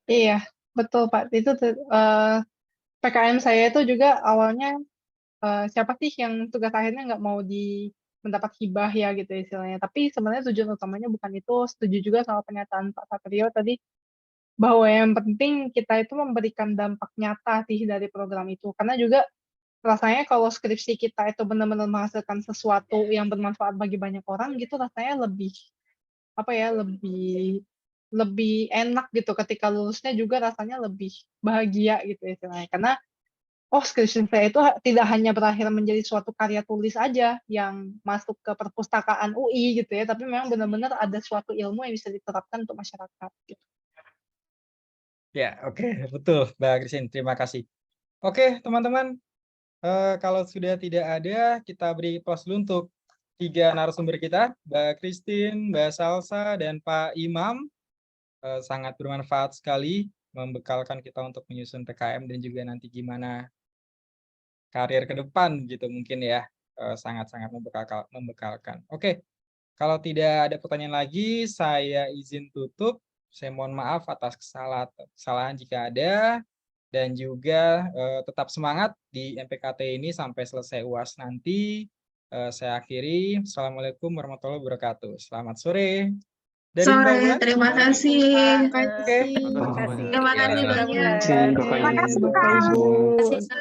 Iya, betul Pak. Itu PKM saya itu juga awalnya siapa sih yang tugas akhirnya nggak mau mendapat hibah ya gitu istilahnya. Tapi sebenarnya tujuan utamanya bukan itu. Setuju juga sama pernyataan Pak Satrio tadi bahwa yang penting kita itu memberikan dampak nyata sih dari program itu. Karena juga rasanya kalau skripsi kita itu benar-benar menghasilkan sesuatu yang bermanfaat bagi banyak orang gitu rasanya lebih lebih enak gitu ketika lulusnya juga rasanya lebih bahagia gitu istilahnya. Karena skripsi saya itu tidak hanya berakhir menjadi suatu karya tulis aja yang masuk ke perpustakaan UI gitu ya, tapi memang benar-benar ada suatu ilmu yang bisa diterapkan untuk masyarakat gitu. Ya, oke, betul Mbak Christine, terima kasih. Oke, teman-teman, kalau sudah tidak ada, kita beri applause dulu untuk 3 narasumber kita, Mbak Christine, Mbak Salsa, dan Pak Imam. Sangat bermanfaat sekali, membekalkan kita untuk menyusun PKM dan juga nanti gimana karir ke depan gitu mungkin ya, sangat-sangat membekalkan. Oke, kalau tidak ada pertanyaan lagi, saya izin tutup. Saya mohon maaf atas kesalahan jika ada, dan juga tetap semangat di MPKT ini sampai selesai UAS nanti. Saya akhiri. Assalamualaikum warahmatullahi wabarakatuh. Selamat sore. Dari Mbak Sore, Wulan. terima kasih. Oke. Terima kasih banyak. Terima kasih, Bapak Ibu. Terima kasih Pak.